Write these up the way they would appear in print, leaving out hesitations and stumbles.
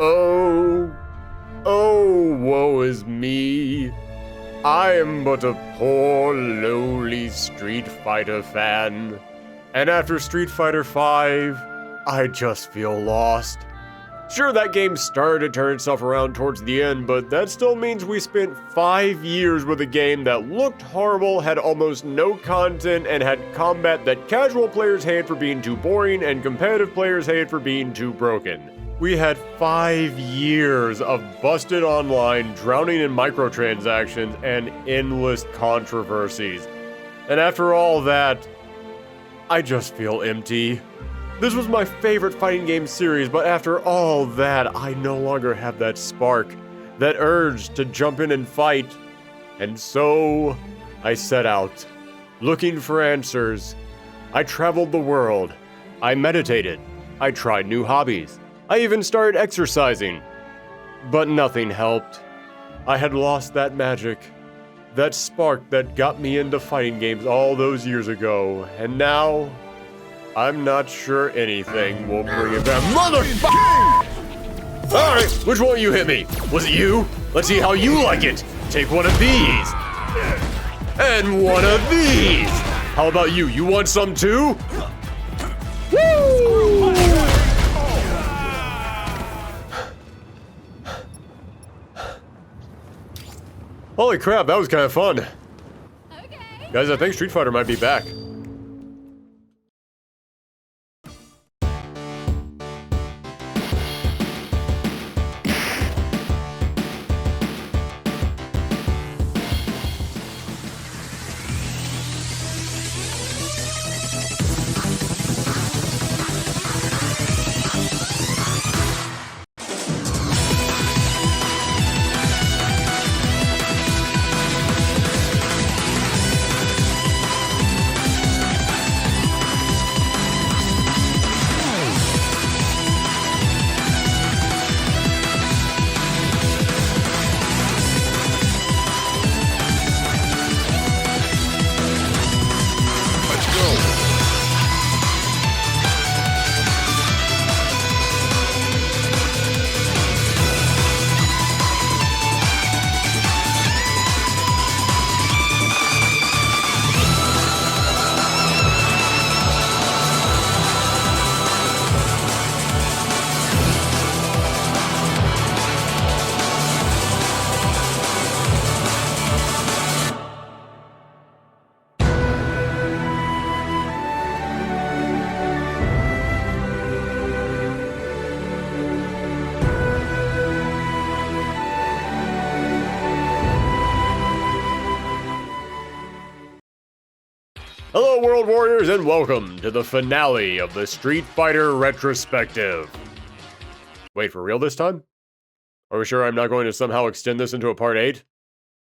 Oh, woe is me. I am but a poor, lowly Street Fighter fan. And after Street Fighter V, I just feel lost. Sure, that game started to turn itself around towards the end, but that still means we spent 5 years with a game that looked horrible, had almost no content, and had combat that casual players hated for being too boring and competitive players hated for being too broken. We had 5 years of busted online, drowning in microtransactions, and endless controversies. And after all that, I just feel empty. This was my favorite fighting game series, but after all that, I no longer have that spark, that urge to jump in and fight. And so, I set out, looking for answers. I traveled the world. I meditated. I tried new hobbies. I even started exercising. But nothing helped. I had lost that magic, that spark that got me into fighting games all those years ago, and now I'm not sure anything will bring it back. Motherfucker! Alright, which one of you hit me? Was it you? Let's see how you like it. Take one of these. And one of these. How about you? You want some too? Woo! Holy crap, that was kind of fun. Okay. Guys, I think Street Fighter might be back. Hello, World Warriors, and welcome to the finale of the Street Fighter Retrospective. Wait, for real this time? Are we sure I'm not going to somehow extend this into a part 8?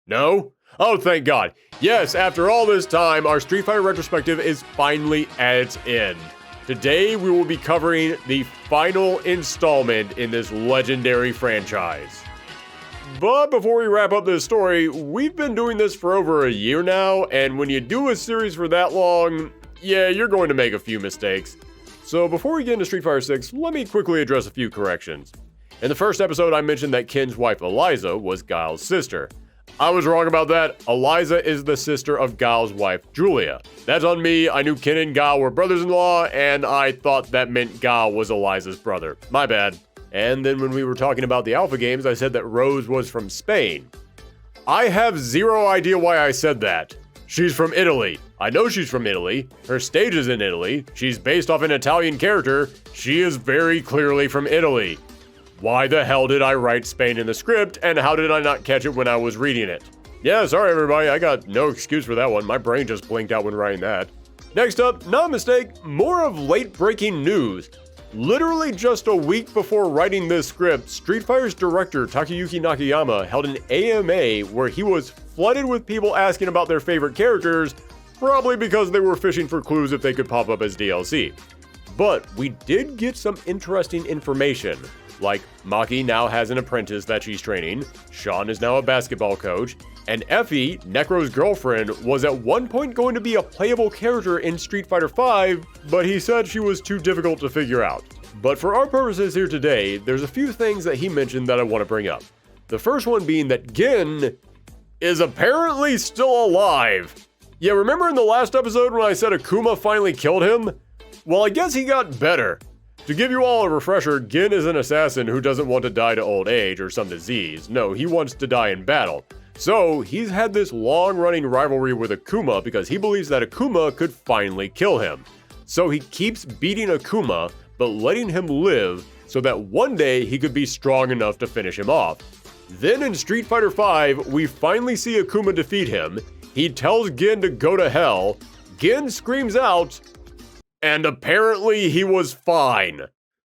No? Oh, thank God. Yes, after all this time, our Street Fighter Retrospective is finally at its end. Today, we will be covering the final installment in this legendary franchise. But before we wrap up this story, we've been doing this for over a year now, and when you do a series for that long, yeah, you're going to make a few mistakes. So before we get into Street Fighter 6, let me quickly address a few corrections. In the first episode, I mentioned that Ken's wife Eliza was Guile's sister. I was wrong about that. Eliza is the sister of Guile's wife, Julia. That's on me. I knew Ken and Guile were brothers-in-law, and I thought that meant Guile was Eliza's brother. My bad. And then when we were talking about the Alpha games, I said that Rose was from Spain. I have zero idea why I said that. She's from Italy. I know she's from Italy. Her stage is in Italy. She's based off an Italian character. She is very clearly from Italy. Why the hell did I write Spain in the script, and how did I not catch it when I was reading it? Yeah, sorry everybody, I got no excuse for that one. My brain just blinked out when writing that. Next up, not a mistake, more of late-breaking news. Literally just a week before writing this script, Street Fighter's director Takayuki Nakayama held an AMA where he was flooded with people asking about their favorite characters, probably because they were fishing for clues if they could pop up as DLC. But we did get some interesting information, like Maki now has an apprentice that she's training, Sean is now a basketball coach, and Effie, Necro's girlfriend, was at one point going to be a playable character in Street Fighter V, but he said she was too difficult to figure out. But for our purposes here today, there's a few things that he mentioned that I want to bring up. The first one being that Gin is apparently still alive. Yeah, remember in the last episode when I said Akuma finally killed him? Well, I guess he got better. To give you all a refresher, Gin is an assassin who doesn't want to die to old age or some disease. No, he wants to die in battle. So, he's had this long-running rivalry with Akuma because he believes that Akuma could finally kill him. So he keeps beating Akuma, but letting him live so that one day he could be strong enough to finish him off. Then in Street Fighter V, we finally see Akuma defeat him. He tells Gin to go to hell. Gin screams out, and apparently he was fine.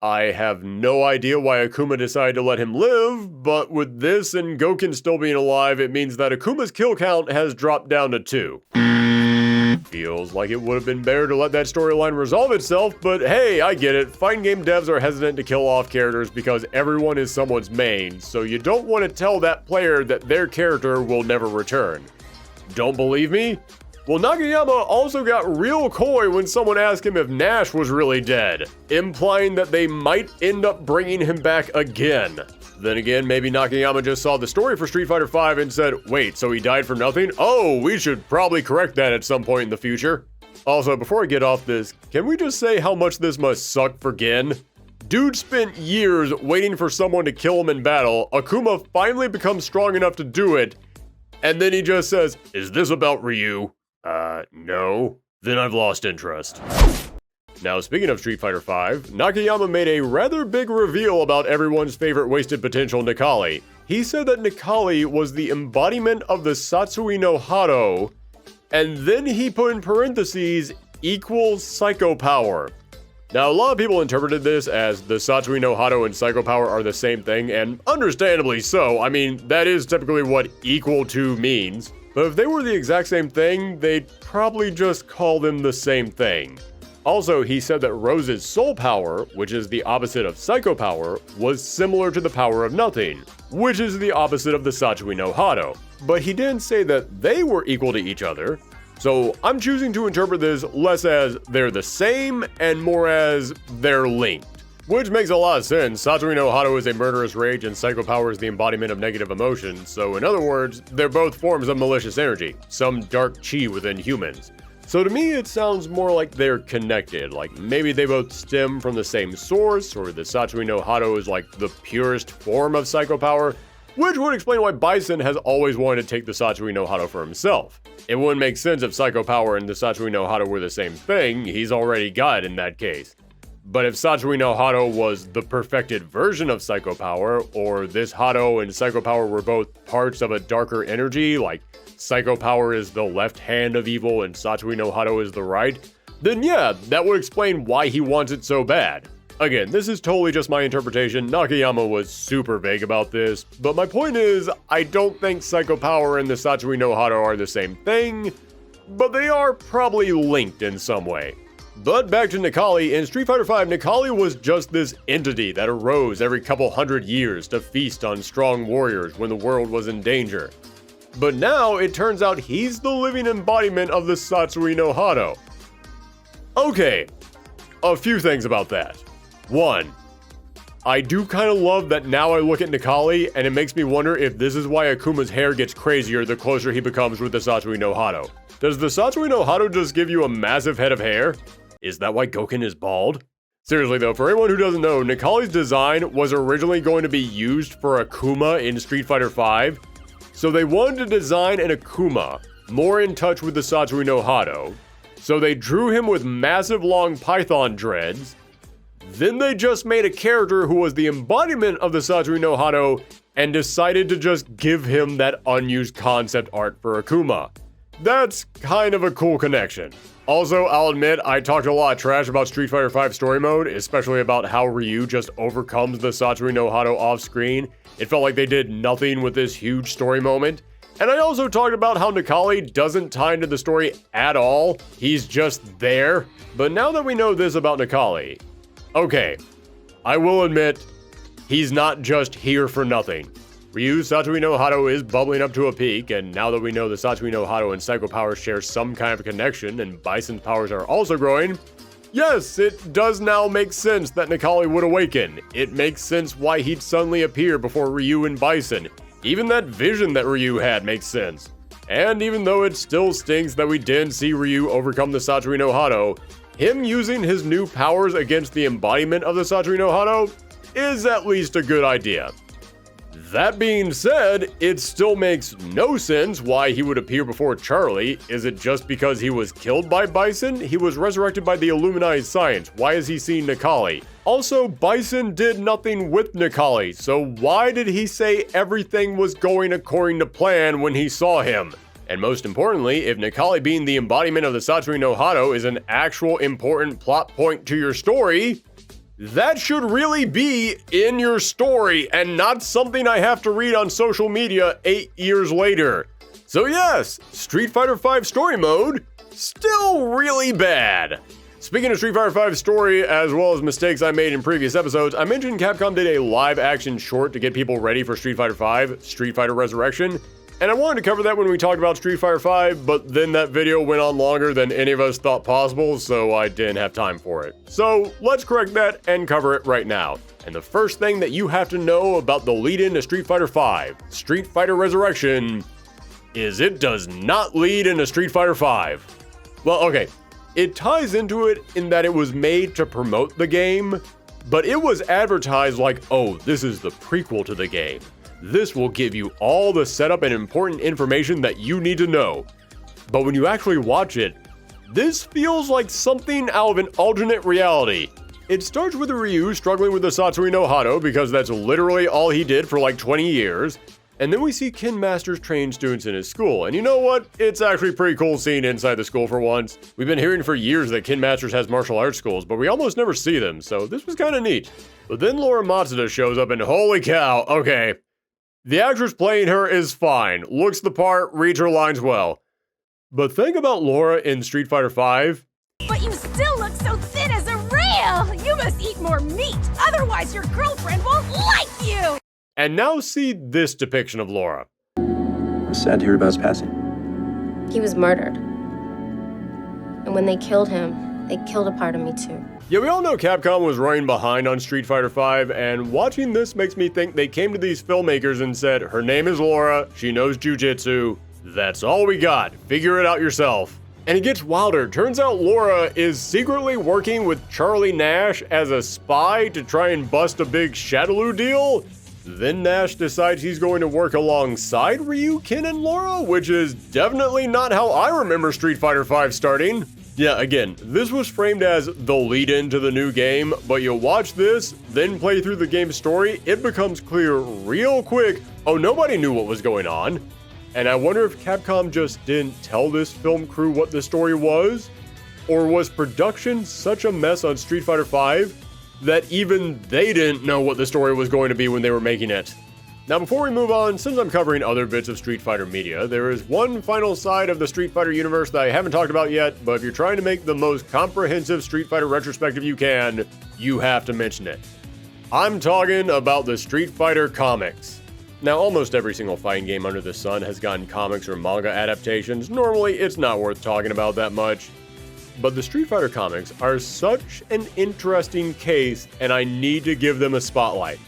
I have no idea why Akuma decided to let him live, but with this and Goken still being alive, it means that Akuma's kill count has dropped down to 2. Feels like it would have been better to let that storyline resolve itself, but hey, I get it. Fighting game devs are hesitant to kill off characters because everyone is someone's main, so you don't want to tell that player that their character will never return. Don't believe me? Well, Nakayama also got real coy when someone asked him if Nash was really dead, implying that they might end up bringing him back again. Then again, maybe Nakayama just saw the story for Street Fighter V and said, wait, so he died for nothing? Oh, we should probably correct that at some point in the future. Also, before I get off this, can we just say how much this must suck for Gin? Dude spent years waiting for someone to kill him in battle, Akuma finally becomes strong enough to do it, and then he just says, is this about Ryu? No. Then I've lost interest. Now, speaking of Street Fighter V, Nakayama made a rather big reveal about everyone's favorite wasted potential, Nikali. He said that Nikali was the embodiment of the Satsui no Hado, and then he put in parentheses, equals psycho power. Now, a lot of people interpreted this as the Satsui no Hado and psycho power are the same thing, and understandably so. I mean, that is typically what equal to means. But if they were the exact same thing, they'd probably just call them the same thing. Also, he said that Rose's soul power, which is the opposite of psycho power, was similar to the power of nothing, which is the opposite of the Satsui no Hado. But he didn't say that they were equal to each other. So I'm choosing to interpret this less as they're the same and more as they're linked. Which makes a lot of sense. Satsui no Hado is a murderous rage and psycho power is the embodiment of negative emotion. So in other words, they're both forms of malicious energy, some dark chi within humans. So to me, it sounds more like they're connected, like maybe they both stem from the same source, or the Satsui no Hado is like the purest form of psycho power, which would explain why Bison has always wanted to take the Satsui no Hado for himself. It wouldn't make sense if psycho power and the Satsui no Hado were the same thing, he's already got it in that case. But if Satsui no Hado was the perfected version of psycho power, or this Hado and psycho power were both parts of a darker energy, like psycho power is the left hand of evil and Satsui no Hado is the right, then yeah, that would explain why he wants it so bad. Again, this is totally just my interpretation. Nakayama was super vague about this, but my point is, I don't think psycho power and the Satsui no Hado are the same thing, but they are probably linked in some way. But back to Nikali, in Street Fighter V, Nikali was just this entity that arose every couple hundred years to feast on strong warriors when the world was in danger. But now, it turns out he's the living embodiment of the Satsui no Hado. Okay, a few things about that. 1. I do kind of love that now I look at Nikali, and it makes me wonder if this is why Akuma's hair gets crazier the closer he becomes with the Satsui no Hado. Does the Satsui no Hado just give you a massive head of hair? Is that why Goken is bald? Seriously though, for anyone who doesn't know, Nikali's design was originally going to be used for Akuma in Street Fighter V. So they wanted to design an Akuma more in touch with the Satsui no Hado. So they drew him with massive long python dreads. Then they just made a character who was the embodiment of the Satsui no Hado and decided to just give him that unused concept art for Akuma. That's kind of a cool connection. Also, I'll admit, I talked a lot of trash about Street Fighter V story mode, especially about how Ryu just overcomes the Satsui no Hado off-screen. It felt like they did nothing with this huge story moment. And I also talked about how Nikali doesn't tie into the story at all. He's just there. But now that we know this about Nikali, okay, I will admit, he's not just here for nothing. Ryu's Satsui no Hado is bubbling up to a peak, and now that we know the Satsui no Hado and Psycho powers share some kind of connection, and Bison's powers are also growing, Yes, it does now make sense that Necalli would awaken. It makes sense why he'd suddenly appear before Ryu and Bison. Even that vision that Ryu had makes sense. And even though it still stinks that we didn't see Ryu overcome the Satori no Hado, him using his new powers against the embodiment of the Satori no Hado is at least a good idea. That being said, it still makes no sense why he would appear before Charlie. Is it just because he was killed by Bison? He was resurrected by the Illuminati science. Why is he seeing Necalli? Also, Bison did nothing with Necalli, so why did he say everything was going according to plan when he saw him? And most importantly, if Necalli being the embodiment of the Satori no Hado is an actual important plot point to your story, that should really be in your story and not something I have to read on social media 8 years later. So yes, Street Fighter V story mode, still really bad. Speaking of Street Fighter V story, as well as mistakes I made in previous episodes, I mentioned Capcom did a live action short to get people ready for Street Fighter V, Street Fighter Resurrection. And I wanted to cover that when we talked about Street Fighter V, but then that video went on longer than any of us thought possible, so I didn't have time for it. So let's correct that and cover it right now. And the first thing that you have to know about the lead-in to Street Fighter V, Street Fighter Resurrection, is it does not lead into Street Fighter V. Well, okay, it ties into it in that it was made to promote the game, but it was advertised like, oh, this is the prequel to the game. This will give you all the setup and important information that you need to know. But when you actually watch it, this feels like something out of an alternate reality. It starts with Ryu struggling with the Satori no Hado because that's literally all he did for like 20 years. And then we see Ken Masters train students in his school. And you know what? It's actually pretty cool seeing inside the school for once. We've been hearing for years that Ken Masters has martial arts schools, but we almost never see them, so this was kind of neat. But then Laura Matsuda shows up and holy cow, okay. The actress playing her is fine, looks the part, reads her lines well. But think about Laura in Street Fighter V. But you still look so thin as a rail! You must eat more meat, otherwise your girlfriend won't like you! And now see this depiction of Laura. I'm sad to hear about his passing. He was murdered. And when they killed him, they killed a part of me too. Yeah, we all know Capcom was running behind on Street Fighter V, and watching this makes me think they came to these filmmakers and said, her name is Laura, she knows jujitsu, that's all we got, figure it out yourself. And it gets wilder. Turns out Laura is secretly working with Charlie Nash as a spy to try and bust a big Shadaloo deal. Then Nash decides he's going to work alongside Ryu, Ken, and Laura, which is definitely not how I remember Street Fighter V starting. Yeah, again, this was framed as the lead-in to the new game, but you watch this, then play through the game's story, it becomes clear real quick, oh, nobody knew what was going on. And I wonder if Capcom just didn't tell this film crew what the story was? Or was production such a mess on Street Fighter V that even they didn't know what the story was going to be when they were making it? Now before we move on, since I'm covering other bits of Street Fighter media, there is one final side of the Street Fighter universe that I haven't talked about yet, but if you're trying to make the most comprehensive Street Fighter retrospective you can, you have to mention it. I'm talking about the Street Fighter comics. Now almost every single fighting game under the sun has gotten comics or manga adaptations. Normally it's not worth talking about that much. But the Street Fighter comics are such an interesting case, and I need to give them a spotlight.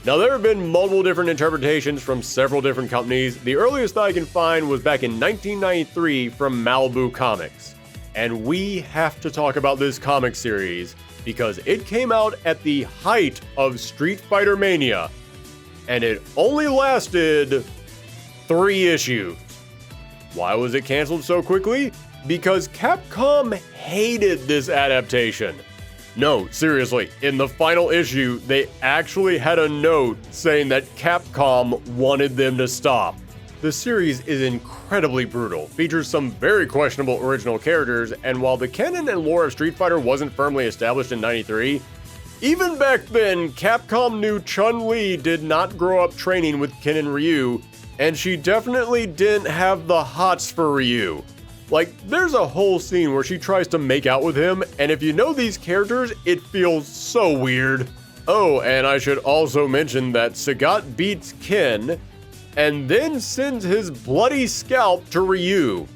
Now, there have been multiple different interpretations from several different companies. The earliest that I can find was back in 1993 from Malibu Comics. And we have to talk about this comic series because it came out at the height of Street Fighter Mania. And it only lasted 3 issues. Why was it canceled so quickly? Because Capcom hated this adaptation. No, seriously, in the final issue, they actually had a note saying that Capcom wanted them to stop. The series is incredibly brutal, features some very questionable original characters, and while the canon and lore of Street Fighter wasn't firmly established in '93, even back then, Capcom knew Chun-Li did not grow up training with Ken and Ryu, and she definitely didn't have the hots for Ryu. Like, there's a whole scene where she tries to make out with him, and if you know these characters, it feels so weird. Oh, and I should also mention that Sagat beats Ken, and then sends his bloody scalp to Ryu.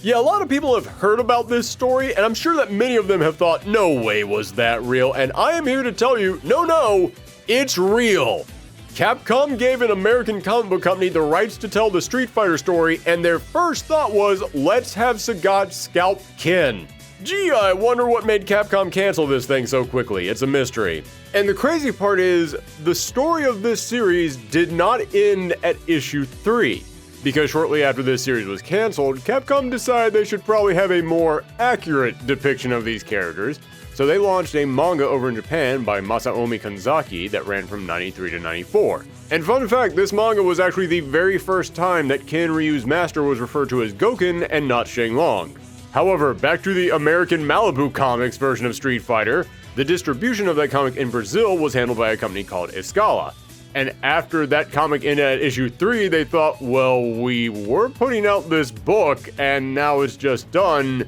Yeah, a lot of people have heard about this story, and I'm sure that many of them have thought, no way was that real, and I am here to tell you, no, it's real. Capcom gave an American comic book company the rights to tell the Street Fighter story, and their first thought was, let's have Sagat scalp Ken. Gee, I wonder what made Capcom cancel this thing so quickly. It's a mystery. And the crazy part is, the story of this series did not end at issue 3. Because shortly after this series was canceled, Capcom decided they should probably have a more accurate depiction of these characters, so they launched a manga over in Japan by Masaomi Kanzaki that ran from 93 to 94. And fun fact, this manga was actually the very first time that Ken Ryu's master was referred to as Goken and not Shenlong. However, back to the American Malibu Comics version of Street Fighter, the distribution of that comic in Brazil was handled by a company called Escala. And after that comic ended at issue 3, they thought, well, we were putting out this book, and now it's just done.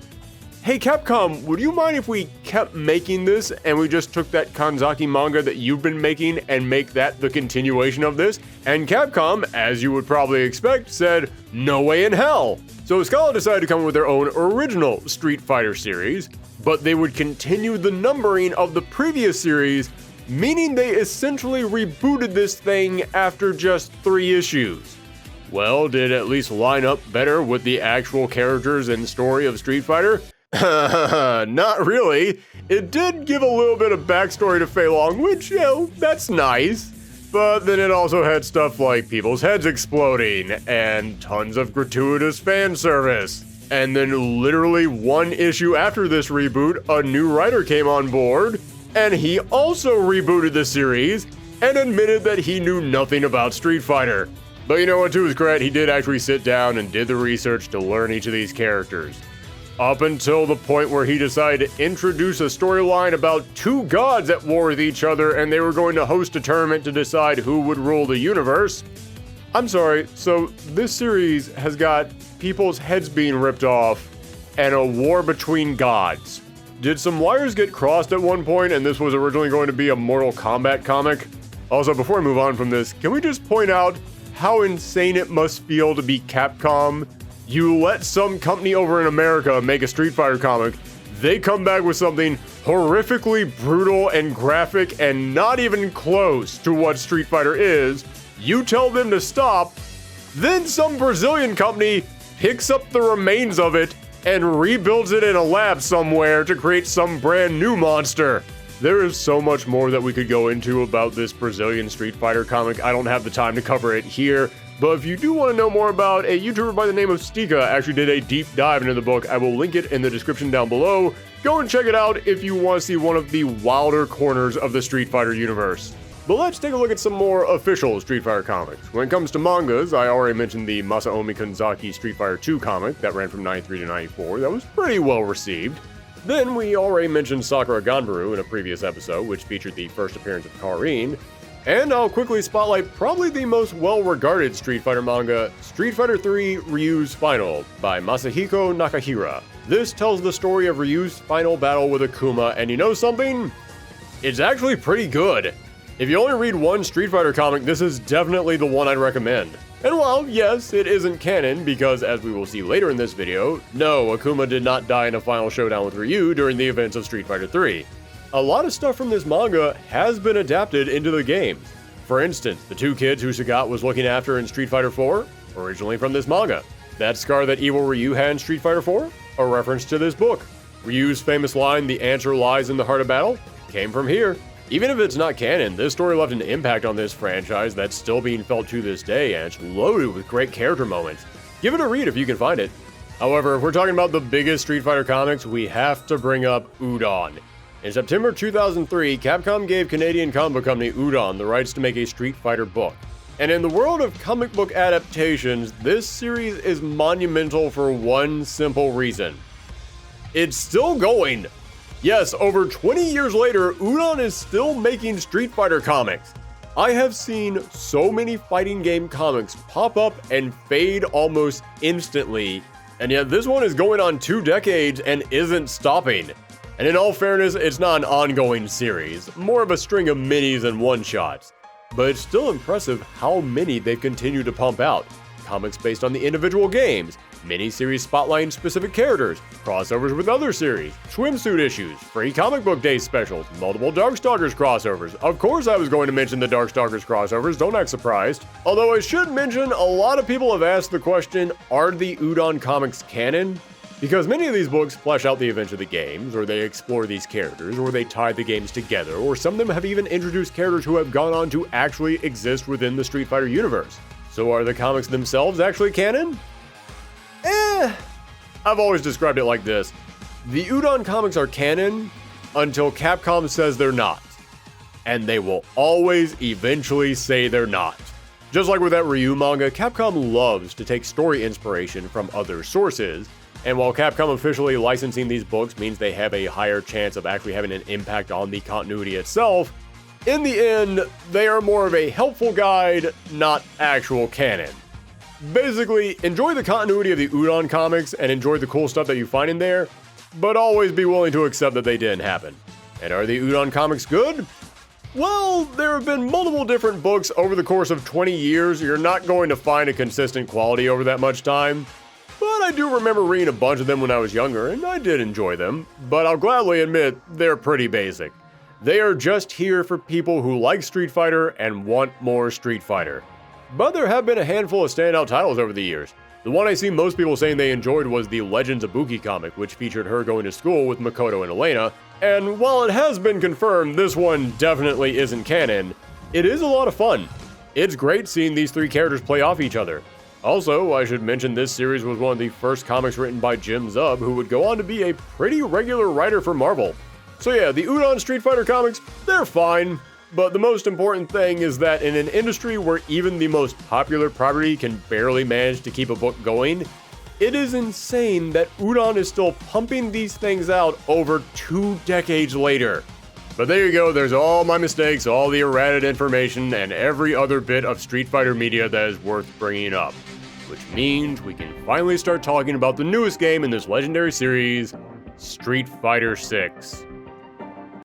Hey Capcom, would you mind if we kept making this, and we just took that Kanzaki manga that you've been making and make that the continuation of this? And Capcom, as you would probably expect, said, no way in hell. So Escala decided to come up with their own original Street Fighter series, but they would continue the numbering of the previous series, meaning they essentially rebooted this thing after just 3 issues. Well, did it at least line up better with the actual characters and story of Street Fighter? Not really. It did give a little bit of backstory to Fei Long, which, that's nice. But then it also had stuff like people's heads exploding and tons of gratuitous fan service. And then literally 1 issue after this reboot, a new writer came on board, and he also rebooted the series and admitted that he knew nothing about Street Fighter. But you know what, to his credit, he did actually sit down and did the research to learn each of these characters. Up until the point where he decided to introduce a storyline about 2 gods at war with each other and they were going to host a tournament to decide who would rule the universe. I'm sorry, so this series has got people's heads being ripped off and a war between gods. Did some wires get crossed at one point and this was originally going to be a Mortal Kombat comic? Also, before I move on from this, can we just point out how insane it must feel to be Capcom? You let some company over in America make a Street Fighter comic, they come back with something horrifically brutal and graphic and not even close to what Street Fighter is, you tell them to stop, then some Brazilian company picks up the remains of it and rebuilds it in a lab somewhere to create some brand new monster. There is so much more that we could go into about this Brazilian Street Fighter comic. I don't have the time to cover it here, but if you do want to know more about a YouTuber by the name of Stika actually did a deep dive into the book, I will link it in the description down below. Go and check it out if you want to see one of the wilder corners of the Street Fighter universe. But let's take a look at some more official Street Fighter comics. When it comes to mangas, I already mentioned the Masaomi Kanzaki Street Fighter 2 comic that ran from 93 to 94. That was pretty well received. Then we already mentioned Sakura Ganbaru in a previous episode, which featured the first appearance of Karin. And I'll quickly spotlight probably the most well-regarded Street Fighter manga, Street Fighter 3 Ryu's Final by Masahiko Nakahira. This tells the story of Ryu's final battle with Akuma, and you know something? It's actually pretty good. If you only read one Street Fighter comic, this is definitely the one I'd recommend. And while, yes, it isn't canon, because as we will see later in this video, no, Akuma did not die in a final showdown with Ryu during the events of Street Fighter 3. A lot of stuff from this manga has been adapted into the games. For instance, the 2 kids who Sagat was looking after in Street Fighter 4, originally from this manga. That scar that evil Ryu had in Street Fighter 4, a reference to this book. Ryu's famous line, "The answer lies in the heart of battle," came from here. Even if it's not canon, this story left an impact on this franchise that's still being felt to this day, and it's loaded with great character moments. Give it a read if you can find it. However, if we're talking about the biggest Street Fighter comics, we have to bring up Udon. In September 2003, Capcom gave Canadian comic book company Udon the rights to make a Street Fighter book. And in the world of comic book adaptations, this series is monumental for one simple reason. It's still going. Yes, over 20 years later, Udon is still making Street Fighter comics. I have seen so many fighting game comics pop up and fade almost instantly, and yet this one is going on 2 decades and isn't stopping. And in all fairness, it's not an ongoing series, more of a string of minis and one-shots. But it's still impressive how many they've continued to pump out. Comics based on the individual games, miniseries spotlighting specific characters, crossovers with other series, swimsuit issues, free comic book day specials, multiple Darkstalkers crossovers. Of course I was going to mention the Darkstalkers crossovers, don't act surprised. Although I should mention, a lot of people have asked the question, are the Udon comics canon? Because many of these books flesh out the events of the games, or they explore these characters, or they tie the games together, or some of them have even introduced characters who have gone on to actually exist within the Street Fighter universe. So are the comics themselves actually canon? I've always described it like this. The Udon comics are canon until Capcom says they're not. And they will always eventually say they're not. Just like with that Ryu manga, Capcom loves to take story inspiration from other sources, and while Capcom officially licensing these books means they have a higher chance of actually having an impact on the continuity itself, in the end, they are more of a helpful guide, not actual canon. Basically, enjoy the continuity of the Udon comics and enjoy the cool stuff that you find in there, but always be willing to accept that they didn't happen. And are the Udon comics good? Well, there have been multiple different books over the course of 20 years. You're not going to find a consistent quality over that much time. But I do remember reading a bunch of them when I was younger, and I did enjoy them. But I'll gladly admit, they're pretty basic. They are just here for people who like Street Fighter and want more Street Fighter. But there have been a handful of standout titles over the years. The one I see most people saying they enjoyed was the Legends of Buki comic, which featured her going to school with Makoto and Elena. And while it has been confirmed this one definitely isn't canon, it is a lot of fun. It's great seeing these three characters play off each other. Also, I should mention this series was one of the first comics written by Jim Zub, who would go on to be a pretty regular writer for Marvel. So yeah, the Udon Street Fighter comics, they're fine. But the most important thing is that in an industry where even the most popular property can barely manage to keep a book going, it is insane that Udon is still pumping these things out over 2 decades later. But there you go, there's all my mistakes, all the errated information, and every other bit of Street Fighter media that is worth bringing up. Which means we can finally start talking about the newest game in this legendary series, Street Fighter 6.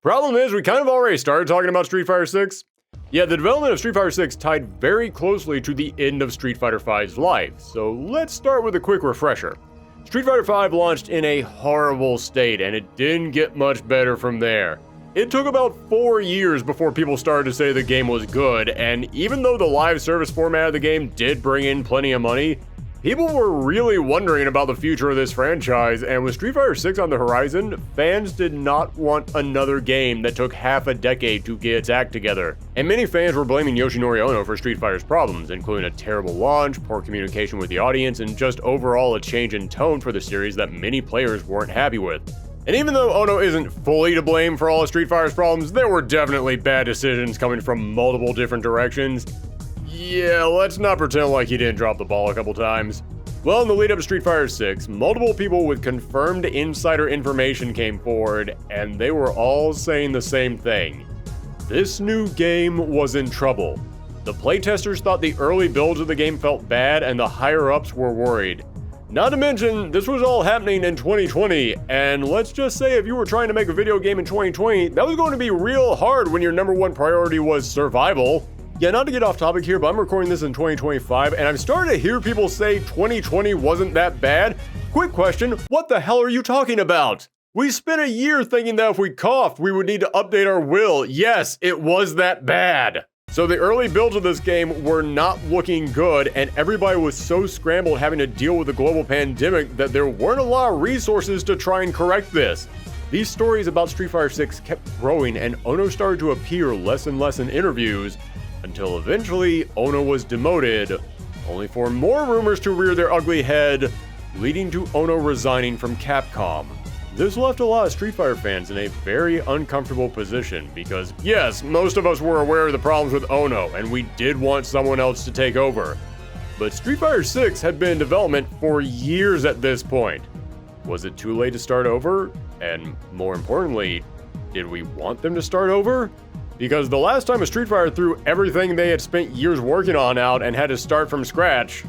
Problem is, we kind of already started talking about Street Fighter 6. Yeah, the development of Street Fighter 6 tied very closely to the end of Street Fighter 5's life, so let's start with a quick refresher. Street Fighter 5 launched in a horrible state, and it didn't get much better from there. It took about 4 years before people started to say the game was good, and even though the live service format of the game did bring in plenty of money, people were really wondering about the future of this franchise, and with Street Fighter 6 on the horizon, fans did not want another game that took half a decade to get its act together. And many fans were blaming Yoshinori Ono for Street Fighter's problems, including a terrible launch, poor communication with the audience, and just overall a change in tone for the series that many players weren't happy with. And even though Ono isn't fully to blame for all of Street Fighter's problems, there were definitely bad decisions coming from multiple different directions. Yeah, let's not pretend like he didn't drop the ball a couple times. Well, in the lead up to Street Fighter 6, multiple people with confirmed insider information came forward, and they were all saying the same thing. This new game was in trouble. The playtesters thought the early builds of the game felt bad, and the higher-ups were worried. Not to mention, this was all happening in 2020, and let's just say if you were trying to make a video game in 2020, that was going to be real hard when your number one priority was survival. Yeah, not to get off topic here, but I'm recording this in 2025, and I'm starting to hear people say 2020 wasn't that bad. Quick question, what the hell are you talking about? We spent a year thinking that if we coughed, we would need to update our will. Yes, it was that bad. So the early builds of this game were not looking good, and everybody was so scrambled having to deal with the global pandemic that there weren't a lot of resources to try and correct this. These stories about Street Fighter 6 kept growing, and Ono started to appear less and less in interviews, until eventually Ono was demoted, only for more rumors to rear their ugly head, leading to Ono resigning from Capcom. This left a lot of Street Fighter fans in a very uncomfortable position because, yes, most of us were aware of the problems with Ono, and we did want someone else to take over. But Street Fighter 6 had been in development for years at this point. Was it too late to start over? And more importantly, did we want them to start over? Because the last time a Street Fighter threw everything they had spent years working on out and had to start from scratch,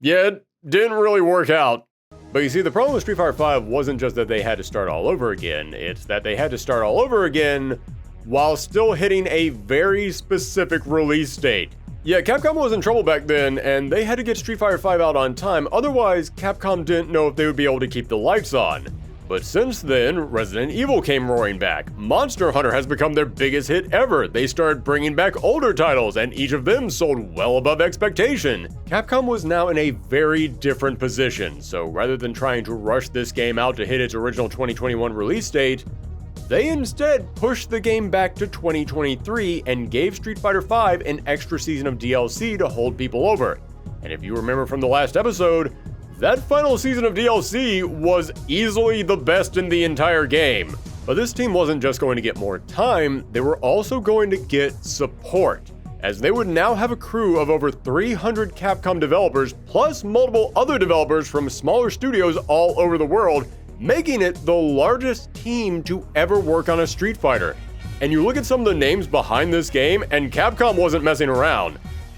yeah, it didn't really work out. But you see, the problem with Street Fighter V wasn't just that they had to start all over again, it's that they had to start all over again while still hitting a very specific release date. Yeah, Capcom was in trouble back then, and they had to get Street Fighter V out on time, otherwise Capcom didn't know if they would be able to keep the lights on. But since then, Resident Evil came roaring back. Monster Hunter has become their biggest hit ever. They started bringing back older titles, and each of them sold well above expectation. Capcom was now in a very different position, so rather than trying to rush this game out to hit its original 2021 release date, they instead pushed the game back to 2023 and gave Street Fighter V an extra season of DLC to hold people over. And if you remember from the last episode, that final season of DLC was easily the best in the entire game. But this team wasn't just going to get more time, they were also going to get support, as they would now have a crew of over 300 Capcom developers plus multiple other developers from smaller studios all over the world, making it the largest team to ever work on a Street Fighter. And you look at some of the names behind this game, and Capcom wasn't messing around.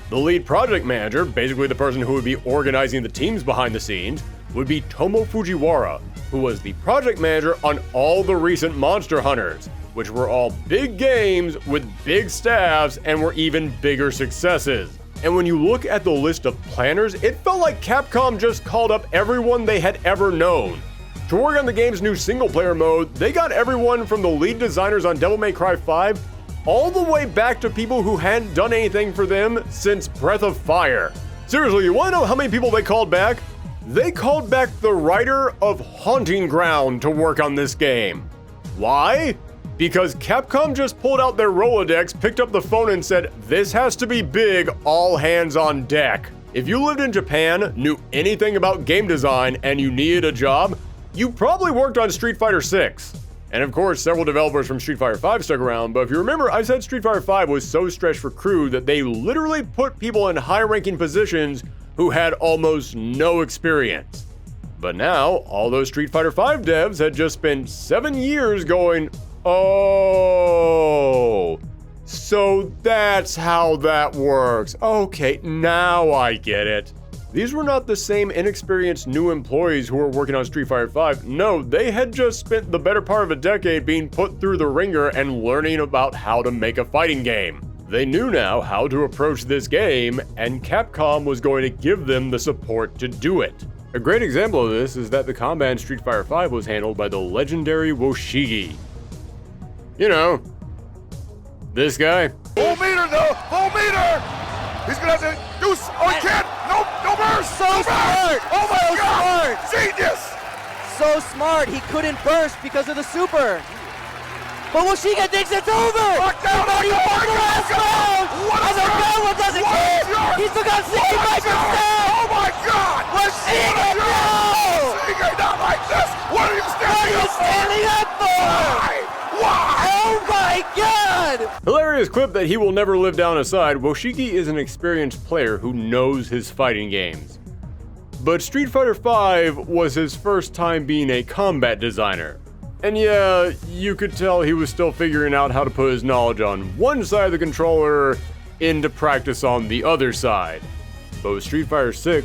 The lead project manager, basically the person who would be organizing the teams behind the scenes, would be Tomo Fujiwara, who was the project manager on all the recent Monster Hunters, which were all big games with big staffs and were even bigger successes. And when you look at the list of planners, it felt like Capcom just called up everyone they had ever known. To work on the game's new single-player mode, they got everyone from the lead designers on Devil May Cry 5 all the way back to people who hadn't done anything for them since Breath of Fire. Seriously, you wanna know how many people they called back? They called back the writer of Haunting Ground to work on this game. Why? Because Capcom just pulled out their Rolodex, picked up the phone and said, "This has to be big, all hands on deck." If you lived in Japan, knew anything about game design, and you needed a job, you probably worked on Street Fighter 6. And of course, several developers from Street Fighter V stuck around, but if you remember, I said Street Fighter V was so stretched for crew that they literally put people in high-ranking positions who had almost no experience. But now, all those Street Fighter V devs had just spent 7 years going, "Oh, so that's how that works. Okay, now I get it." These were not the same inexperienced new employees who were working on Street Fighter V. No, they had just spent the better part of a decade being put through the ringer and learning about how to make a fighting game. They knew now how to approach this game, and Capcom was going to give them the support to do it. A great example of this is that the combat in Street Fighter V was handled by the legendary Woshigi. You know, this guy. Full meter though! Full meter! He's gonna have to do. Oh, he can't! No burst! So smart! Oh my so God! smart! Genius! So smart! He couldn't burst because of the super. But Washiga thinks it's over! Lock down! But he won the last round! And the Bella doesn't care! He still got 65%! Oh my God! Washiga, no! Washiga, not like this! What are you standing up for? Why? Oh my God! Hilarious clip that he will never live down aside, Woshigi is an experienced player who knows his fighting games. But Street Fighter V was his first time being a combat designer. And yeah, you could tell he was still figuring out how to put his knowledge on one side of the controller into practice on the other side. But with Street Fighter VI,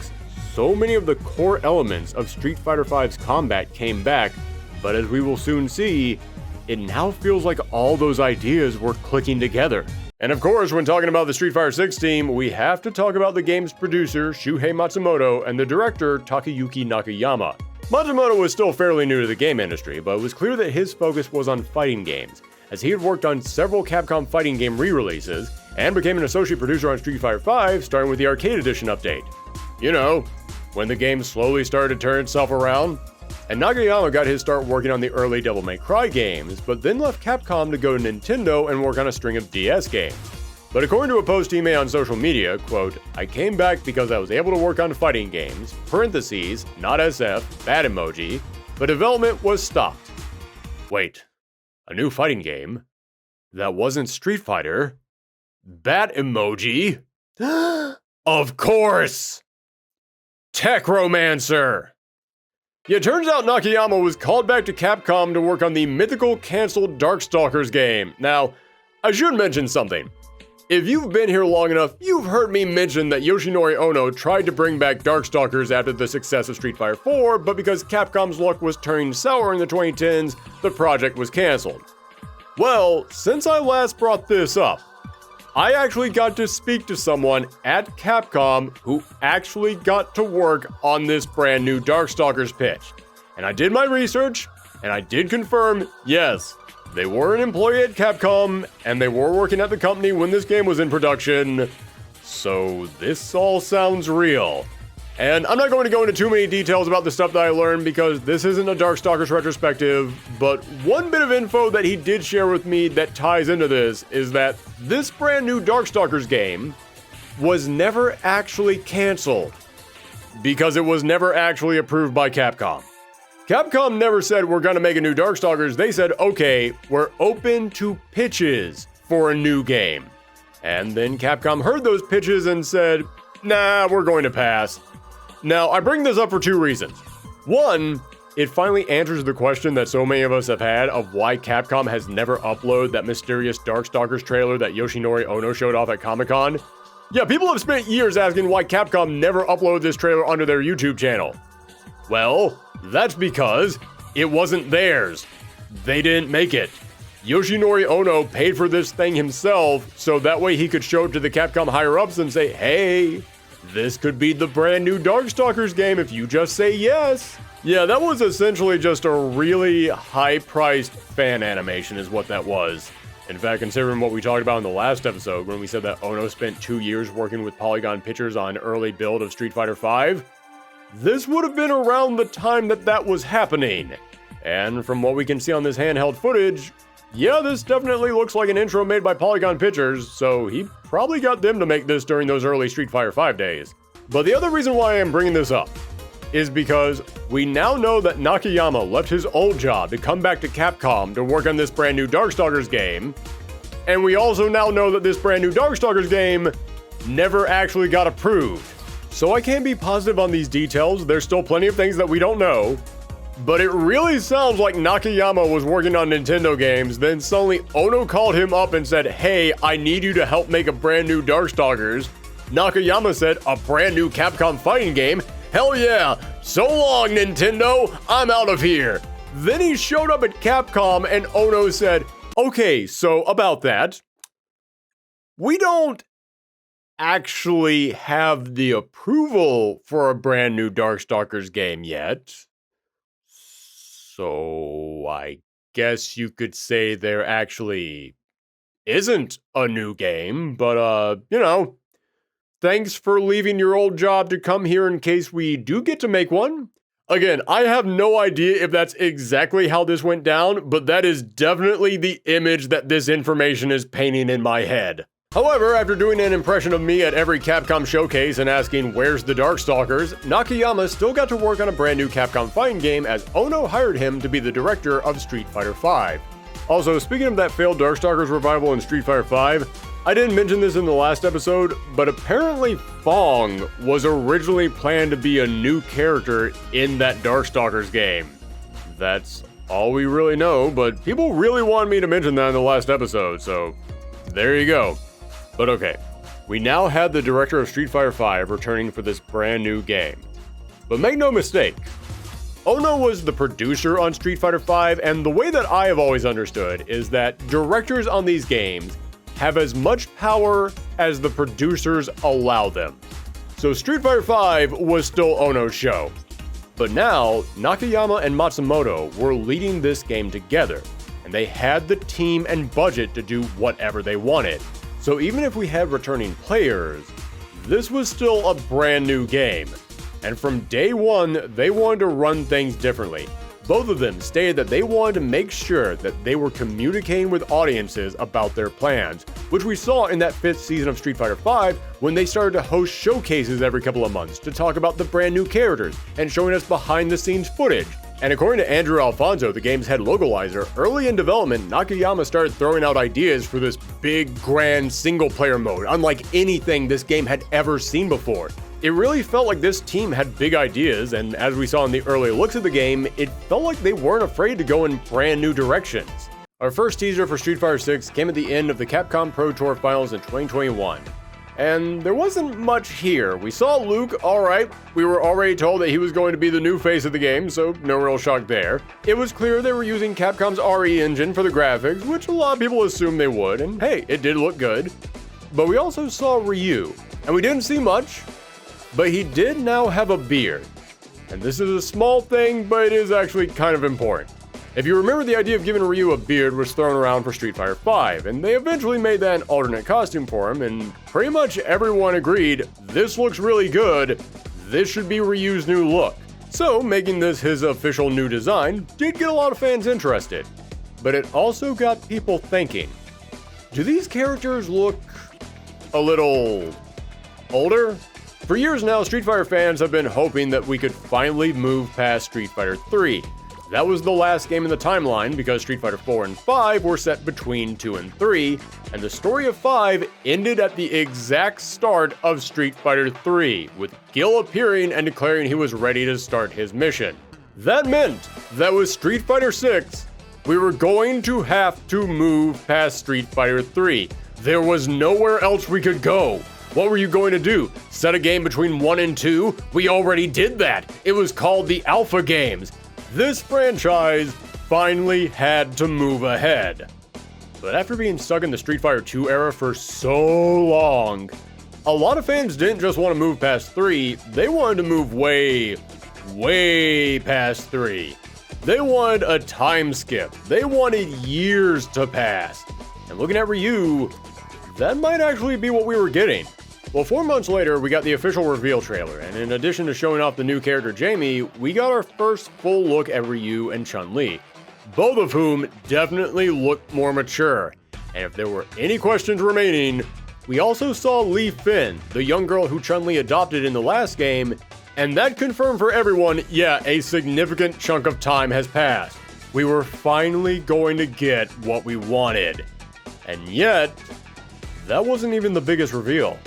so many of the core elements of Street Fighter V's combat came back, but as we will soon see, it now feels like all those ideas were clicking together. And of course, when talking about the Street Fighter VI team, we have to talk about the game's producer, Shuhei Matsumoto, and the director, Takayuki Nakayama. Matsumoto was still fairly new to the game industry, but it was clear that his focus was on fighting games, as he had worked on several Capcom fighting game re-releases, and became an associate producer on Street Fighter V, starting with the Arcade Edition update. You know, when the game slowly started to turn itself around. And Nakayama got his start working on the early Devil May Cry games, but then left Capcom to go to Nintendo and work on a string of DS games. But according to a post he made on social media, quote, "I came back because I was able to work on fighting games, parentheses, not SF, bad emoji, but development was stopped." Wait, a new fighting game? That wasn't Street Fighter? Bat emoji? Of course! Techromancer! Yeah, it turns out Nakayama was called back to Capcom to work on the mythical canceled Darkstalkers game. Now, I should mention something. If you've been here long enough, you've heard me mention that Yoshinori Ono tried to bring back Darkstalkers after the success of Street Fighter 4, but because Capcom's luck was turning sour in the 2010s, the project was canceled. Well, since I last brought this up, I actually got to speak to someone at Capcom who actually got to work on this brand new Darkstalkers pitch. And I did my research, and I did confirm, yes, they were an employee at Capcom, and they were working at the company when this game was in production. So this all sounds real. And I'm not going to go into too many details about the stuff that I learned because this isn't a Darkstalkers retrospective, but one bit of info that he did share with me that ties into this is that this brand new Darkstalkers game was never actually canceled because it was never actually approved by Capcom. Capcom never said we're gonna make a new Darkstalkers. They said, okay, we're open to pitches for a new game. And then Capcom heard those pitches and said, nah, we're going to pass. Now, I bring this up for two reasons. One, it finally answers the question that so many of us have had of why Capcom has never uploaded that mysterious Darkstalkers trailer that Yoshinori Ono showed off at Comic-Con. Yeah, people have spent years asking why Capcom never uploaded this trailer onto their YouTube channel. Well, that's because it wasn't theirs. They didn't make it. Yoshinori Ono paid for this thing himself, so that way he could show it to the Capcom higher-ups and say, hey, this could be the brand new Darkstalkers game if you just say yes. Yeah, that was essentially just a really high-priced fan animation is what that was. In fact, considering what we talked about in the last episode when we said that Ono spent 2 years working with Polygon Pictures on early build of Street Fighter V, this would have been around the time that was happening. And from what we can see on this handheld footage, yeah, this definitely looks like an intro made by Polygon Pictures, so he probably got them to make this during those early Street Fighter V days. But the other reason why I am bringing this up is because we now know that Nakayama left his old job to come back to Capcom to work on this brand new Darkstalkers game, and we also now know that this brand new Darkstalkers game never actually got approved. So I can't be positive on these details, there's still plenty of things that we don't know. But it really sounds like Nakayama was working on Nintendo games, then suddenly Ono called him up and said, hey, I need you to help make a brand new Darkstalkers. Nakayama said, a brand new Capcom fighting game? Hell yeah! So long, Nintendo! I'm out of here! Then he showed up at Capcom and Ono said, okay, so about that, we don't actually have the approval for a brand new Darkstalkers game yet. So I guess you could say there actually isn't a new game, but thanks for leaving your old job to come here in case we do get to make one. Again, I have no idea if that's exactly how this went down, but that is definitely the image that this information is painting in my head. However, after doing an impression of me at every Capcom showcase and asking where's the Darkstalkers, Nakayama still got to work on a brand new Capcom fighting game as Ono hired him to be the director of Street Fighter V. Also, speaking of that failed Darkstalkers revival in Street Fighter V, I didn't mention this in the last episode, but apparently Fong was originally planned to be a new character in that Darkstalkers game. That's all we really know, but people really wanted me to mention that in the last episode, so there you go. But okay, we now have the director of Street Fighter V returning for this brand new game. But make no mistake, Ono was the producer on Street Fighter V, and the way that I have always understood is that directors on these games have as much power as the producers allow them. So Street Fighter V was still Ono's show. But now, Nakayama and Matsumoto were leading this game together, and they had the team and budget to do whatever they wanted. So even if we had returning players, this was still a brand new game. And from day one, they wanted to run things differently. Both of them stated that they wanted to make sure that they were communicating with audiences about their plans, which we saw in that 5th season of Street Fighter V when they started to host showcases every couple of months to talk about the brand new characters and showing us behind the scenes footage. And according to Andrew Alfonso, the game's head localizer, early in development, Nakayama started throwing out ideas for this big, grand single-player mode, unlike anything this game had ever seen before. It really felt like this team had big ideas, and as we saw in the early looks of the game, it felt like they weren't afraid to go in brand new directions. Our first teaser for Street Fighter VI came at the end of the Capcom Pro Tour Finals in 2021. And there wasn't much here. We saw Luke, alright, we were already told that he was going to be the new face of the game, so no real shock there. It was clear they were using Capcom's RE engine for the graphics, which a lot of people assumed they would, and hey, it did look good. but we also saw Ryu, and we didn't see much, but he did now have a beard. And this is a small thing, but it is actually kind of important. If you remember, the idea of giving Ryu a beard was thrown around for Street Fighter V, and they eventually made that an alternate costume for him, and pretty much everyone agreed, this looks really good, this should be Ryu's new look. So, making this his official new design did get a lot of fans interested. But it also got people thinking, do these characters look a little older? For years now, Street Fighter fans have been hoping that we could finally move past Street Fighter 3. That was the last game in the timeline because Street Fighter 4 and 5 were set between 2 and 3, and the story of 5 ended at the exact start of Street Fighter 3, with Gil appearing and declaring he was ready to start his mission. That meant that with Street Fighter 6, we were going to have to move past Street Fighter 3. There was nowhere else we could go. What were you going to do? Set a game between 1 and 2? We already did that. It was called the Alpha Games. This franchise finally had to move ahead. But after being stuck in the Street Fighter 2 era for so long, a lot of fans didn't just want to move past 3, they wanted to move way past 3. They wanted a time skip. They wanted years to pass. And looking at Ryu, that might actually be what we were getting. Well, 4 months later, we got the official reveal trailer, and in addition to showing off the new character Jamie, we got our first full look at Ryu and Chun-Li, both of whom definitely looked more mature. And if there were any questions remaining, we also saw Lee Fin, the young girl who Chun-Li adopted in the last game, and that confirmed for everyone, yeah, a significant chunk of time has passed. We were finally going to get what we wanted. And yet, that wasn't even the biggest reveal.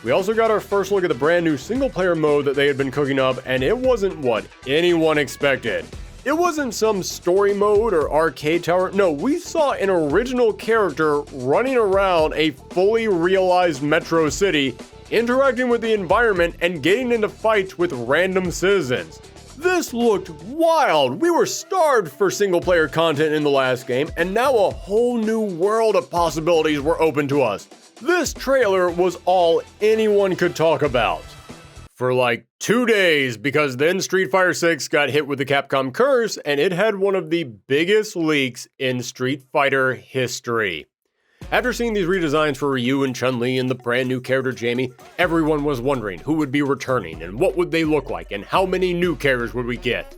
We also got our first look at the brand new single-player mode that they had been cooking up, and it wasn't what anyone expected. It wasn't some story mode or arcade tower. No, we saw an original character running around a fully realized Metro City, interacting with the environment and getting into fights with random citizens. This looked wild. We were starved for single-player content in the last game, and now a whole new world of possibilities were open to us. This trailer was all anyone could talk about. For like 2 days, because then Street Fighter 6 got hit with the Capcom curse, and it had one of the biggest leaks in Street Fighter history. After seeing these redesigns for Ryu and Chun-Li and the brand new character Jamie, everyone was wondering who would be returning and what would they look like and how many new characters would we get.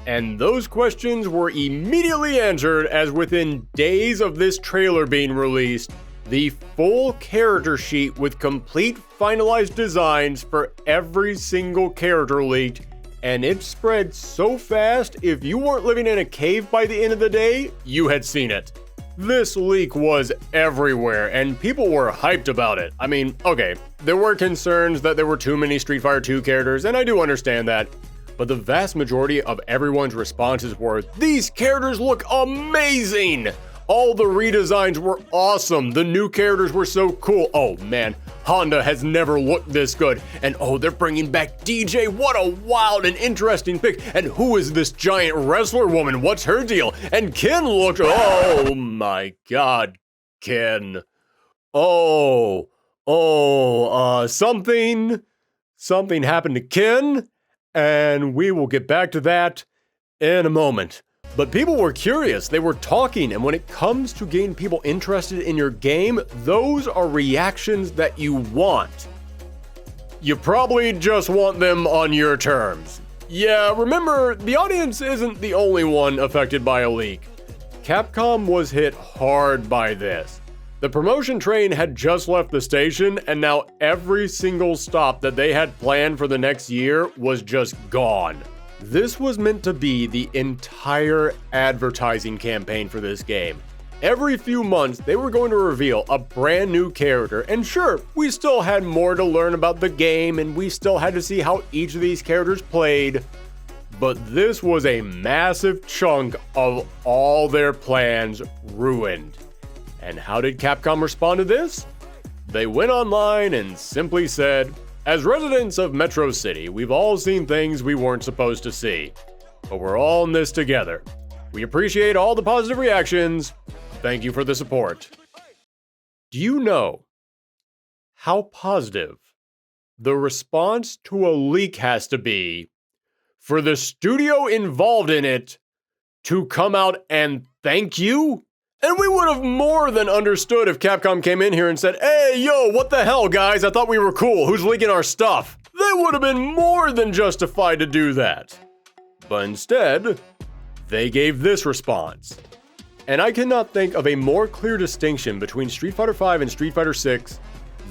And those questions were immediately answered as within days of this trailer being released, the full character sheet with complete finalized designs for every single character leaked, and it spread so fast if you weren't living in a cave by the end of the day, you had seen it. This leak was everywhere, and people were hyped about it. I mean, okay, there were concerns that there were too many Street Fighter 2 characters, and I do understand that, but the vast majority of everyone's responses were, these characters look amazing! All the redesigns were awesome. The new characters were so cool. Oh man, Honda has never looked this good. And oh, they're bringing back DJ. What a wild and interesting pick. And who is this giant wrestler woman? What's her deal? And Ken looked, oh my God, Ken. Something happened to Ken, and we will get back to that in a moment. But people were curious, they were talking, and when it comes to getting people interested in your game, those are reactions that you want. You probably just want them on your terms. Yeah, remember, the audience isn't the only one affected by a leak. Capcom was hit hard by this. The promotion train had just left the station, and now every single stop that they had planned for the next year was just gone. This was meant to be the entire advertising campaign for this game. Every few months, they were going to reveal a brand new character, and sure, we still had more to learn about the game, and we still had to see how each of these characters played, but this was a massive chunk of all their plans ruined. And how did Capcom respond to this? They went online and simply said, as residents of Metro City, we've all seen things we weren't supposed to see, but we're all in this together. We appreciate all the positive reactions. Thank you for the support. Do you know how positive the response to a leak has to be for the studio involved in it to come out and thank you? And we would have more than understood if Capcom came in here and said, "Hey, yo, what the hell, guys? I thought we were cool. Who's leaking our stuff?" They would have been more than justified to do that. But instead, they gave this response. And I cannot think of a more clear distinction between Street Fighter V and Street Fighter VI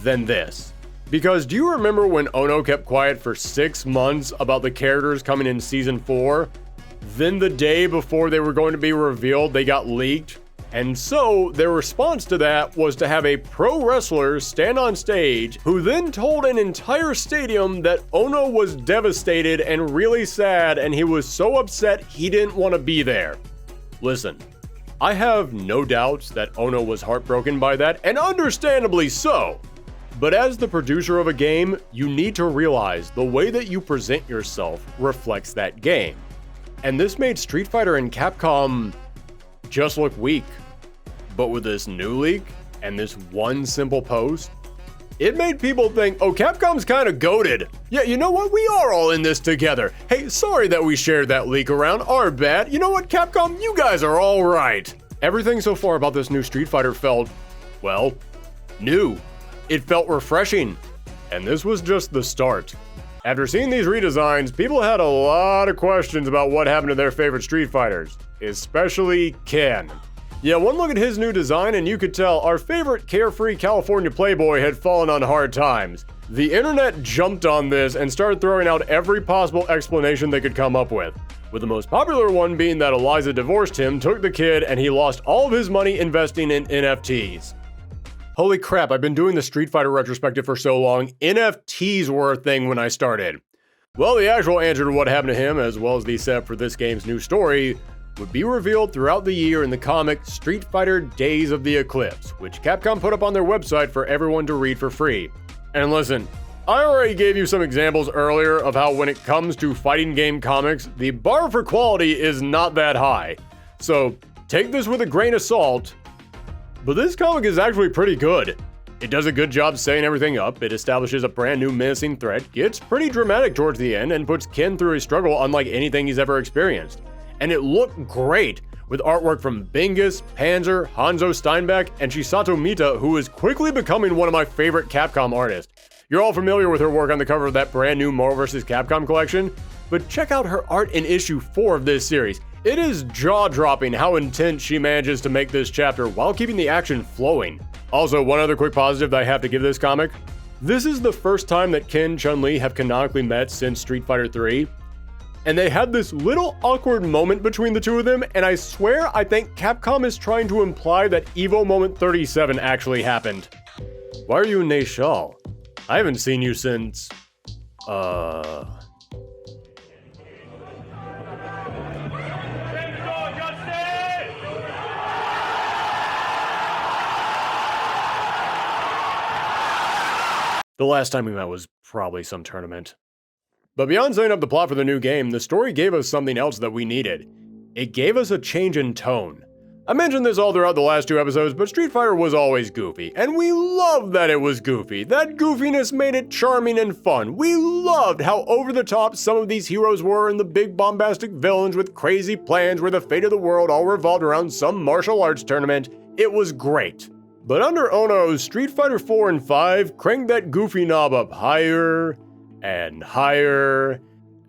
than this. Because do you remember when Ono kept quiet for 6 months about the characters coming in Season 4? Then the day before they were going to be revealed, they got leaked. And so their response to that was to have a pro wrestler stand on stage who then told an entire stadium that Ono was devastated and really sad and he was so upset he didn't want to be there. Listen, I have no doubts that Ono was heartbroken by that, and understandably so. But as the producer of a game, you need to realize the way that you present yourself reflects that game. And this made Street Fighter and Capcom just look weak. But with this new leak and this one simple post, it made people think, oh, Capcom's kind of goated. Yeah, you know what? We are all in this together. Hey, sorry that we shared that leak around. Our bad. You know what, Capcom? You guys are all right. Everything so far about this new Street Fighter felt, well, new. It felt refreshing. And this was just the start. After seeing these redesigns, people had a lot of questions about what happened to their favorite Street Fighters, especially Ken. Yeah, one look at his new design and you could tell our favorite carefree California playboy had fallen on hard times. The internet jumped on this and started throwing out every possible explanation they could come up with the most popular one being that Eliza divorced him, took the kid, and he lost all of his money investing in NFTs. Holy crap, I've been doing the Street Fighter retrospective for so long, NFTs were a thing when I started. Well, the actual answer to what happened to him, as well as the setup for this game's new story, would be revealed throughout the year in the comic Street Fighter Days of the Eclipse, which Capcom put up on their website for everyone to read for free. And listen, I already gave you some examples earlier of how when it comes to fighting game comics, the bar for quality is not that high. So take this with a grain of salt, but this comic is actually pretty good. It does a good job setting everything up, it establishes a brand new menacing threat, gets pretty dramatic towards the end, and puts Ken through a struggle unlike anything he's ever experienced. And it looked great, with artwork from Mangas, Panzer, Hanzo Steinbeck, and Chisato Mita, who is quickly becoming one of my favorite Capcom artists. You're all familiar with her work on the cover of that brand new Marvel vs. Capcom collection, but check out her art in issue 4 of this series. It is jaw-dropping how intense she manages to make this chapter while keeping the action flowing. Also, one other quick positive that I have to give this comic. This is the first time that Ken and Chun-Li have canonically met since Street Fighter 3. And they had this little awkward moment between the two of them, and I swear I think Capcom is trying to imply that Evo Moment 37 actually happened. Why are you in Nashal? I haven't seen you since... The last time we met was probably some tournament. But beyond setting up the plot for the new game, the story gave us something else that we needed. It gave us a change in tone. I mentioned this all throughout the last 2 episodes, but Street Fighter was always goofy, and we loved that it was goofy. That goofiness made it charming and fun. We loved how over the top some of these heroes were and the big bombastic villains with crazy plans where the fate of the world all revolved around some martial arts tournament. It was great. But under Ono, Street Fighter 4 and 5 cranked that goofy knob up higher and higher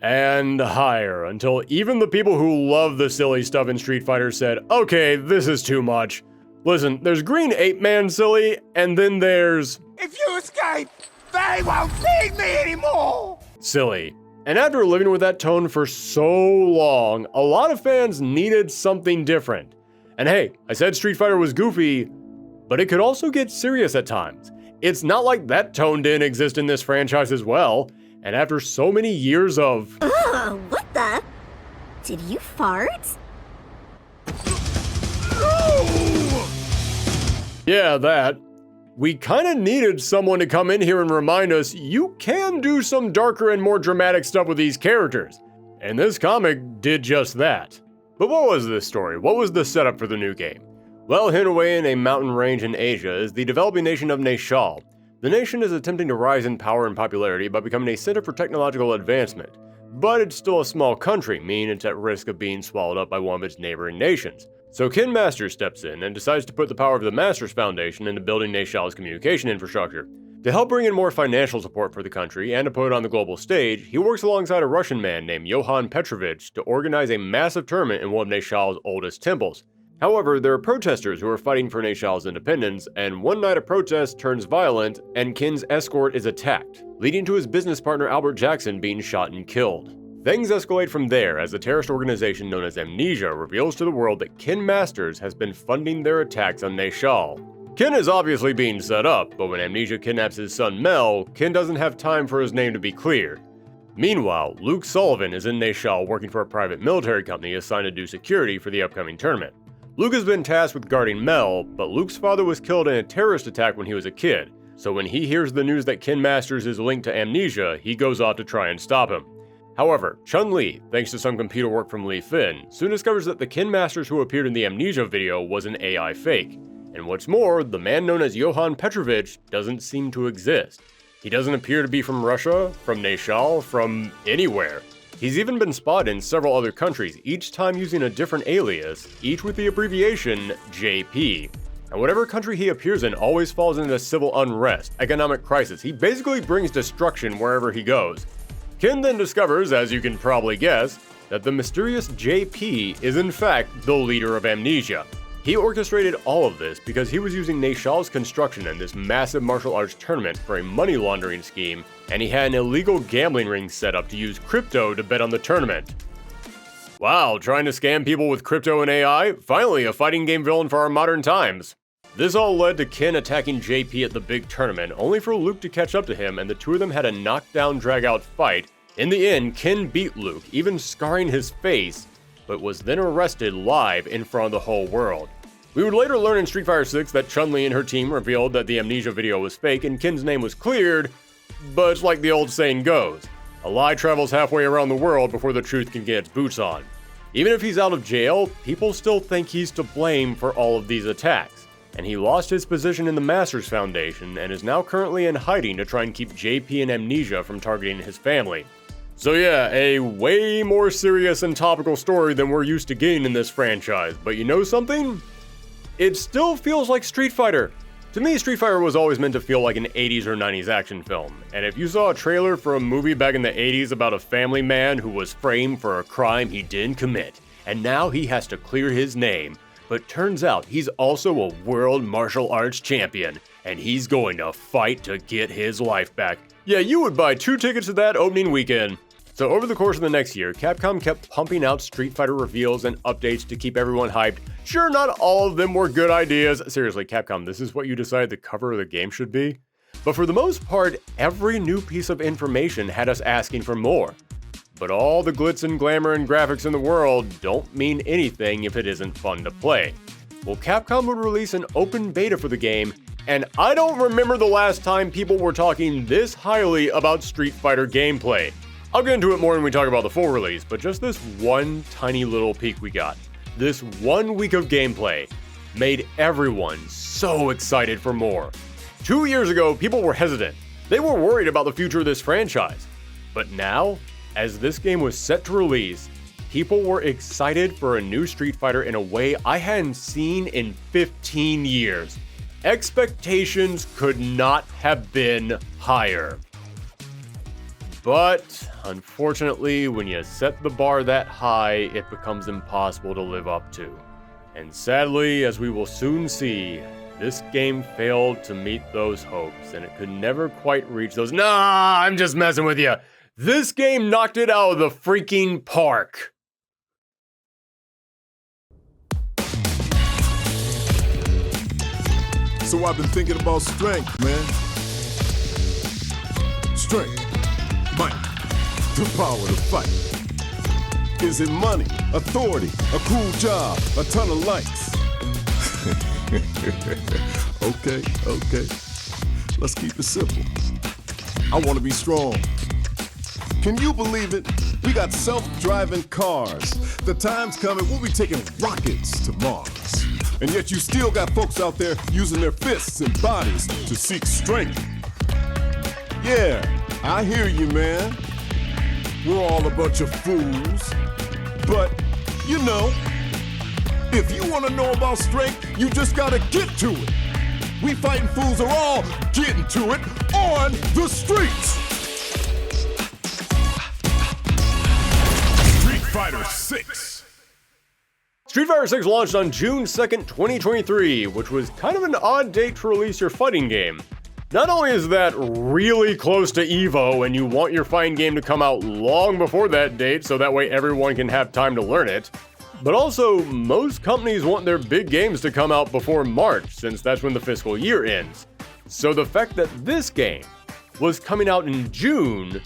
and higher until even the people who love the silly stuff in Street Fighter said, okay, this is too much. Listen, there's Green Ape Man silly, and then there's... If you escape, they won't need me anymore! Silly. And after living with that tone for so long, a lot of fans needed something different. And hey, I said Street Fighter was goofy, but it could also get serious at times. It's not like that tone didn't exist in this franchise as well. And after so many years of... what the? Did you fart? Yeah, that. We kinda needed someone to come in here and remind us you can do some darker and more dramatic stuff with these characters. And this comic did just that. But what was this story? What was the setup for the new game? Well, hidden away in a mountain range in Asia is the developing nation of Nashal, The nation is attempting to rise in power and popularity by becoming a center for technological advancement, but it's still a small country, meaning it's at risk of being swallowed up by one of its neighboring nations. So Ken Masters steps in and decides to put the power of the Masters Foundation into building Neyshal's communication infrastructure. To help bring in more financial support for the country and to put it on the global stage, he works alongside a Russian man named Johann Petrovich to organize a massive tournament in one of Neyshal's oldest temples. However, there are protesters who are fighting for Neyshal's independence, and one night a protest turns violent and Ken's escort is attacked, leading to his business partner Albert Jackson being shot and killed. Things escalate from there as the terrorist organization known as Amnesia reveals to the world that Ken Masters has been funding their attacks on Neyshal. Ken is obviously being set up, but when Amnesia kidnaps his son Mel, Ken doesn't have time for his name to be cleared. Meanwhile, Luke Sullivan is in Neyshal working for a private military company assigned to do security for the upcoming tournament. Luke has been tasked with guarding Mel, but Luke's father was killed in a terrorist attack when he was a kid, so when he hears the news that Ken Masters is linked to Amnesia, he goes off to try and stop him. However, Chun-Li, thanks to some computer work from Lee Finn, soon discovers that the Ken Masters who appeared in the Amnesia video was an AI fake. And what's more, the man known as Johann Petrovich doesn't seem to exist. He doesn't appear to be from Russia, from Neyshal, from anywhere. He's even been spotted in several other countries, each time using a different alias, each with the abbreviation JP. And whatever country he appears in always falls into civil unrest, economic crisis. He basically brings destruction wherever he goes. Ken then discovers, as you can probably guess, that the mysterious JP is in fact the leader of Amnesia. He orchestrated all of this because he was using Neyshal's construction in this massive martial arts tournament for a money laundering scheme, and he had an illegal gambling ring set up to use crypto to bet on the tournament. Wow, trying to scam people with crypto and AI? Finally, a fighting game villain for our modern times. This all led to Ken attacking JP at the big tournament, only for Luke to catch up to him, and the two of them had a knockdown, drag-out fight. In the end, Ken beat Luke, even scarring his face, but was then arrested live in front of the whole world. We would later learn in Street Fighter 6 that Chun-Li and her team revealed that the Amnesia video was fake and Ken's name was cleared, but it's like the old saying goes, a lie travels halfway around the world before the truth can get its boots on. Even if he's out of jail, people still think he's to blame for all of these attacks, and he lost his position in the Masters Foundation and is now currently in hiding to try and keep JP and Amnesia from targeting his family. So yeah, a way more serious and topical story than we're used to getting in this franchise, but you know something? It still feels like Street Fighter. To me, Street Fighter was always meant to feel like an 80s or 90s action film, and if you saw a trailer for a movie back in the 80s about a family man who was framed for a crime he didn't commit, and now he has to clear his name, but turns out he's also a world martial arts champion, and he's going to fight to get his life back. Yeah, you would buy 2 tickets to that opening weekend. So over the course of the next year, Capcom kept pumping out Street Fighter reveals and updates to keep everyone hyped. Sure, not all of them were good ideas. Seriously, Capcom, this is what you decided the cover of the game should be? But for the most part, every new piece of information had us asking for more. But all the glitz and glamour and graphics in the world don't mean anything if it isn't fun to play. Well, Capcom would release an open beta for the game, and I don't remember the last time people were talking this highly about Street Fighter gameplay. I'll get into it more when we talk about the full release, but just this one tiny little peek we got, this 1 week of gameplay, made everyone so excited for more. 2 years ago, people were hesitant. They were worried about the future of this franchise. But now, as this game was set to release, people were excited for a new Street Fighter in a way I hadn't seen in 15 years. Expectations could not have been higher. But, unfortunately, when you set the bar that high, it becomes impossible to live up to. And sadly, as we will soon see, this game failed to meet those hopes, and it could never quite reach those— Nah, I'm just messing with you. This game knocked it out of the freaking park. So I've been thinking about strength, man. Strength. Might, the power to fight. Is it money, authority, a cool job, a ton of likes? Okay. Let's keep it simple. I want to be strong. Can you believe it? We got self-driving cars. The time's coming, we'll be taking rockets to Mars. And yet you still got folks out there using their fists and bodies to seek strength. Yeah, I hear you, man. We're all a bunch of fools. But, you know, if you want to know about strength, you just gotta get to it. We fighting fools are all getting to it on the streets. Street Fighter 6. Street Fighter 6 launched on June 2nd, 2023, which was kind of an odd date to release your fighting game. Not only is that really close to EVO and you want your fighting game to come out long before that date so that way everyone can have time to learn it, but also most companies want their big games to come out before March since that's when the fiscal year ends. So the fact that this game was coming out in June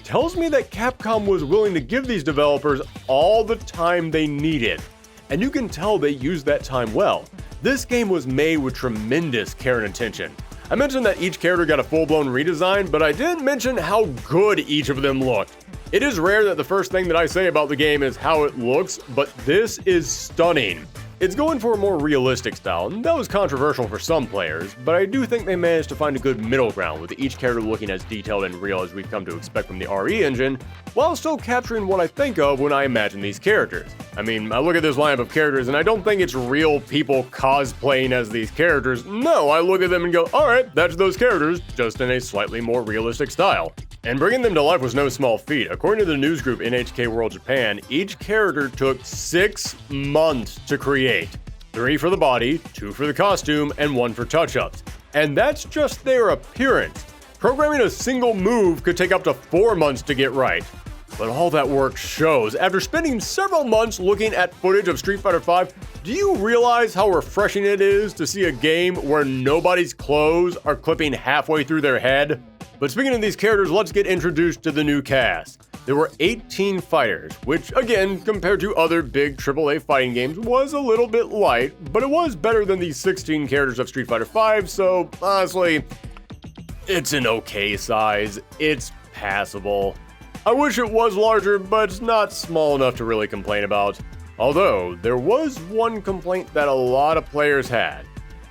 tells me that Capcom was willing to give these developers all the time they needed. And you can tell they used that time well. This game was made with tremendous care and attention. I mentioned that each character got a full-blown redesign, but I didn't mention how good each of them looked. It is rare that the first thing that I say about the game is how it looks, but this is stunning. It's going for a more realistic style, and that was controversial for some players, but I do think they managed to find a good middle ground with each character looking as detailed and real as we've come to expect from the RE engine, while still capturing what I think of when I imagine these characters. I mean, I look at this lineup of characters and I don't think it's real people cosplaying as these characters. No, I look at them and go, alright, that's those characters, just in a slightly more realistic style. And bringing them to life was no small feat. According to the news group NHK World Japan, each character took 6 months to create. 3 for the body, 2 for the costume, and 1 for touch-ups. And that's just their appearance. Programming a single move could take up to 4 months to get right. But all that work shows. After spending several months looking at footage of Street Fighter V, do you realize how refreshing it is to see a game where nobody's clothes are clipping halfway through their head? But speaking of these characters, let's get introduced to the new cast. There were 18 fighters, which again, compared to other big AAA fighting games, was a little bit light, but it was better than the 16 characters of Street Fighter V, so honestly, it's an okay size. It's passable. I wish it was larger, but it's not small enough to really complain about. Although, there was one complaint that a lot of players had.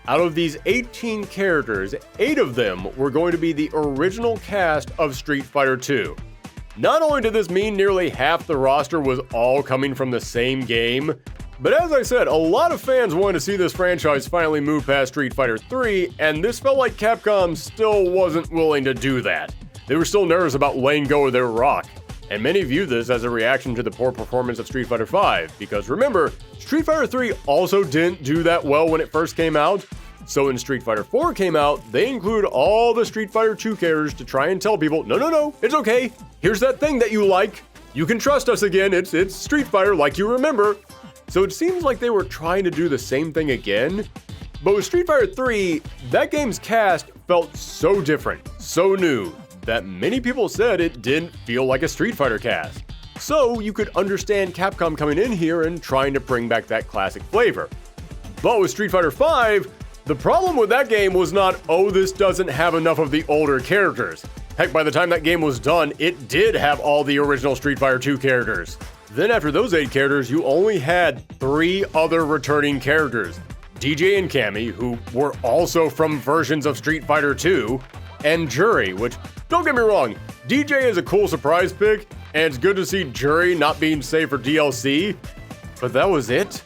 Out of these 18 characters, 8 of them were going to be the original cast of Street Fighter II. Not only did this mean nearly half the roster was all coming from the same game, but as I said, a lot of fans wanted to see this franchise finally move past Street Fighter III, and this felt like Capcom still wasn't willing to do that. They were still nervous about letting go of their rock, and many viewed this as a reaction to the poor performance of Street Fighter V, because remember, Street Fighter III also didn't do that well when it first came out. So when Street Fighter IV came out, they included all the Street Fighter II characters to try and tell people, no, it's okay. Here's that thing that you like. You can trust us again. It's Street Fighter like you remember. So it seems like they were trying to do the same thing again. But with Street Fighter III, that game's cast felt so different, so new, that many people said it didn't feel like a Street Fighter cast. So you could understand Capcom coming in here and trying to bring back that classic flavor. But with Street Fighter V, the problem with that game was not, oh, this doesn't have enough of the older characters. Heck, by the time that game was done, it did have all the original Street Fighter II characters. Then after those 8 characters, you only had 3 other returning characters. DJ and Cammy, who were also from versions of Street Fighter II, and Jury, which, don't get me wrong, DJ is a cool surprise pick, and it's good to see Jury not being saved for DLC, but that was it?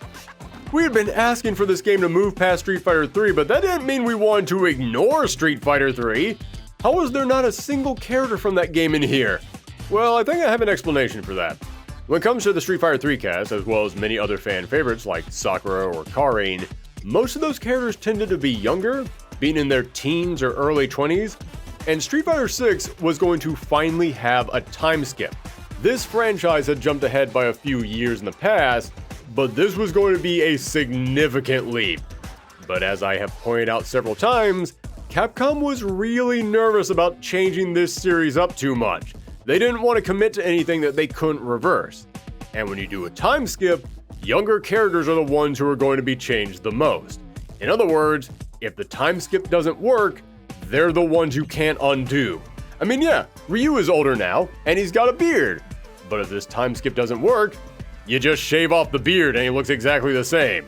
We had been asking for this game to move past Street Fighter 3, but that didn't mean we wanted to ignore Street Fighter 3. How was there not a single character from that game in here? Well, I think I have an explanation for that. When it comes to the Street Fighter 3 cast, as well as many other fan favorites like Sakura or Karin, most of those characters tended to be younger, being in their teens or early 20s, and Street Fighter 6 was going to finally have a time skip. This franchise had jumped ahead by a few years in the past, but this was going to be a significant leap. But as I have pointed out several times, Capcom was really nervous about changing this series up too much. They didn't want to commit to anything that they couldn't reverse. And when you do a time skip, younger characters are the ones who are going to be changed the most. In other words, if the time skip doesn't work, they're the ones you can't undo. I mean, yeah, Ryu is older now, and he's got a beard. But if this time skip doesn't work, you just shave off the beard and he looks exactly the same.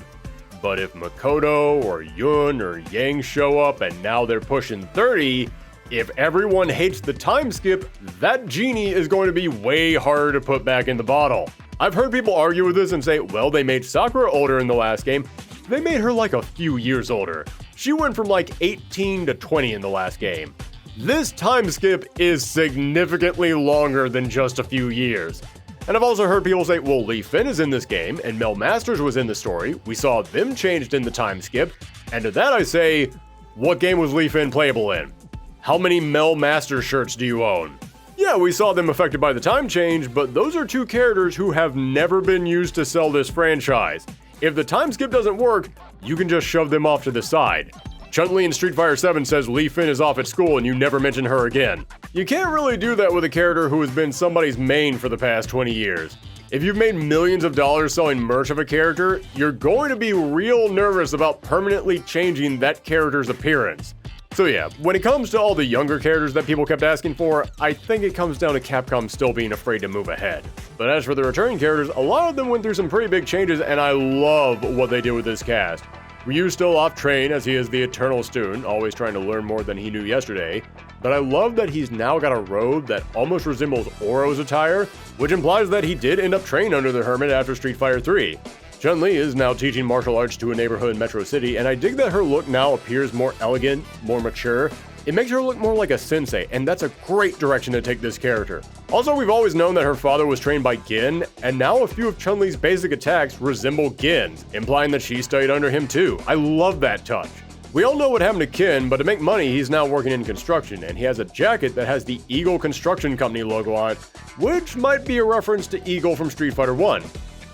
But if Makoto or Yun or Yang show up and now they're pushing 30, If everyone hates the time skip, that genie is going to be way harder to put back in the bottle. I've heard people argue with this and say, well, they made Sakura older in the last game. They made her like a few years older. She went from like 18 to 20 in the last game. This time skip is significantly longer than just a few years. And I've also heard people say, well, Lee Fin is in this game, and Mel Masters was in the story. We saw them changed in the time skip. And to that I say, what game was Lee Fin playable in? How many Mel Masters shirts do you own? Yeah, we saw them affected by the time change, but those are two characters who have never been used to sell this franchise. If the time skip doesn't work, you can just shove them off to the side. Chun-Li in Street Fighter 7 says Lee Fin is off at school and you never mention her again. You can't really do that with a character who has been somebody's main for the past 20 years. If you've made millions of dollars selling merch of a character, you're going to be real nervous about permanently changing that character's appearance. So yeah, when it comes to all the younger characters that people kept asking for, I think it comes down to Capcom still being afraid to move ahead. But as for the returning characters, a lot of them went through some pretty big changes and I love what they did with this cast. Ryu's still off train as he is the eternal student, always trying to learn more than he knew yesterday, but I love that he's now got a robe that almost resembles Oro's attire, which implies that he did end up trained under the Hermit after Street Fighter 3. Chun-Li is now teaching martial arts to a neighborhood in Metro City, and I dig that her look now appears more elegant, more mature. It makes her look more like a sensei, and that's a great direction to take this character. Also, we've always known that her father was trained by Gin, and now a few of Chun-Li's basic attacks resemble Gin's, implying that she studied under him too. I love that touch. We all know what happened to Kin, but to make money, he's now working in construction, and he has a jacket that has the Eagle Construction Company logo on it, which might be a reference to Eagle from Street Fighter 1.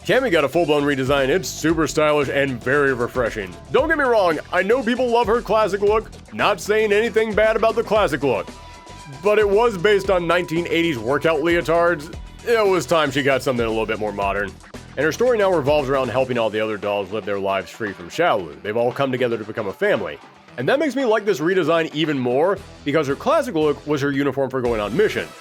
Cammy got a full-blown redesign. It's super stylish and very refreshing. Don't get me wrong, I know people love her classic look, not saying anything bad about the classic look. But it was based on 1980s workout leotards. It was time she got something a little bit more modern. And her story now revolves around helping all the other dolls live their lives free from Shaolin. They've all come together to become a family. And that makes me like this redesign even more, because her classic look was her uniform for going on missions.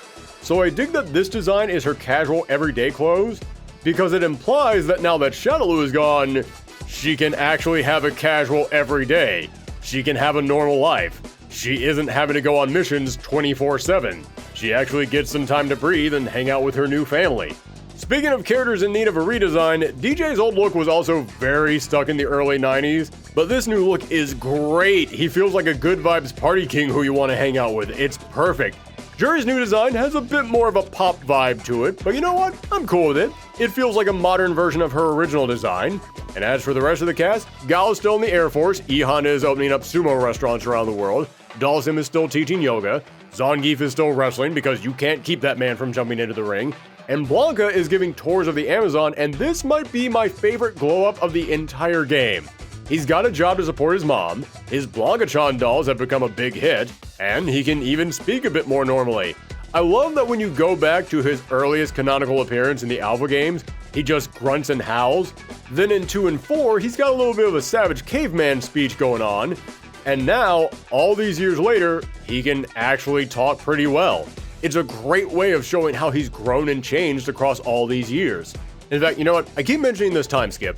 So I dig that this design is her casual everyday clothes, because it implies that now that Shadaloo is gone, she can actually have a casual everyday. She can have a normal life. She isn't having to go on missions 24/7. She actually gets some time to breathe and hang out with her new family. Speaking of characters in need of a redesign, DJ's old look was also very stuck in the early 90s, but this new look is great. He feels like a good vibes party king who you want to hang out with. It's perfect. Juri's new design has a bit more of a pop vibe to it, but you know what? I'm cool with it. It feels like a modern version of her original design. And as for the rest of the cast, Gal's still in the Air Force, E Honda is opening up sumo restaurants around the world, Dalsim is still teaching yoga, Zangief is still wrestling because you can't keep that man from jumping into the ring, and Blanca is giving tours of the Amazon, and this might be my favorite glow-up of the entire game. He's got a job to support his mom, his Blanca-chan dolls have become a big hit, and he can even speak a bit more normally. I love that when you go back to his earliest canonical appearance in the Alpha games, he just grunts and howls. Then in 2 and 4, he's got a little bit of a savage caveman speech going on, and now, all these years later, he can actually talk pretty well. It's a great way of showing how he's grown and changed across all these years. In fact, you know what? I keep mentioning this time skip.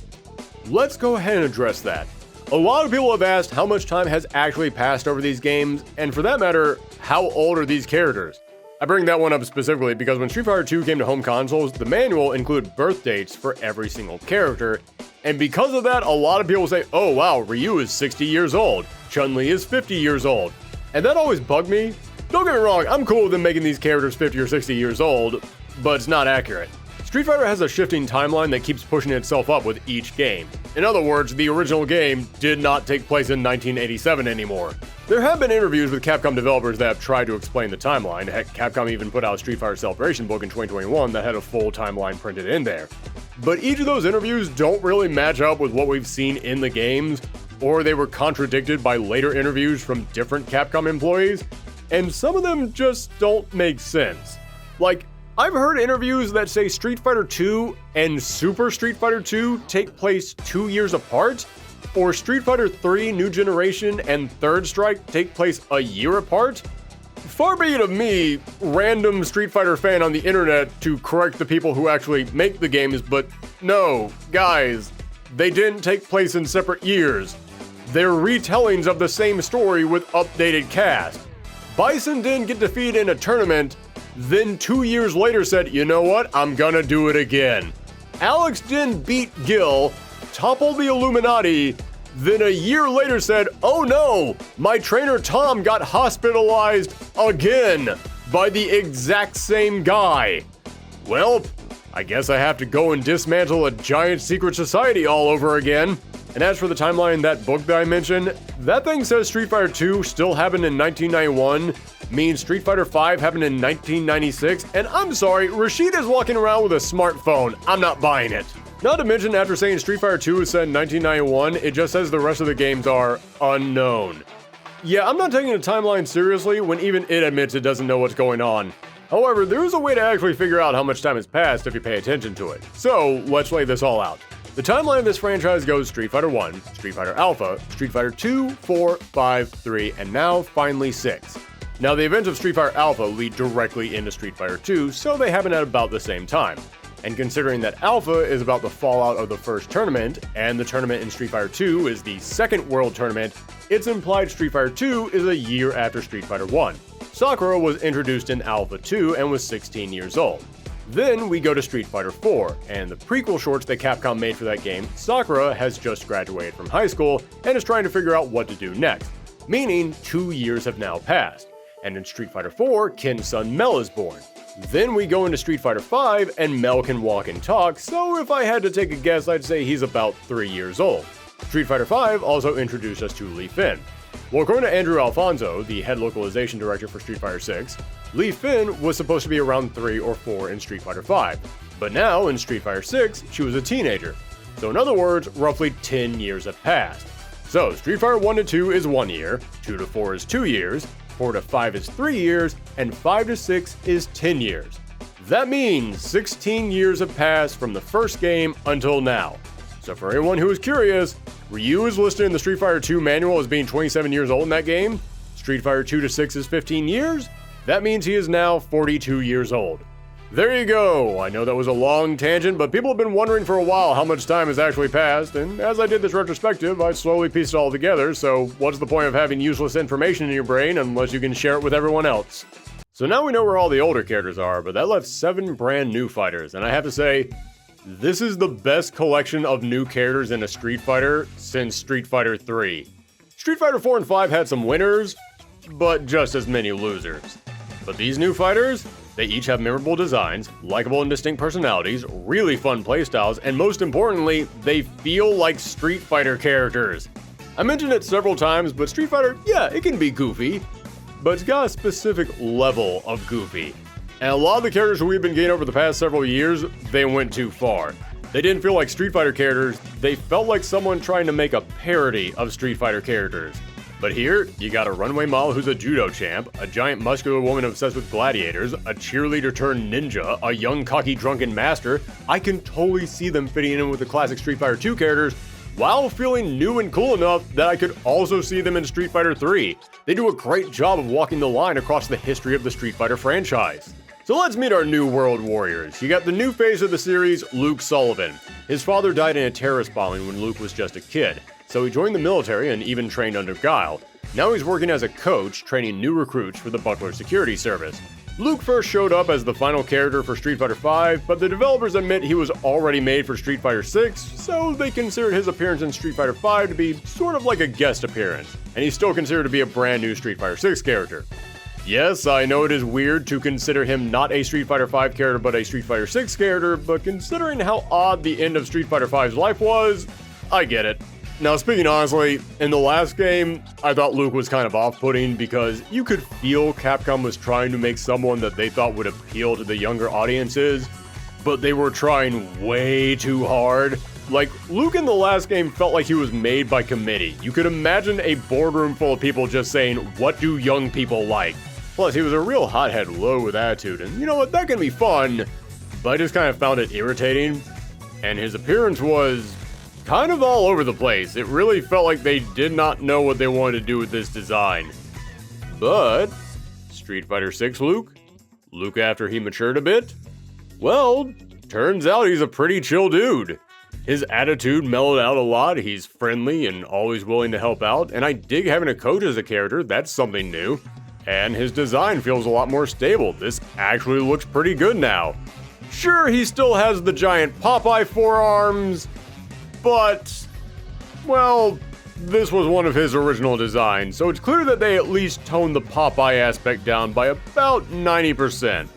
Let's go ahead and address that. A lot of people have asked how much time has actually passed over these games, and for that matter, how old are these characters? I bring that one up specifically because when Street Fighter 2 came to home consoles, the manual included birth dates for every single character, and because of that, a lot of people say, oh wow, Ryu is 60 years old, Chun-Li is 50 years old, and that always bugged me. Don't get me wrong, I'm cool with them making these characters 50 or 60 years old, but it's not accurate. Street Fighter has a shifting timeline that keeps pushing itself up with each game. In other words, the original game did not take place in 1987 anymore. There have been interviews with Capcom developers that have tried to explain the timeline. Heck, Capcom even put out a Street Fighter Celebration book in 2021 that had a full timeline printed in there. But each of those interviews don't really match up with what we've seen in the games, or they were contradicted by later interviews from different Capcom employees, and some of them just don't make sense. Like, I've heard interviews that say Street Fighter 2 and Super Street Fighter 2 take place 2 years apart, or Street Fighter 3 New Generation and Third Strike take place a year apart. Far be it of me, random Street Fighter fan on the internet, to correct the people who actually make the games, but no, guys, they didn't take place in separate years. They're retellings of the same story with updated cast. Bison didn't get defeated in a tournament, then 2 years later said, you know what, I'm gonna do it again. Alex didn't beat Gil, toppled the Illuminati, then a year later said, oh no, my trainer Tom got hospitalized again by the exact same guy. Well, I guess I have to go and dismantle a giant secret society all over again. And as for the timeline in that book that I mentioned, that thing says Street Fighter 2 still happened in 1991, means Street Fighter 5 happened in 1996, and I'm sorry, Rashid is walking around with a smartphone. I'm not buying it. Not to mention, after saying Street Fighter 2 was set in 1991, it just says the rest of the games are unknown. Yeah, I'm not taking the timeline seriously when even it admits it doesn't know what's going on. However, there is a way to actually figure out how much time has passed if you pay attention to it. So, let's lay this all out. The timeline of this franchise goes Street Fighter 1, Street Fighter Alpha, Street Fighter 2, 4, 5, 3, and now finally 6. Now the events of Street Fighter Alpha lead directly into Street Fighter 2, so they happen at about the same time. And considering that Alpha is about the fallout of the first tournament, and the tournament in Street Fighter 2 is the second world tournament, it's implied Street Fighter 2 is a year after Street Fighter 1. Sakura was introduced in Alpha 2 and was 16 years old. Then we go to Street Fighter 4, and the prequel shorts that Capcom made for that game, Sakura has just graduated from high school and is trying to figure out what to do next, meaning 2 years have now passed. And in Street Fighter 4, Ken's son Mel is born. Then we go into Street Fighter 5, and Mel can walk and talk, so if I had to take a guess, I'd say he's about 3 years old. Street Fighter 5 also introduced us to Lee Fin. Well, according to Andrew Alfonso, the head localization director for Street Fighter 6, Lee Fin was supposed to be around 3 or 4 in Street Fighter 5, but now in Street Fighter 6, she was a teenager. So in other words, roughly 10 years have passed. So Street Fighter 1 to 2 is 1 year, 2 to 4 is 2 years, 4 to 5 is 3 years, and 5 to 6 is 10 years. That means 16 years have passed from the first game until now. So for anyone who is curious, Ryu is listed in the Street Fighter 2 manual as being 27 years old in that game. Street Fighter 2 to 6 is 15 years. That means he is now 42 years old. There you go. I know that was a long tangent, but people have been wondering for a while how much time has actually passed, and as I did this retrospective, I slowly pieced it all together, so what's the point of having useless information in your brain unless you can share it with everyone else? So now we know where all the older characters are, but that left 7 brand new fighters, and I have to say, this is the best collection of new characters in a Street Fighter since Street Fighter 3. Street Fighter 4 and 5 had some winners, but just as many losers. But these new fighters, they each have memorable designs, likable and distinct personalities, really fun playstyles, and most importantly, they feel like Street Fighter characters. I mentioned it several times, but Street Fighter, yeah, it can be goofy, but it's got a specific level of goofy. And a lot of the characters we've been getting over the past several years, they went too far. They didn't feel like Street Fighter characters, they felt like someone trying to make a parody of Street Fighter characters. But here, you got a runway model who's a judo champ, a giant muscular woman obsessed with gladiators, a cheerleader turned ninja, a young cocky drunken master. I can totally see them fitting in with the classic Street Fighter 2 characters, while feeling new and cool enough that I could also see them in Street Fighter 3. They do a great job of walking the line across the history of the Street Fighter franchise. So let's meet our new world warriors. You got the new face of the series, Luke Sullivan. His father died in a terrorist bombing when Luke was just a kid, so he joined the military and even trained under Guile. Now he's working as a coach, training new recruits for the Buckler Security Service. Luke first showed up as the final character for Street Fighter V, but the developers admit he was already made for Street Fighter VI, so they considered his appearance in Street Fighter V to be sort of like a guest appearance, and he's still considered to be a brand new Street Fighter VI character. Yes, I know it is weird to consider him not a Street Fighter V character but a Street Fighter VI character, but considering how odd the end of Street Fighter V's life was, I get it. Now, speaking honestly, in the last game, I thought Luke was kind of off-putting because you could feel Capcom was trying to make someone that they thought would appeal to the younger audiences, but they were trying way too hard. Like, Luke in the last game felt like he was made by committee. You could imagine a boardroom full of people just saying, "What do young people like?" Plus, he was a real hothead low with attitude, and you know what, that can be fun, but I just kind of found it irritating, and his appearance was kind of all over the place. It really felt like they did not know what they wanted to do with this design. But Street Fighter 6 Luke after he matured a bit? Well, turns out he's a pretty chill dude. His attitude mellowed out a lot, he's friendly and always willing to help out, and I dig having a coach as a character, that's something new. And his design feels a lot more stable. This actually looks pretty good now. Sure, he still has the giant Popeye forearms, but, well, this was one of his original designs, so it's clear that they at least toned the Popeye aspect down by about 90%.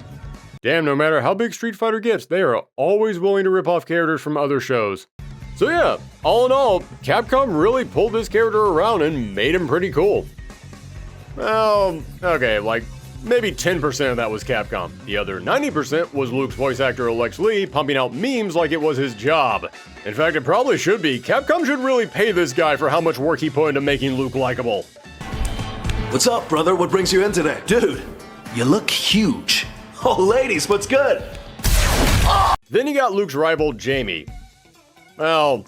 Damn, no matter how big Street Fighter gets, they are always willing to rip off characters from other shows. So yeah, all in all, Capcom really pulled this character around and made him pretty cool. Well, okay, like maybe 10% of that was Capcom. The other 90% was Luke's voice actor Lex Lee pumping out memes like it was his job. In fact, it probably should be. Capcom should really pay this guy for how much work he put into making Luke likable. What's up, brother? What brings you in today? Dude, you look huge. Oh, ladies, what's good? Then you got Luke's rival, Jamie. Well,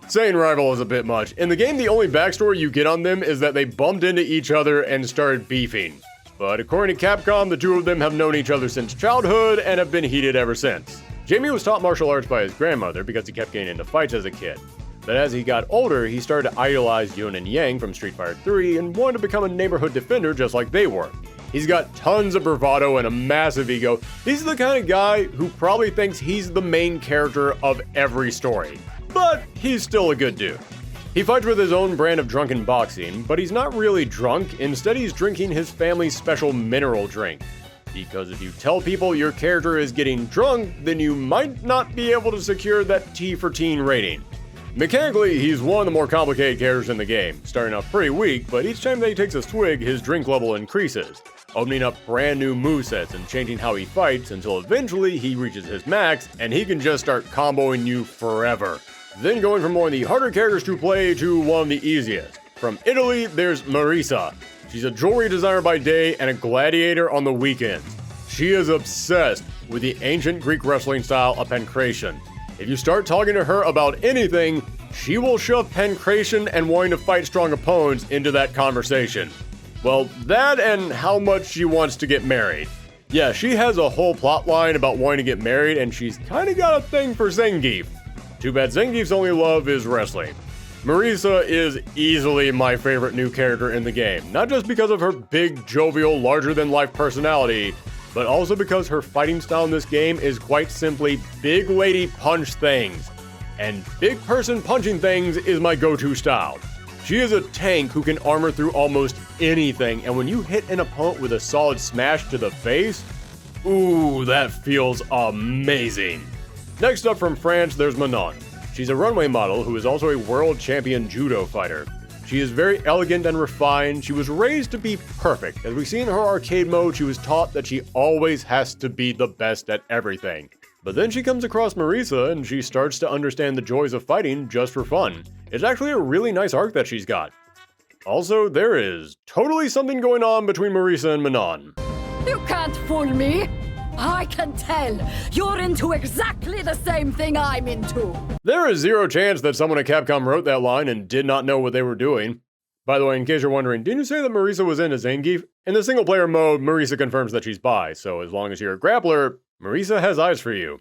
saying rival is a bit much. In the game, the only backstory you get on them is that they bumped into each other and started beefing. But according to Capcom, the two of them have known each other since childhood and have been heated ever since. Jamie was taught martial arts by his grandmother because he kept getting into fights as a kid. But as he got older, he started to idolize Yun and Yang from Street Fighter 3 and wanted to become a neighborhood defender just like they were. He's got tons of bravado and a massive ego. He's the kind of guy who probably thinks he's the main character of every story. But he's still a good dude. He fights with his own brand of drunken boxing, but he's not really drunk. Instead, he's drinking his family's special mineral drink. Because if you tell people your character is getting drunk, then you might not be able to secure that T for teen rating. Mechanically, he's one of the more complicated characters in the game, starting off pretty weak, but each time that he takes a swig, his drink level increases, opening up brand new movesets and changing how he fights until eventually he reaches his max and he can just start comboing you forever. Then going from one of the harder characters to play to one of the easiest. From Italy, there's Marisa. She's a jewelry designer by day and a gladiator on the weekends. She is obsessed with the ancient Greek wrestling style of pancration. If you start talking to her about anything, she will shove pancration and wanting to fight strong opponents into that conversation. Well, that and how much she wants to get married. Yeah, she has a whole plot line about wanting to get married, and she's kinda got a thing for Zangief. Too bad Zangief's only love is wrestling. Marisa is easily my favorite new character in the game, not just because of her big, jovial, larger-than-life personality, but also because her fighting style in this game is quite simply big lady punch things. And big person punching things is my go-to style. She is a tank who can armor through almost anything, and when you hit an opponent with a solid smash to the face, ooh, that feels amazing. Next up from France, there's Manon. She's a runway model who is also a world champion judo fighter. She is very elegant and refined. She was raised to be perfect. As we see in her arcade mode, she was taught that she always has to be the best at everything. But then she comes across Marisa and she starts to understand the joys of fighting just for fun. It's actually a really nice arc that she's got. Also, there is totally something going on between Marisa and Manon. You can't fool me. I can tell. You're into exactly the same thing I'm into. There is zero chance that someone at Capcom wrote that line and did not know what they were doing. By the way, in case you're wondering, didn't you say that Marisa was into Zangief? In the single player mode, Marisa confirms that she's bi, so as long as you're a grappler, Marisa has eyes for you.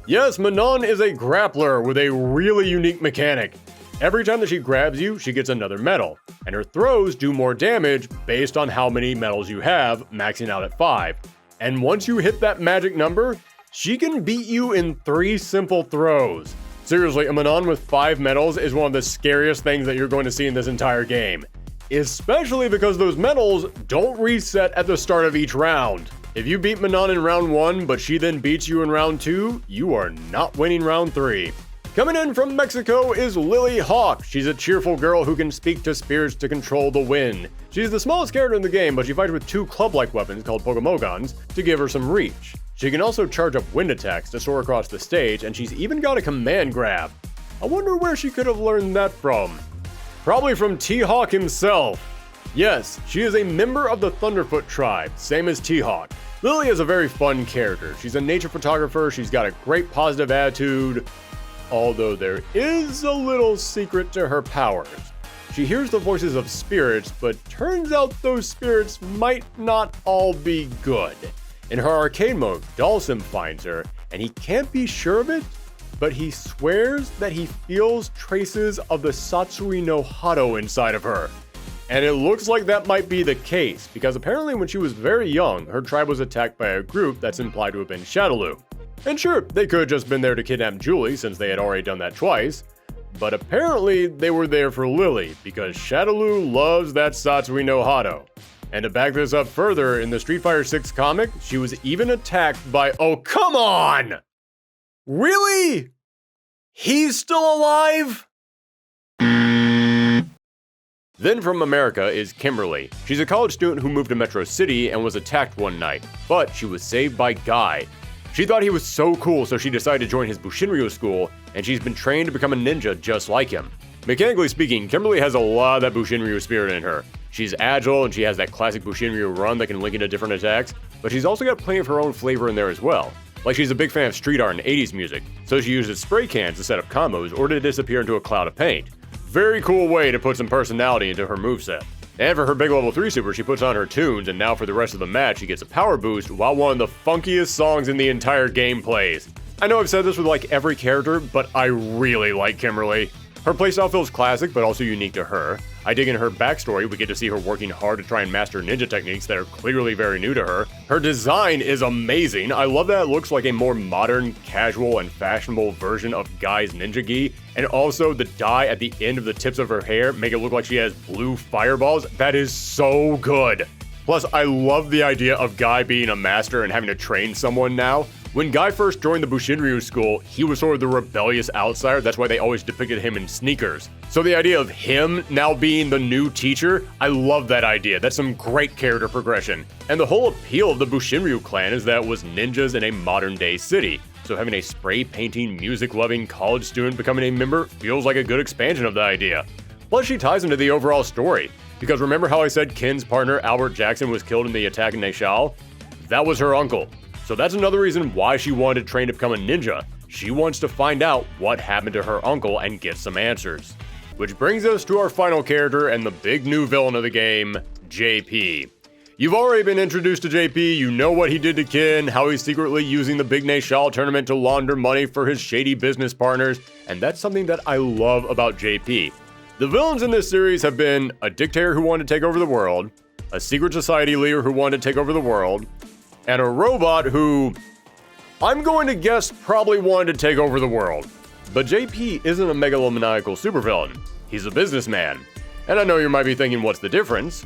Yes, Manon is a grappler with a really unique mechanic. Every time that she grabs you, she gets another medal, and her throws do more damage based on how many medals you have, maxing out at 5. And once you hit that magic number, she can beat you in 3 simple throws. Seriously, a Manon with 5 medals is one of the scariest things that you're going to see in this entire game. Especially because those medals don't reset at the start of each round. If you beat Manon in round 1, but she then beats you in round 2, you are not winning round 3. Coming in from Mexico is Lily Hawk. She's a cheerful girl who can speak to spirits to control the wind. She's the smallest character in the game, but she fights with 2 club-like weapons called Pokemogons to give her some reach. She can also charge up wind attacks to soar across the stage, and she's even got a command grab. I wonder where she could have learned that from. Probably from T-Hawk himself. Yes, she is a member of the Thunderfoot tribe, same as T-Hawk. Lily is a very fun character. She's a nature photographer, she's got a great positive attitude, although there is a little secret to her powers. She hears the voices of spirits, but turns out those spirits might not all be good. In her arcade mode, Dalsim finds her, and he can't be sure of it, but he swears that he feels traces of the Satsui no Hado inside of her. And it looks like that might be the case, because apparently when she was very young, her tribe was attacked by a group that's implied to have been Shadaloo. And sure, they could have just been there to kidnap Julie since they had already done that twice, but apparently they were there for Lily, because Shadaloo loves that Satsui no Hado. And to back this up further, in the Street Fighter 6 comic, she was even attacked by— oh, come on! Really? He's still alive? Then from America is Kimberly. She's a college student who moved to Metro City and was attacked one night, but she was saved by Guy. She thought he was so cool, so she decided to join his Bushinryu school, and she's been trained to become a ninja just like him. Mechanically speaking, Kimberly has a lot of that Bushinryu spirit in her. She's agile, and she has that classic Bushinryu run that can link into different attacks, but she's also got plenty of her own flavor in there as well. Like, she's a big fan of street art and 80s music, so she uses spray cans to set up combos or to disappear into a cloud of paint. Very cool way to put some personality into her moveset. And for her big level 3 super, she puts on her tunes, and now for the rest of the match, she gets a power boost while one of the funkiest songs in the entire game plays. I know I've said this with like every character, but I really like Kimberly. Her playstyle feels classic, but also unique to her. I dig in her backstory. We get to see her working hard to try and master ninja techniques that are clearly very new to her. Her design is amazing. I love that it looks like a more modern, casual, and fashionable version of Guy's ninja gi. And also the dye at the end of the tips of her hair make it look like she has blue fireballs. That is so good. Plus, I love the idea of Guy being a master and having to train someone now. When Guy first joined the Bushinryu school, he was sort of the rebellious outsider. That's why they always depicted him in sneakers. So the idea of him now being the new teacher, I love that idea. That's some great character progression. And the whole appeal of the Bushinryu clan is that it was ninjas in a modern day city. So having a spray painting, music loving college student becoming a member feels like a good expansion of the idea. Plus, she ties into the overall story. Because remember how I said Ken's partner Albert Jackson was killed in the attack in Nashal? That was her uncle. So that's another reason why she wanted to train to become a ninja. She wants to find out what happened to her uncle and get some answers. Which brings us to our final character and the big new villain of the game, JP. You've already been introduced to JP, you know what he did to Ken, how he's secretly using the Big Nashal tournament to launder money for his shady business partners, and that's something that I love about JP. The villains in this series have been a dictator who wanted to take over the world, a secret society leader who wanted to take over the world, and a robot who, I'm going to guess, probably wanted to take over the world. But JP isn't a megalomaniacal supervillain. He's a businessman. And I know you might be thinking, what's the difference?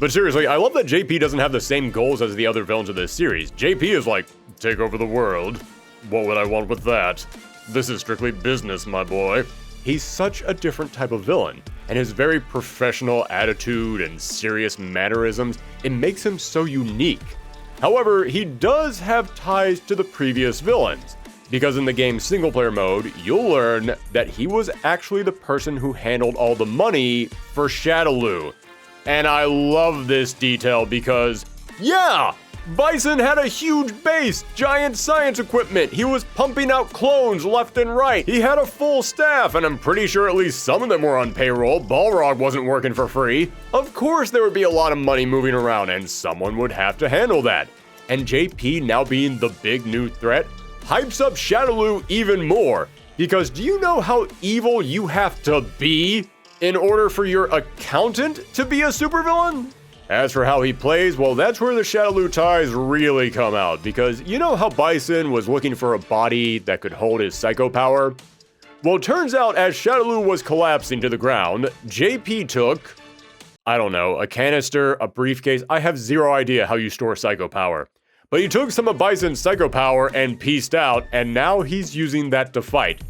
But seriously, I love that JP doesn't have the same goals as the other villains of this series. JP is like, take over the world. What would I want with that? This is strictly business, my boy. He's such a different type of villain, and his very professional attitude and serious mannerisms, it makes him so unique. However, he does have ties to the previous villains, because in the game's single-player mode, you'll learn that he was actually the person who handled all the money for Shadaloo. And I love this detail because, yeah! Bison had a huge base, giant science equipment, he was pumping out clones left and right, he had a full staff, and I'm pretty sure at least some of them were on payroll. Balrog wasn't working for free. Of course there would be a lot of money moving around, and someone would have to handle that. And JP now being the big new threat hypes up Shadaloo even more, because do you know how evil you have to be in order for your accountant to be a supervillain? As for how he plays, well, that's where the Shadaloo ties really come out, because you know how Bison was looking for a body that could hold his psycho power? Well, it turns out as Shadaloo was collapsing to the ground, JP took, I don't know, a canister, a briefcase, I have zero idea how you store psycho power. But he took some of Bison's psycho power and pieced out, and now he's using that to fight.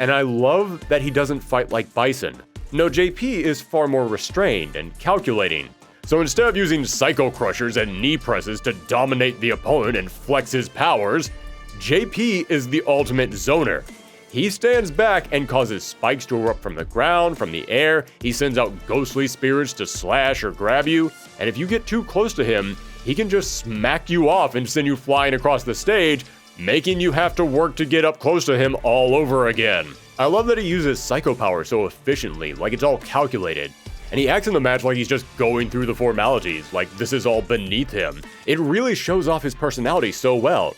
And I love that he doesn't fight like Bison. No, JP is far more restrained and calculating. So instead of using Psycho Crushers and knee presses to dominate the opponent and flex his powers, JP is the ultimate zoner. He stands back and causes spikes to erupt from the ground, from the air, he sends out ghostly spirits to slash or grab you, and if you get too close to him, he can just smack you off and send you flying across the stage, making you have to work to get up close to him all over again. I love that he uses Psycho Power so efficiently, like it's all calculated. And he acts in the match like he's just going through the formalities, like this is all beneath him. It really shows off his personality so well.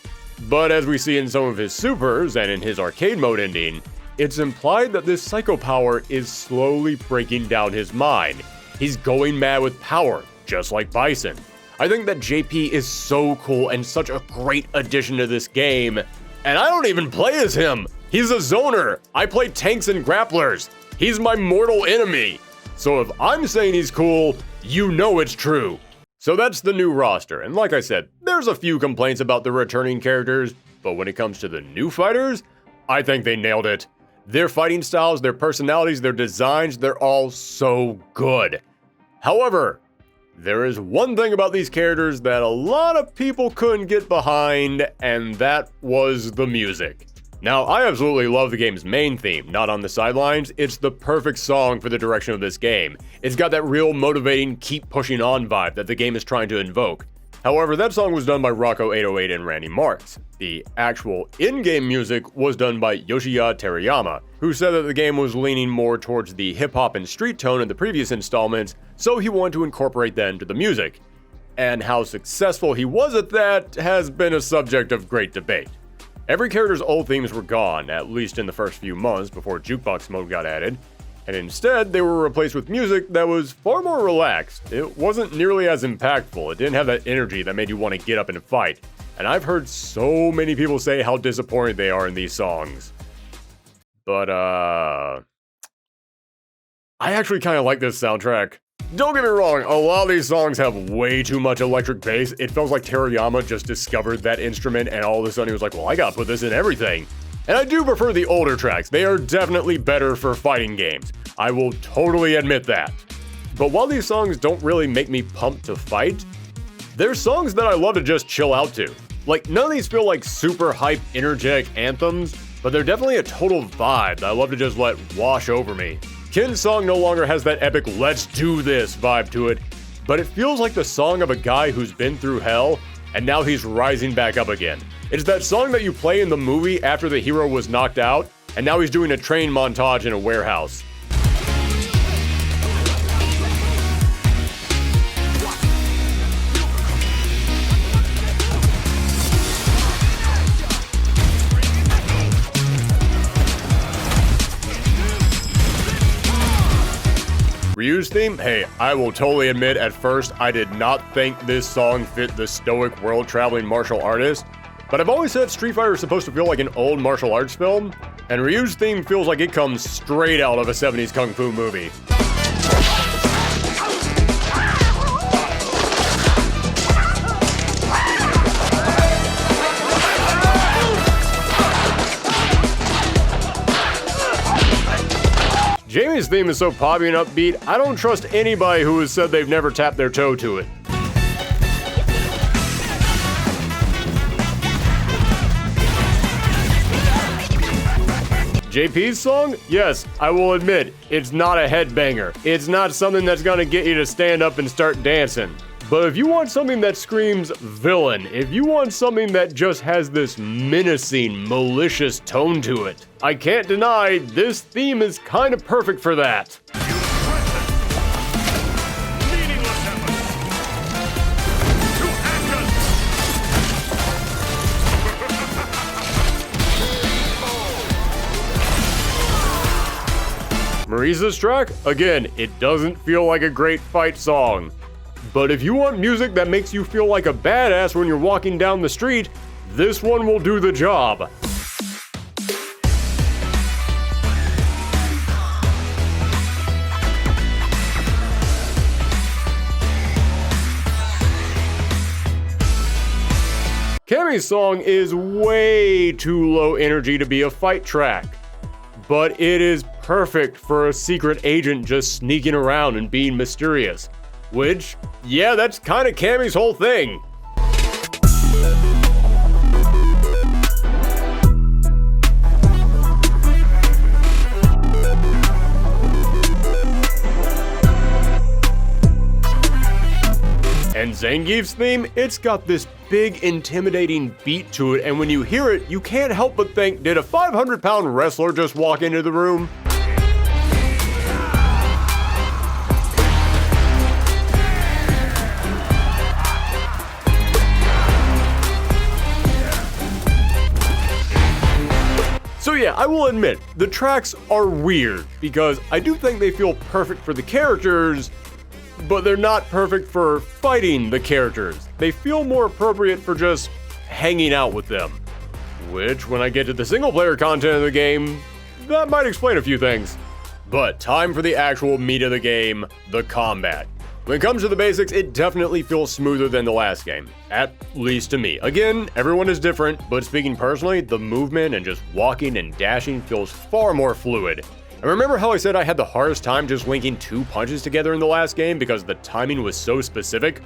But as we see in some of his supers and in his arcade mode ending, it's implied that this psycho power is slowly breaking down his mind. He's going mad with power, just like Bison. I think that JP is so cool and such a great addition to this game. And I don't even play as him. He's a zoner. I play tanks and grapplers. He's my mortal enemy. So if I'm saying he's cool, you know it's true. So that's the new roster, and like I said, there's a few complaints about the returning characters, but when it comes to the new fighters, I think they nailed it. Their fighting styles, their personalities, their designs, they're all so good. However, there is one thing about these characters that a lot of people couldn't get behind, and that was the music. Now, I absolutely love the game's main theme, Not on the Sidelines. It's the perfect song for the direction of this game. It's got that real motivating, keep pushing on vibe that the game is trying to invoke. However, that song was done by Rocco808 and Randy Marks. The actual in-game music was done by Yoshiya Terayama, who said that the game was leaning more towards the hip-hop and street tone in the previous installments, so he wanted to incorporate that into the music. And how successful he was at that has been a subject of great debate. Every character's old themes were gone, at least in the first few months before jukebox mode got added, and instead they were replaced with music that was far more relaxed. It wasn't nearly as impactful, it didn't have that energy that made you want to get up and fight, and I've heard so many people say how disappointed they are in these songs. But I actually kind of like this soundtrack. Don't get me wrong, a lot of these songs have way too much electric bass. It feels like Terayama just discovered that instrument and all of a sudden he was like, well, I gotta put this in everything. And I do prefer the older tracks. They are definitely better for fighting games. I will totally admit that. But while these songs don't really make me pumped to fight, they're songs that I love to just chill out to. Like, none of these feel like super hype, energetic anthems, but they're definitely a total vibe that I love to just let wash over me. Ken's song no longer has that epic let's do this vibe to it, but it feels like the song of a guy who's been through hell and now he's rising back up again. It's that song that you play in the movie after the hero was knocked out and now he's doing a train montage in a warehouse. Ryu's theme? Hey, I will totally admit at first I did not think this song fit the stoic world-traveling martial artist, but I've always said Street Fighter is supposed to feel like an old martial arts film, and Ryu's theme feels like it comes straight out of a 70s kung fu movie. Jamie's theme is so poppy and upbeat, I don't trust anybody who has said they've never tapped their toe to it. JP's song? Yes, I will admit, it's not a headbanger. It's not something that's gonna get you to stand up and start dancing. But if you want something that screams villain, if you want something that just has this menacing, malicious tone to it, I can't deny this theme is kind of perfect for that. Marisa's track? Again, it doesn't feel like a great fight song. But if you want music that makes you feel like a badass when you're walking down the street, this one will do the job. Cammy's song is way too low energy to be a fight track, but it is perfect for a secret agent just sneaking around and being mysterious. Which, yeah, that's kind of Cammy's whole thing. And Zangief's theme, it's got this big, intimidating beat to it, and when you hear it, you can't help but think, did a 500-pound wrestler just walk into the room? So So yeah, I will admit, the tracks are weird, because I do think they feel perfect for the characters, but they're not perfect for fighting the characters. They feel more appropriate for just hanging out with them. Which, when I get to the single-player content of the game, that might explain a few things. But time for the actual meat of the game, the combat. When it comes to the basics, it definitely feels smoother than the last game, at least to me. Again, everyone is different, but speaking personally, the movement and just walking and dashing feels far more fluid. And remember how I said I had the hardest time just linking 2 punches together in the last game because the timing was so specific?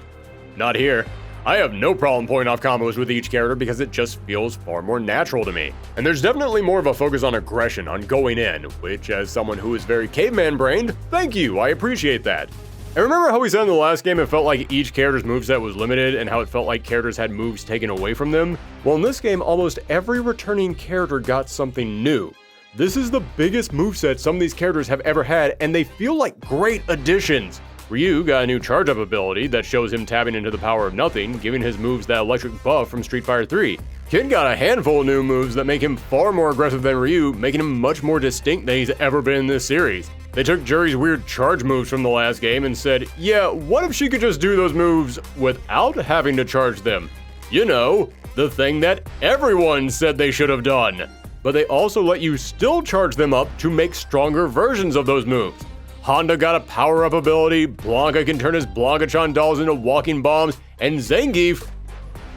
Not here. I have no problem pulling off combos with each character because it just feels far more natural to me. And there's definitely more of a focus on aggression, on going in, which as someone who is very caveman-brained, thank you, I appreciate that. And remember how we said in the last game it felt like each character's moveset was limited and how it felt like characters had moves taken away from them? Well, in this game, almost every returning character got something new. This is the biggest moveset some of these characters have ever had, and they feel like great additions. Ryu got a new charge-up ability that shows him tapping into the power of nothing, giving his moves that electric buff from Street Fighter 3. Ken got a handful of new moves that make him far more aggressive than Ryu, making him much more distinct than he's ever been in this series. They took Juri's weird charge moves from the last game and said, yeah, what if she could just do those moves without having to charge them? You know, the thing that everyone said they should have done. But they also let you still charge them up to make stronger versions of those moves. Honda got a power-up ability, Blanca can turn his Blancachan dolls into walking bombs, and Zangief,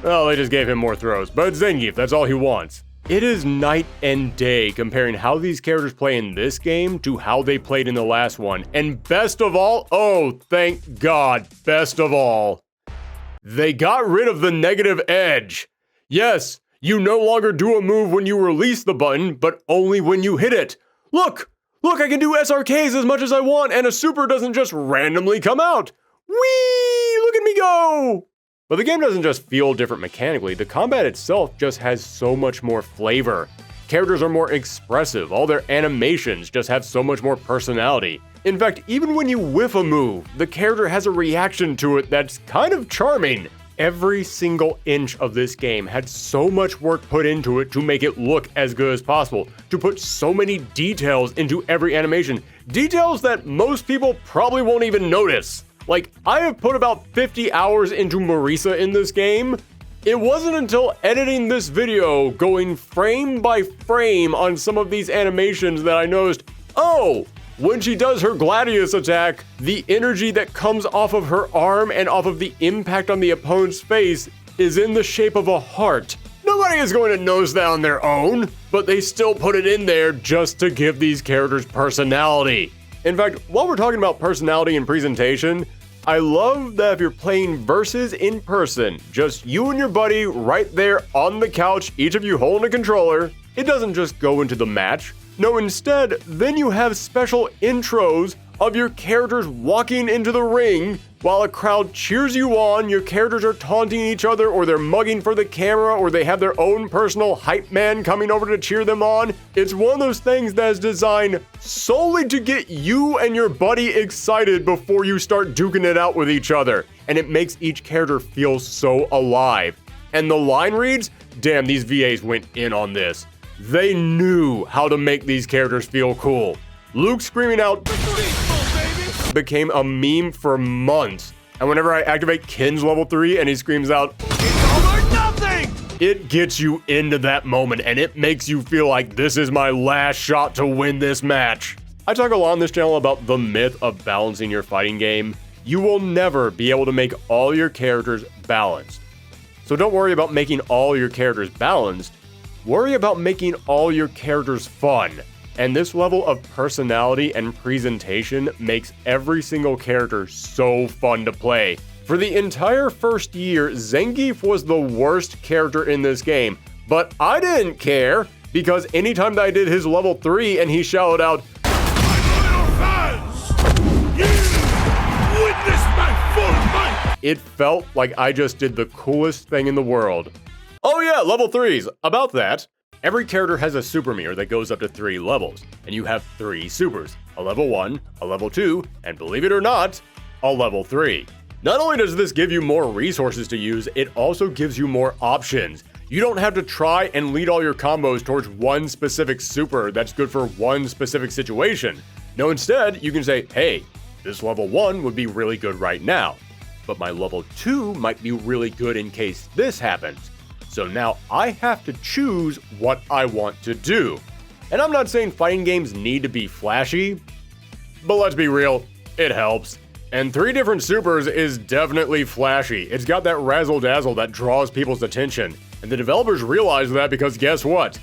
well, they just gave him more throws, but Zangief, that's all he wants. It is night and day comparing how these characters play in this game to how they played in the last one. And best of all, oh, thank God, best of all, they got rid of the negative edge. Yes, you no longer do a move when you release the button, but only when you hit it. Look, I can do SRKs as much as I want, and a super doesn't just randomly come out. Whee! Look at me go! But the game doesn't just feel different mechanically, the combat itself just has so much more flavor. Characters are more expressive, all their animations just have so much more personality. In fact, even when you whiff a move, the character has a reaction to it that's kind of charming. Every single inch of this game had so much work put into it to make it look as good as possible, to put so many details into every animation, details that most people probably won't even notice. Like, I have put about 50 hours into Marisa in this game. It wasn't until editing this video, going frame by frame on some of these animations that I noticed, oh, when she does her Gladius attack, the energy that comes off of her arm and off of the impact on the opponent's face is in the shape of a heart. Nobody is going to notice that on their own, but they still put it in there just to give these characters personality. In fact, while we're talking about personality and presentation, I love that if you're playing versus in person, just you and your buddy right there on the couch, each of you holding a controller, it doesn't just go into the match. No, instead, then you have special intros of your characters walking into the ring while a crowd cheers you on, your characters are taunting each other, or they're mugging for the camera, or they have their own personal hype man coming over to cheer them on. It's one of those things that is designed solely to get you and your buddy excited before you start duking it out with each other. And it makes each character feel so alive. And the line reads, damn, these VAs went in on this. They knew how to make these characters feel cool. Luke screaming out, became a meme for months. And whenever I activate Ken's level 3 and he screams out, it's all or nothing! It gets you into that moment and it makes you feel like this is my last shot to win this match. I talk a lot on this channel about the myth of balancing your fighting game. You will never be able to make all your characters balanced. So don't worry about making all your characters balanced. Worry about making all your characters fun. And this level of personality and presentation makes every single character so fun to play. For the entire first year, Zangief was the worst character in this game, but I didn't care, because anytime that I did his level 3 and he shouted out, "My loyal fans, you witness my full might," it felt like I just did the coolest thing in the world. Oh yeah, level 3s, about that. Every character has a super meter that goes up to 3 levels, and you have 3 supers, a level 1, a level 2, and believe it or not, a level 3. Not only does this give you more resources to use, it also gives you more options. You don't have to try and lead all your combos towards one specific super that's good for one specific situation. No, instead, you can say, hey, this level 1 would be really good right now, but my level 2 might be really good in case this happens. So now I have to choose what I want to do. And I'm not saying fighting games need to be flashy, but let's be real, it helps. And 3 different supers is definitely flashy. It's got that razzle-dazzle that draws people's attention. And the developers realize that because guess what?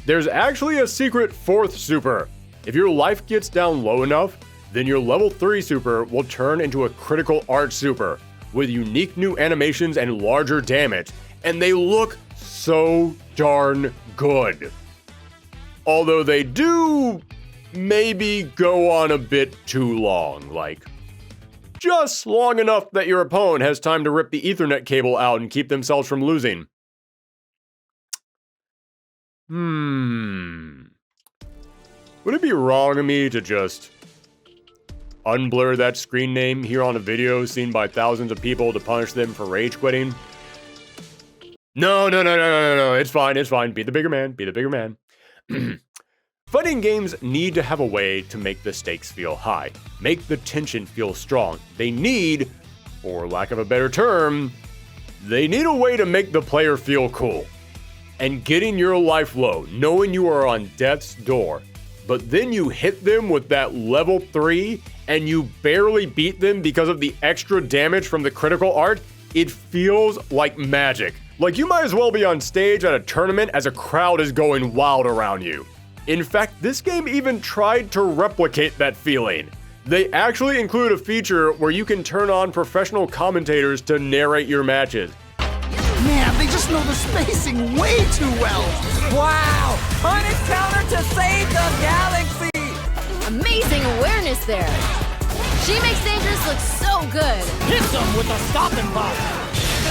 There's actually a secret 4th super. If your life gets down low enough, then your level 3 super will turn into a critical art super with unique new animations and larger damage. And they look so darn good. Although they do maybe go on a bit too long, like just long enough that your opponent has time to rip the Ethernet cable out and keep themselves from losing. Would it be wrong of me to just unblur that screen name here on a video seen by thousands of people to punish them for rage quitting? No, it's fine. Be the bigger man, be the bigger man. Fighting games need to have a way to make the stakes feel high, make the tension feel strong. They need, for lack of a better term, they need a way to make the player feel cool. And getting your life low, knowing you are on death's door, but then you hit them with that level 3 and you barely beat them because of the extra damage from the critical art, it feels like magic. Like you might as well be on stage at a tournament as a crowd is going wild around you. In fact, this game even tried to replicate that feeling. They actually include a feature where you can turn on professional commentators to narrate your matches. Man, they just know the spacing way too well. Wow! Punish counter to save the galaxy! Amazing awareness there. She makes Dangerous look so good. Hit them with a stopping block.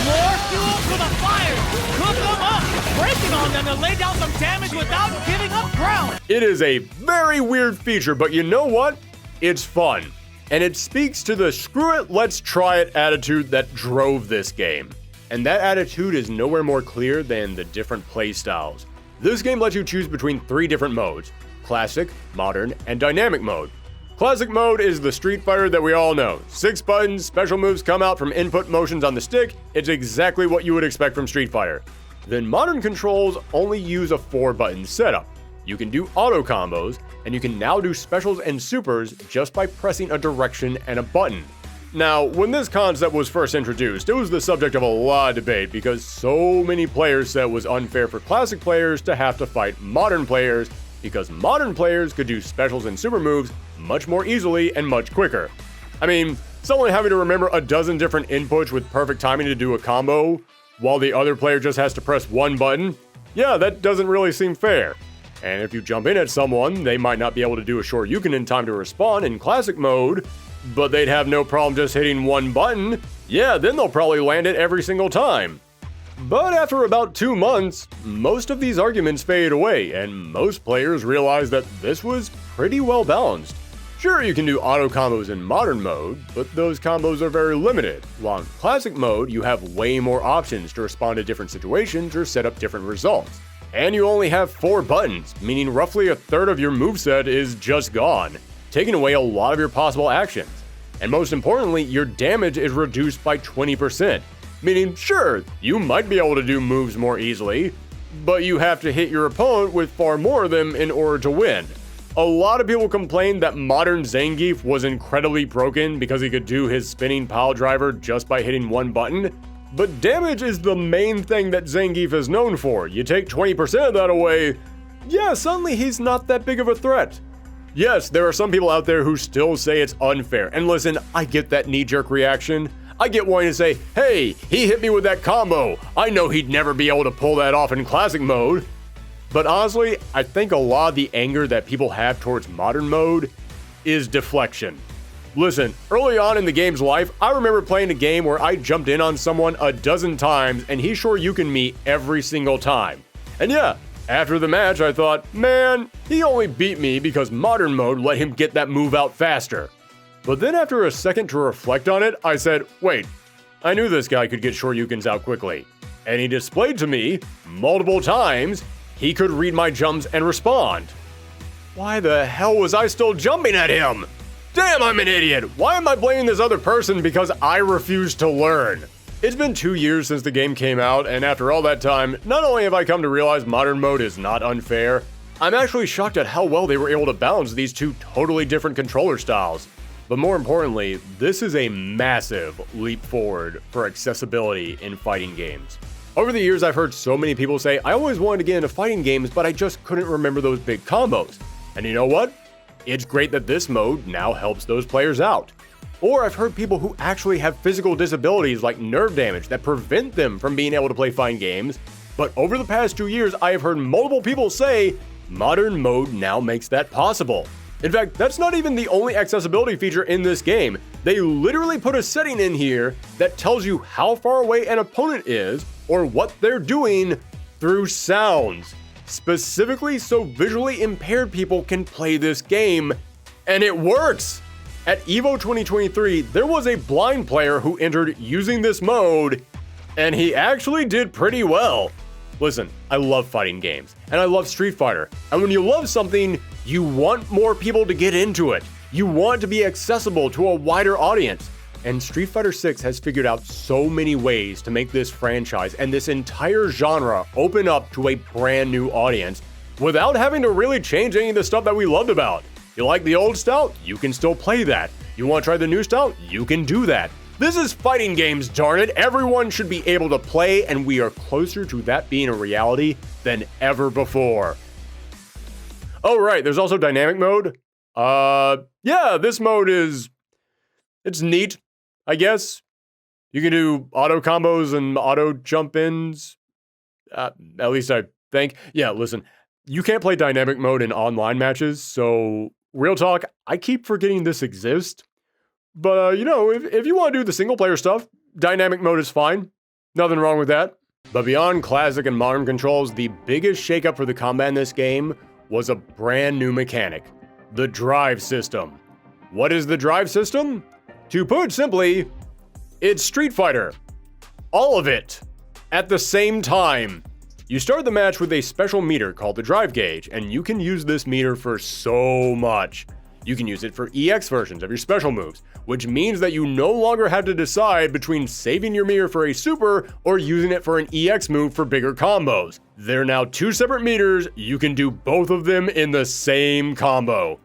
More fuel for the fire. Cook them up. Breaking on them to lay down some damage without giving up ground. It is a very weird feature, but you know what? It's fun. And it speaks to the screw it, let's try it attitude that drove this game. And that attitude is nowhere more clear than the different play styles. This game lets you choose between 3 different modes: Classic, Modern, and Dynamic mode. Classic mode is the Street Fighter that we all know. 6 buttons, special moves come out from input motions on the stick. It's exactly what you would expect from Street Fighter. Then Modern controls only use a 4-button setup. You can do auto combos, and you can now do specials and supers just by pressing a direction and a button. Now, when this concept was first introduced, it was the subject of a lot of debate because so many players said it was unfair for classic players to have to fight modern players because modern players could do specials and super moves much more easily and much quicker. I mean, someone having to remember a dozen different inputs with perfect timing to do a combo while the other player just has to press one button? Yeah, that doesn't really seem fair. And if you jump in at someone, they might not be able to do a Shoryuken in time to respond in classic mode, but they'd have no problem just hitting one button. Yeah, then they'll probably land it every single time. But after about 2 months, most of these arguments fade away, and most players realize that this was pretty well balanced. Sure, you can do auto combos in modern mode, but those combos are very limited, while in classic mode, you have way more options to respond to different situations or set up different results. And you only have 4 buttons, meaning roughly a third of your moveset is just gone, taking away a lot of your possible actions. And most importantly, your damage is reduced by 20%, meaning sure, you might be able to do moves more easily, but you have to hit your opponent with far more of them in order to win. A lot of people complained that modern Zangief was incredibly broken because he could do his spinning pile driver just by hitting one button, but damage is the main thing that Zangief is known for. You take 20% of that away, yeah, suddenly he's not that big of a threat. Yes, there are some people out there who still say it's unfair, and listen, I get that knee-jerk reaction. I get wanting to say, hey, he hit me with that combo. I know he'd never be able to pull that off in classic mode. But honestly, I think a lot of the anger that people have towards modern mode is deflection. Listen, early on in the game's life, I remember playing a game where I jumped in on someone a dozen times and he Shoryukened me every single time. And yeah, after the match, I thought, man, he only beat me because modern mode let him get that move out faster. But then after a second to reflect on it, I said, wait, I knew this guy could get Shoryukens out quickly. and he displayed to me multiple times he could read my jumps and respond. Why the hell was I still jumping at him? Damn, I'm an idiot! Why am I blaming this other person because I refuse to learn? It's been 2 years since the game came out, and after all that time, not only have I come to realize modern mode is not unfair, I'm actually shocked at how well they were able to balance these two totally different controller styles. But more importantly, this is a massive leap forward for accessibility in fighting games. Over the years, I've heard so many people say, I always wanted to get into fighting games, but I just couldn't remember those big combos. And you know what? It's great that this mode now helps those players out. Or I've heard people who actually have physical disabilities like nerve damage that prevent them from being able to play fighting games. But over the past 2 years, I have heard multiple people say, modern mode now makes that possible. In fact, that's not even the only accessibility feature in this game. They literally put a setting in here that tells you how far away an opponent is or what they're doing through sounds, specifically so visually impaired people can play this game, and it works! At EVO 2023, there was a blind player who entered using this mode, and he actually did pretty well. Listen, I love fighting games, and I love Street Fighter, and when you love something, you want more people to get into it. You want it to be accessible to a wider audience. And Street Fighter 6 has figured out so many ways to make this franchise and this entire genre open up to a brand new audience without having to really change any of the stuff that we loved about. You like the old style? You can still play that. You want to try the new style? You can do that. This is fighting games, darn it. Everyone should be able to play, and we are closer to that being a reality than ever before. Oh, right, there's also dynamic mode. Yeah, this mode it's neat, I guess. You can do auto combos and auto jump ins. At least I think. Yeah, listen, you can't play dynamic mode in online matches, so real talk, I keep forgetting this exists. But, if you want to do the single player stuff, dynamic mode is fine. Nothing wrong with that. But beyond classic and modern controls, the biggest shakeup for the combat in this game was a brand new mechanic, the drive system. What is the drive system? To put it simply, it's Street Fighter. All of it. At the same time. You start the match with a special meter called the drive gauge, and you can use this meter for so much. You can use it for EX versions of your special moves, which means that you no longer have to decide between saving your meter for a super or using it for an EX move for bigger combos. They're now two separate meters, you can do both of them in the same combo.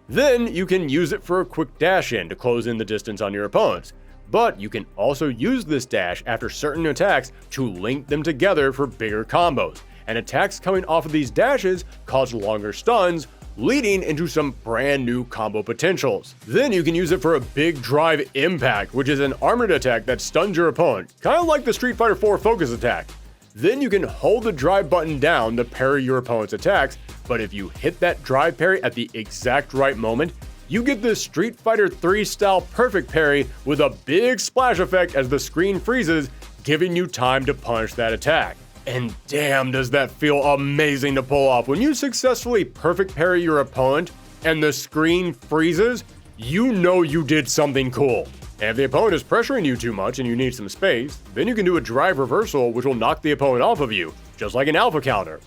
Then you can use it for a quick dash in to close in the distance on your opponents. But you can also use this dash after certain attacks to link them together for bigger combos. And attacks coming off of these dashes cause longer stuns, leading into some brand new combo potentials. Then you can use it for a big drive impact, which is an armored attack that stuns your opponent, kind of like the Street Fighter 4 focus attack. Then you can hold the drive button down to parry your opponent's attacks, but if you hit that drive parry at the exact right moment, you get the Street Fighter 3 style perfect parry with a big splash effect as the screen freezes, giving you time to punish that attack. And damn, does that feel amazing to pull off. When you successfully perfect parry your opponent and the screen freezes, you know you did something cool. And if the opponent is pressuring you too much and you need some space, then you can do a drive reversal which will knock the opponent off of you, just like an alpha counter.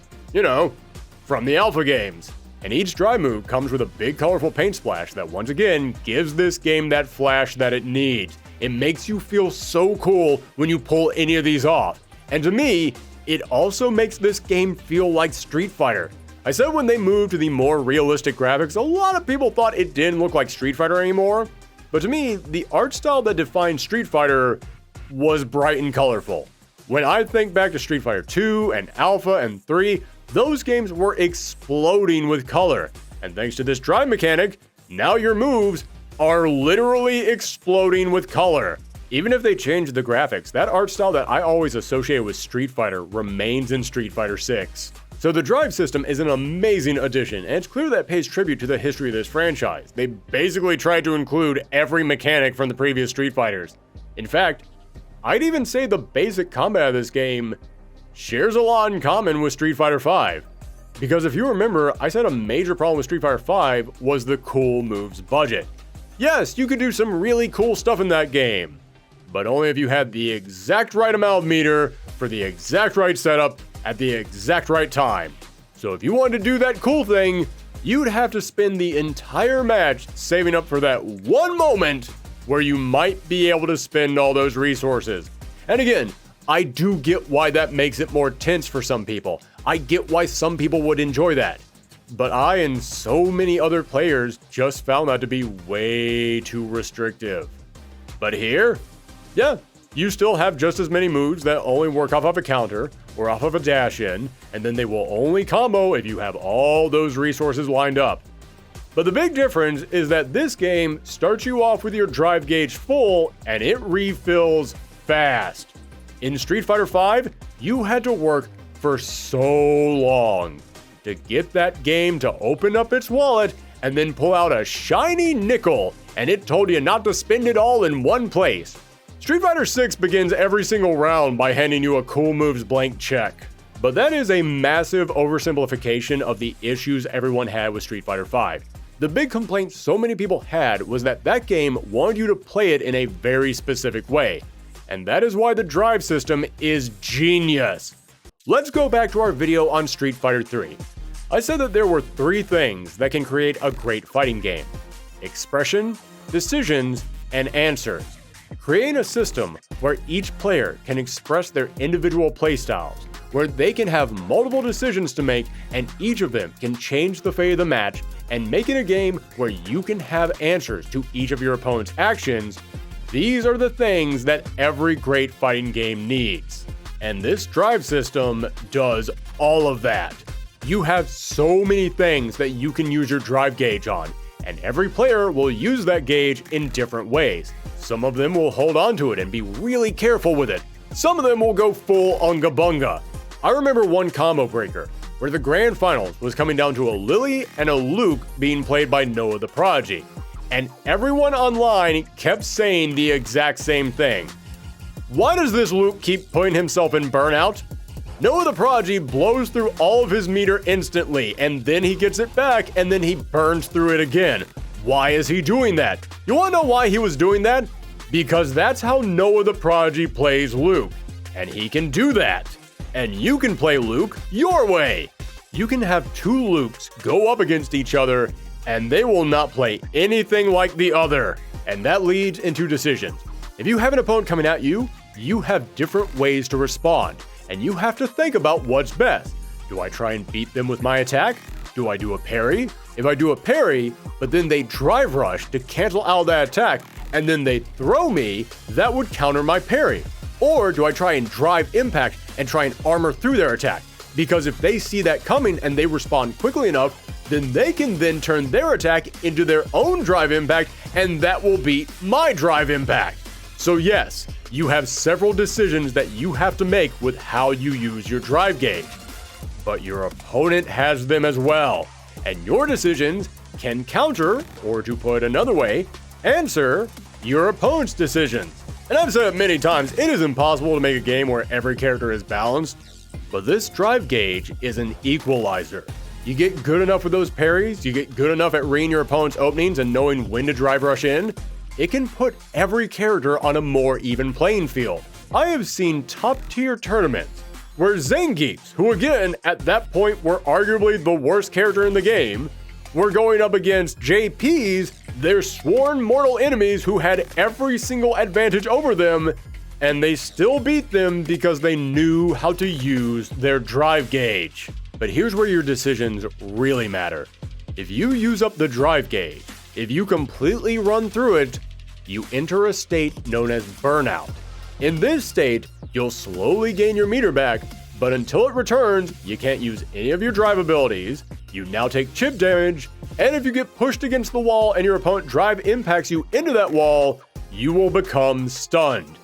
From the alpha games. And each drive move comes with a big colorful paint splash that once again gives this game that flash that it needs. It makes you feel so cool when you pull any of these off. And to me, it also makes this game feel like Street Fighter. I said when they moved to the more realistic graphics, a lot of people thought it didn't look like Street Fighter anymore. But to me, the art style that defined Street Fighter was bright and colorful. When I think back to Street Fighter 2 and Alpha and 3, those games were exploding with color. And thanks to this drive mechanic, now your moves are literally exploding with color. Even if they change the graphics, that art style that I always associated with Street Fighter remains in Street Fighter 6. So the drive system is an amazing addition, and it's clear that pays tribute to the history of this franchise. They basically tried to include every mechanic from the previous Street Fighters. In fact, I'd even say the basic combat of this game shares a lot in common with Street Fighter V. Because if you remember, I said a major problem with Street Fighter V was the cool moves budget. Yes, you could do some really cool stuff in that game, but only if you had the exact right amount of meter for the exact right setup at the exact right time. So if you wanted to do that cool thing, you'd have to spend the entire match saving up for that one moment where you might be able to spend all those resources. And again, I do get why that makes it more tense for some people. I get why some people would enjoy that. But I and so many other players just found that to be way too restrictive. But here, yeah, you still have just as many moves that only work off of a counter or off of a dash-in, and then they will only combo if you have all those resources lined up. But the big difference is that this game starts you off with your drive gauge full and it refills fast. In Street Fighter V, you had to work for so long to get that game to open up its wallet and then pull out a shiny nickel, and it told you not to spend it all in one place. Street Fighter VI begins every single round by handing you a cool moves blank check. But that is a massive oversimplification of the issues everyone had with Street Fighter V. The big complaint so many people had was that that game wanted you to play it in a very specific way. And that is why the drive system is genius. Let's go back to our video on Street Fighter 3. I said that there were 3 things that can create a great fighting game: expression, decisions, and answers. Create a system where each player can express their individual playstyles, where they can have multiple decisions to make and each of them can change the fate of the match, and make it a game where you can have answers to each of your opponent's actions. These are the things that every great fighting game needs. And this drive system does all of that. You have so many things that you can use your drive gauge on, and every player will use that gauge in different ways. Some of them will hold on to it and be really careful with it. Some of them will go full Unga Bunga. I remember one combo breaker where the grand finals was coming down to a Lily and a Luke being played by Noah the Prodigy, and everyone online kept saying the exact same thing. Why does this Luke keep putting himself in burnout? Noah the Prodigy blows through all of his meter instantly, and then he gets it back, and then he burns through it again. Why is he doing that? You wanna know why he was doing that? Because that's how Noah the Prodigy plays Luke, and he can do that. And you can play Luke your way. You can have 2 Lukes go up against each other, and they will not play anything like the other. And that leads into decisions. If you have an opponent coming at you, you have different ways to respond, and you have to think about what's best. Do I try and beat them with my attack? Do I do a parry? If I do a parry, but then they drive rush to cancel out that attack, and then they throw me, that would counter my parry. Or do I try and drive impact and try and armor through their attack? Because if they see that coming and they respond quickly enough, then they can then turn their attack into their own drive impact, and that will beat my drive impact. So yes, you have several decisions that you have to make with how you use your drive gauge. But your opponent has them as well, and your decisions can counter, or to put it another way, answer your opponent's decisions. And I've said it many times, it is impossible to make a game where every character is balanced, but this drive gauge is an equalizer. You get good enough with those parries, you get good enough at reading your opponent's openings and knowing when to drive rush in, it can put every character on a more even playing field. I have seen top-tier tournaments where Zangiefs, who again at that point were arguably the worst character in the game, were going up against JPs, their sworn mortal enemies who had every single advantage over them, and they still beat them because they knew how to use their drive gauge. But here's where your decisions really matter. If you use up the drive gauge, if you completely run through it, you enter a state known as burnout. In this state, you'll slowly gain your meter back, but until it returns, you can't use any of your drive abilities, you now take chip damage, and if you get pushed against the wall and your opponent drive impacts you into that wall, you will become stunned.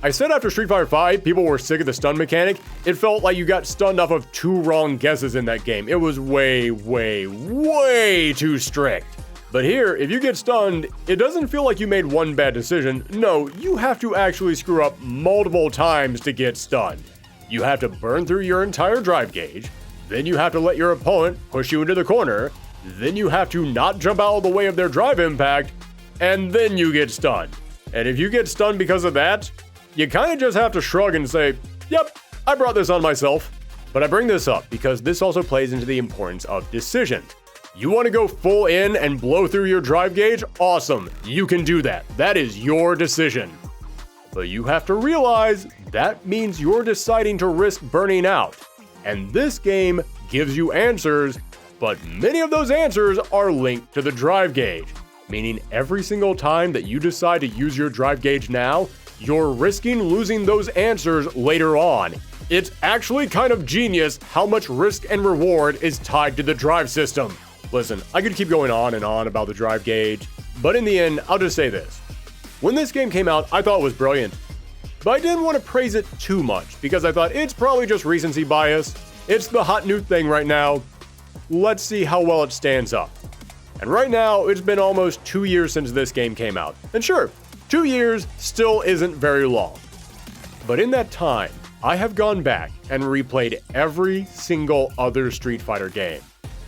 I said after Street Fighter V, people were sick of the stun mechanic. It felt like you got stunned off of 2 wrong guesses in that game. It was way, way, way too strict. But here, if you get stunned, it doesn't feel like you made one bad decision. No, you have to actually screw up multiple times to get stunned. You have to burn through your entire drive gauge, then you have to let your opponent push you into the corner, then you have to not jump out of the way of their drive impact, and then you get stunned. And if you get stunned because of that, you kind of just have to shrug and say, yep, I brought this on myself. But I bring this up because this also plays into the importance of decisions. You want to go full in and blow through your drive gauge? Awesome, you can do that. That is your decision. But you have to realize that means you're deciding to risk burning out. And this game gives you answers, but many of those answers are linked to the drive gauge. Meaning every single time that you decide to use your drive gauge now, you're risking losing those answers later on. It's actually kind of genius how much risk and reward is tied to the drive system. Listen, I could keep going on and on about the drive gauge, but in the end, I'll just say this. When this game came out, I thought it was brilliant, but I didn't want to praise it too much because I thought it's probably just recency bias. It's the hot new thing right now. Let's see how well it stands up. And right now, it's been almost 2 years since this game came out. And sure, 2 years still isn't very long. But in that time, I have gone back and replayed every single other Street Fighter game.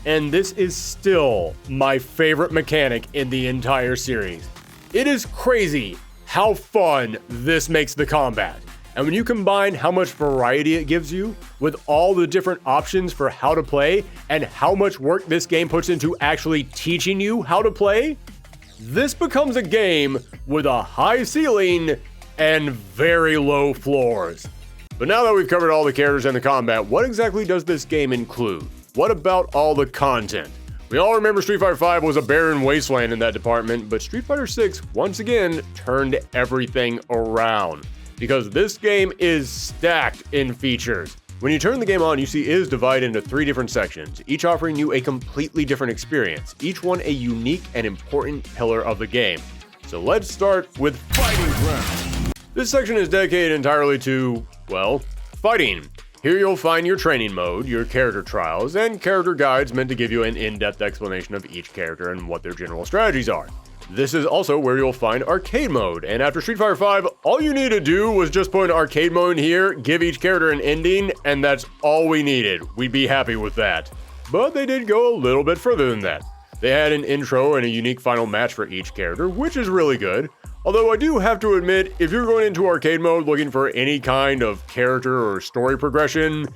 And this is still my favorite mechanic in the entire series. It is crazy how fun this makes the combat. And when you combine how much variety it gives you with all the different options for how to play and how much work this game puts into actually teaching you how to play, this becomes a game with a high ceiling and very low floors. But now that we've covered all the characters and the combat, what exactly does this game include? What about all the content? We all remember Street Fighter V was a barren wasteland in that department, but Street Fighter VI once again turned everything around. Because this game is stacked in features. When you turn the game on, you see it is divided into 3 different sections, each offering you a completely different experience, each one a unique and important pillar of the game. So let's start with Fighting Ground. This section is dedicated entirely to, well, fighting. Here you'll find your training mode, your character trials, and character guides meant to give you an in-depth explanation of each character and what their general strategies are. This is also where you'll find arcade mode, and after Street Fighter V, all you need to do was just put an arcade mode in here, give each character an ending, and that's all we needed. We'd be happy with that. But they did go a little bit further than that. They had an intro and a unique final match for each character, which is really good. Although I do have to admit, if you're going into arcade mode looking for any kind of character or story progression,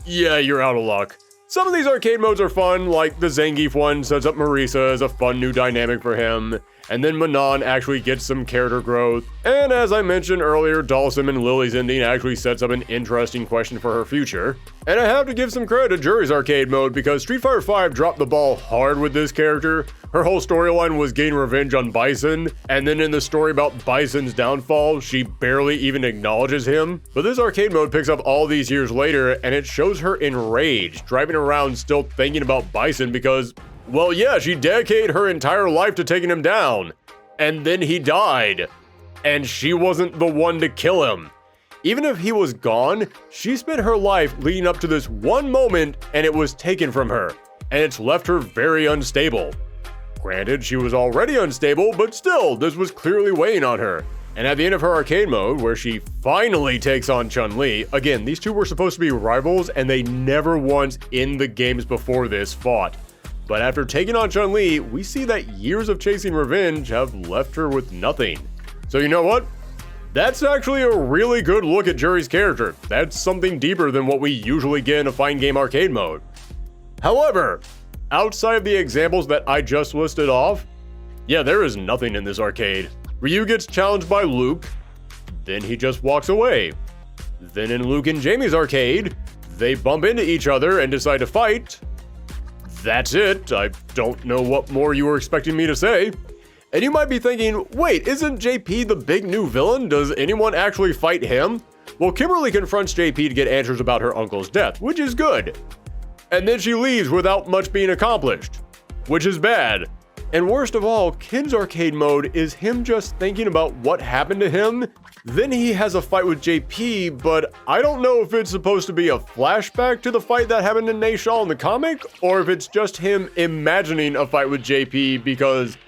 yeah, you're out of luck. Some of these arcade modes are fun, like the Zangief one sets up Marisa as a fun new dynamic for him, and then Manon actually gets some character growth, and as I mentioned earlier, Dhalsim and Lily's ending actually sets up an interesting question for her future. And I have to give some credit to Juri's arcade mode because Street Fighter V dropped the ball hard with this character. Her whole storyline was getting revenge on Bison, and then in the story about Bison's downfall, she barely even acknowledges him. But this arcade mode picks up all these years later, and it shows her enraged, driving around still thinking about Bison because, well, yeah, she dedicated her entire life to taking him down. And then he died. And she wasn't the one to kill him. Even if he was gone, she spent her life leading up to this one moment and it was taken from her. And it's left her very unstable. Granted, she was already unstable, but still, this was clearly weighing on her. And at the end of her arcade mode, where she finally takes on Chun-Li, again, these two were supposed to be rivals and they never once in the games before this fought. But after taking on Chun-Li, we see that years of chasing revenge have left her with nothing. So you know what? That's actually a really good look at Juri's character. That's something deeper than what we usually get in a fighting game arcade mode. However, outside of the examples that I just listed off, yeah, there is nothing in this arcade. Ryu gets challenged by Luke, then he just walks away. Then in Luke and Jamie's arcade, they bump into each other and decide to fight. That's it. I don't know what more you were expecting me to say. And you might be thinking, wait, isn't JP the big new villain? Does anyone actually fight him? Well, Kimberly confronts JP to get answers about her uncle's death, which is good. And then she leaves without much being accomplished, which is bad. And worst of all, Ken's arcade mode is him just thinking about what happened to him. Then he has a fight with JP, but I don't know if it's supposed to be a flashback to the fight that happened to Naishal in the comic, or if it's just him imagining a fight with JP because,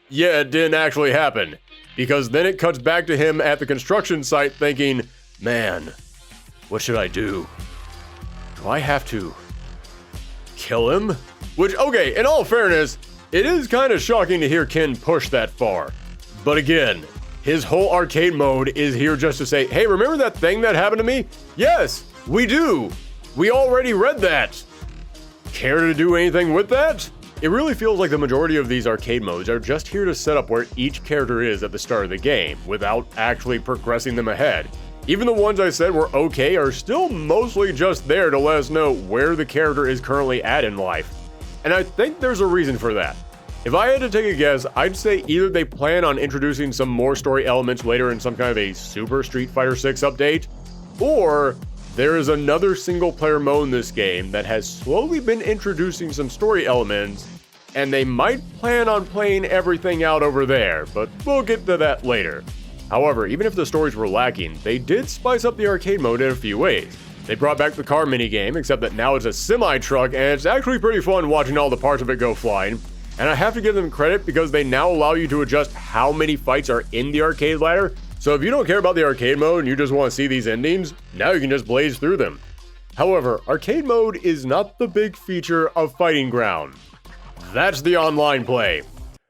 yeah, it didn't actually happen. Because then it cuts back to him at the construction site thinking, man, what should I do? Do I have to kill him? Which, okay, in all fairness, it is kind of shocking to hear Ken push that far. But again, His whole arcade mode is here just to say, hey, remember that thing that happened to me? Yes, we do. We already read that. Care to do anything with that? It really feels like the majority of these arcade modes are just here to set up where each character is at the start of the game, without actually progressing them ahead. Even the ones I said were okay are still mostly just there to let us know where the character is currently at in life. And I think there's a reason for that. If I had to take a guess, I'd say either they plan on introducing some more story elements later in some kind of a Super Street Fighter 6 update, or there is another single-player mode in this game that has slowly been introducing some story elements, and they might plan on playing everything out over there, but we'll get to that later. However, even if the stories were lacking, they did spice up the arcade mode in a few ways. They brought back the car minigame, except that now it's a semi-truck, and it's actually pretty fun watching all the parts of it go flying. And I have to give them credit because they now allow you to adjust how many fights are in the arcade ladder. So if you don't care about the arcade mode and you just want to see these endings, now you can just blaze through them. However, arcade mode is not the big feature of Fighting Ground. That's the online play.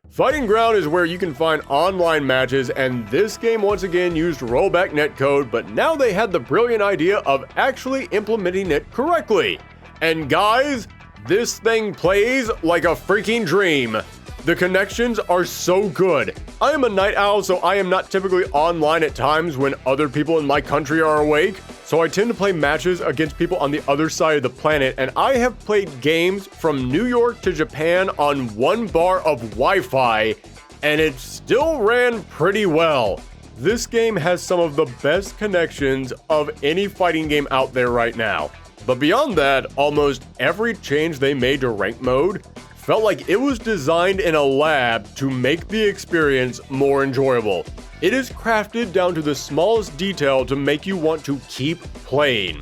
Fighting Ground is where you can find online matches, and this game once again used rollback netcode, but now they had the brilliant idea of actually implementing it correctly. And guys, this thing plays like a freaking dream. The connections are so good. I am a night owl, so I am not typically online at times when other people in my country are awake. So I tend to play matches against people on the other side of the planet, and I have played games from New York to Japan on 1 bar of Wi-Fi, and it still ran pretty well. This game has some of the best connections of any fighting game out there right now. But beyond that, almost every change they made to ranked mode felt like it was designed in a lab to make the experience more enjoyable. It is crafted down to the smallest detail to make you want to keep playing.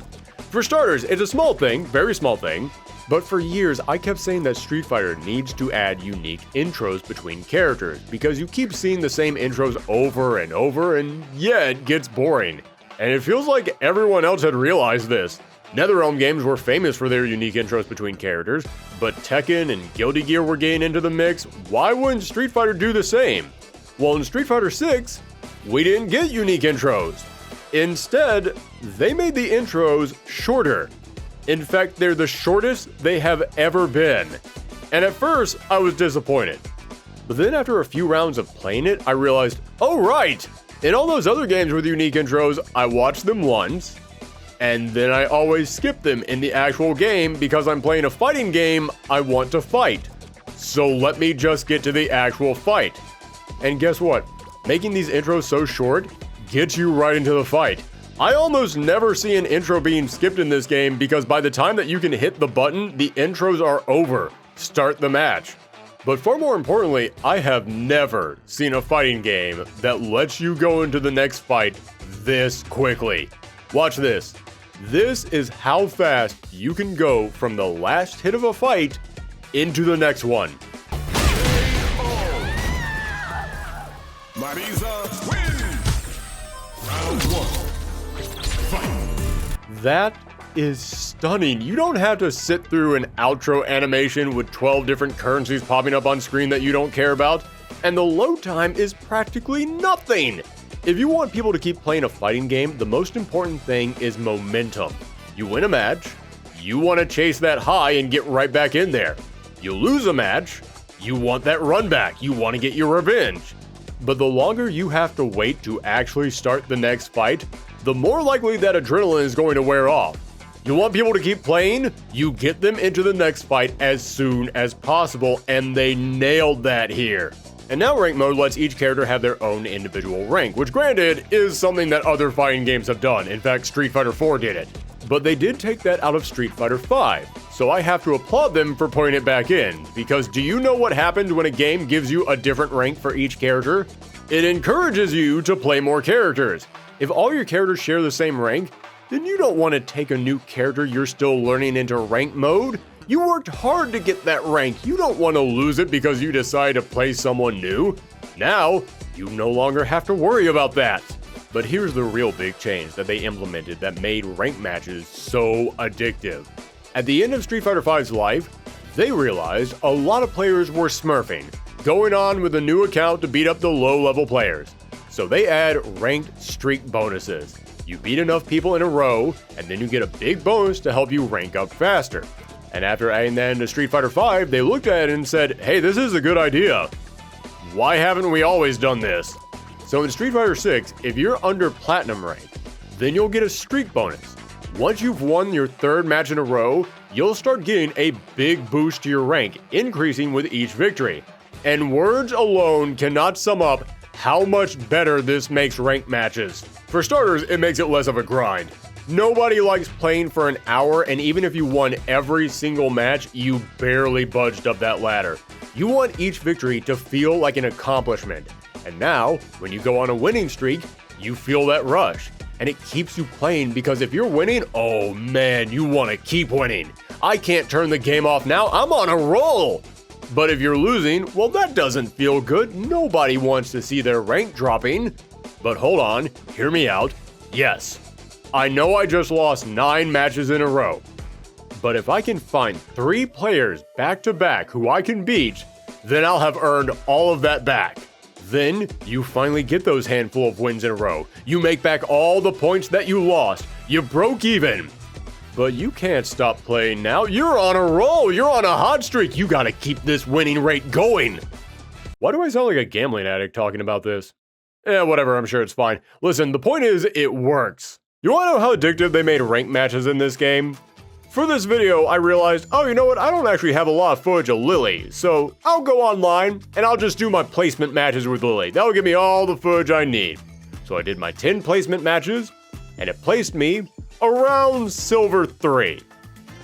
For starters, it's a small thing, very small thing, but for years I kept saying that Street Fighter needs to add unique intros between characters because you keep seeing the same intros over and over, and yeah, it gets boring. And it feels like everyone else had realized this. NetherRealm games were famous for their unique intros between characters, but Tekken and Guilty Gear were getting into the mix. Why wouldn't Street Fighter do the same? Well, in Street Fighter 6, we didn't get unique intros. Instead, they made the intros shorter. In fact, they're the shortest they have ever been. And at first, I was disappointed. But then after a few rounds of playing it, I realized, oh right! In all those other games with unique intros, I watched them once, and then I always skip them in the actual game because I'm playing a fighting game I want to fight. So let me just get to the actual fight. And guess what? Making these intros so short gets you right into the fight. I almost never see an intro being skipped in this game because by the time that you can hit the button, the intros are over. Start the match. But far more importantly, I have never seen a fighting game that lets you go into the next fight this quickly. Watch this. This is how fast you can go from the last hit of a fight into the next one. Marisa wins! Round 1. Fight! That is stunning. You don't have to sit through an outro animation with 12 different currencies popping up on screen that you don't care about, and the load time is practically nothing. If you want people to keep playing a fighting game, the most important thing is momentum. You win a match, you want to chase that high and get right back in there. You lose a match, you want that run back, you want to get your revenge. But the longer you have to wait to actually start the next fight, the more likely that adrenaline is going to wear off. You want people to keep playing, you get them into the next fight as soon as possible, and they nailed that here. And now rank mode lets each character have their own individual rank, which granted is something that other fighting games have done. In fact, Street Fighter 4 did it. But they did take that out of Street Fighter 5, so I have to applaud them for putting it back in, because do you know what happens when a game gives you a different rank for each character? It encourages you to play more characters. If all your characters share the same rank, then you don't want to take a new character you're still learning into rank mode. You worked hard to get that rank. You don't want to lose it because you decide to play someone new. Now, you no longer have to worry about that. But here's the real big change that they implemented that made ranked matches so addictive. At the end of Street Fighter V's life, they realized a lot of players were smurfing, going on with a new account to beat up the low-level players. So they add ranked streak bonuses. You beat enough people in a row, and then you get a big bonus to help you rank up faster. And after adding that into Street Fighter V, they looked at it and said, hey, this is a good idea. Why haven't we always done this? So in Street Fighter VI, if you're under Platinum rank, then you'll get a streak bonus. Once you've won your third match in a row, you'll start getting a big boost to your rank, increasing with each victory. And words alone cannot sum up how much better this makes ranked matches. For starters, it makes it less of a grind. Nobody likes playing for an hour, and even if you won every single match, you barely budged up that ladder. You want each victory to feel like an accomplishment. And now, when you go on a winning streak, you feel that rush. And it keeps you playing because if you're winning, oh man, you want to keep winning. I can't turn the game off now, I'm on a roll. But if you're losing, well, that doesn't feel good. Nobody wants to see their rank dropping. But hold on, hear me out. Yes, I know I just lost 9 matches in a row. But if I can find 3 players back to back who I can beat, then I'll have earned all of that back. Then you finally get those handful of wins in a row. You make back all the points that you lost. You broke even. But you can't stop playing now. You're on a roll. You're on a hot streak. You gotta keep this winning rate going. Why do I sound like a gambling addict talking about this? Whatever, I'm sure it's fine. Listen, the point is, it works. You wanna know how addictive they made ranked matches in this game? For this video, I realized, oh, you know what? I don't actually have a lot of footage of Lily, so I'll go online and I'll just do my placement matches with Lily. That'll give me all the footage I need. So I did my 10 placement matches, and it placed me around Silver 3.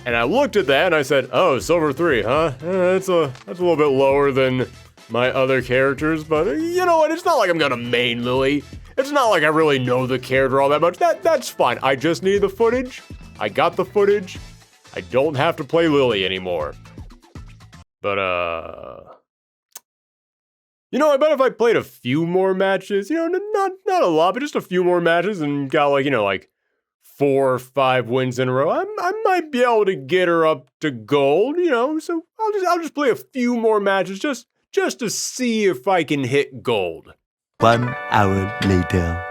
And I looked at that and I said, oh, Silver 3, huh? That's a little bit lower than my other characters, but you know what? It's not like I'm gonna main Lily. It's not like I really know the character all that much. That's fine. I just need the footage. I got the footage. I don't have to play Lily anymore. But, you know, I bet if I played a few more matches, you know, not a lot, but just a few more matches and got like, you know, like 4 or 5 wins in a row, I might be able to get her up to gold, you know, so I'll just play a few more matches just to see if I can hit gold. 1 hour later.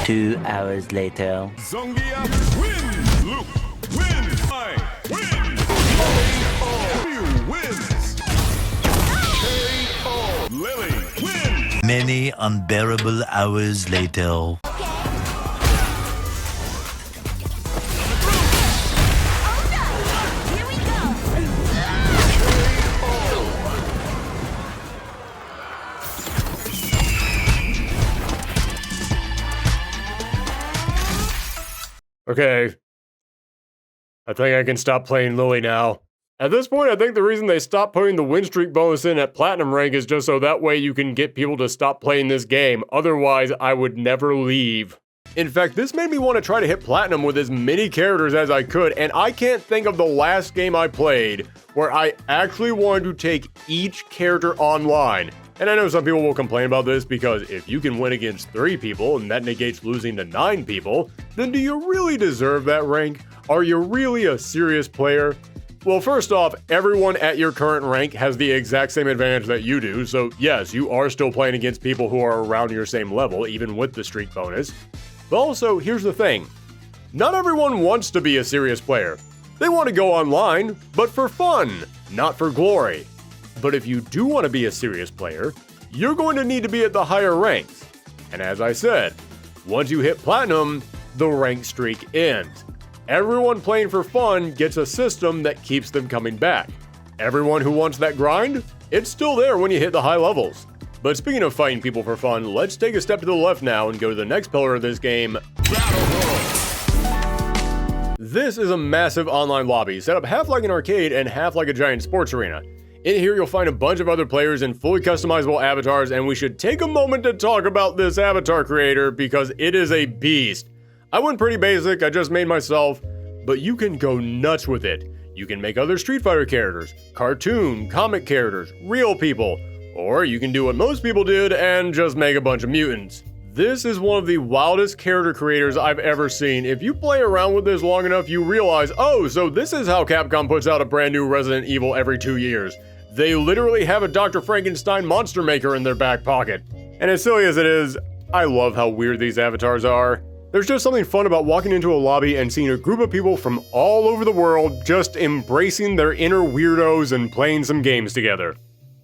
Two hours later. Zongia wins! Luke wins! I wins! KO wins! KO Lily wins! Many unbearable hours later. Okay, I think I can stop playing Lily now. At this point, I think the reason they stopped putting the win streak bonus in at Platinum rank is just so that way you can get people to stop playing this game. Otherwise, I would never leave. In fact, this made me want to try to hit Platinum with as many characters as I could, and I can't think of the last game I played where I actually wanted to take each character online. And I know some people will complain about this because if you can win against 3 people and that negates losing to 9 people, then do you really deserve that rank? Are you really a serious player? Well, first off, everyone at your current rank has the exact same advantage that you do, so yes, you are still playing against people who are around your same level, even with the streak bonus. But also, here's the thing. Not everyone wants to be a serious player. They want to go online, but for fun, not for glory. But if you do want to be a serious player, you're going to need to be at the higher ranks. And as I said, once you hit Platinum, the rank streak ends. Everyone playing for fun gets a system that keeps them coming back. Everyone who wants that grind, it's still there when you hit the high levels. But speaking of fighting people for fun, let's take a step to the left now and go to the next pillar of this game, Battle Royale. This is a massive online lobby, set up half like an arcade and half like a giant sports arena. In here, you'll find a bunch of other players in fully customizable avatars, and we should take a moment to talk about this avatar creator because it is a beast. I went pretty basic, I just made myself, but you can go nuts with it. You can make other Street Fighter characters, cartoon, comic characters, real people, or you can do what most people did and just make a bunch of mutants. This is one of the wildest character creators I've ever seen. If you play around with this long enough, you realize, oh, so this is how Capcom puts out a brand new Resident Evil every 2 years. They literally have a Dr. Frankenstein monster maker in their back pocket. And as silly as it is, I love how weird these avatars are. There's just something fun about walking into a lobby and seeing a group of people from all over the world just embracing their inner weirdos and playing some games together.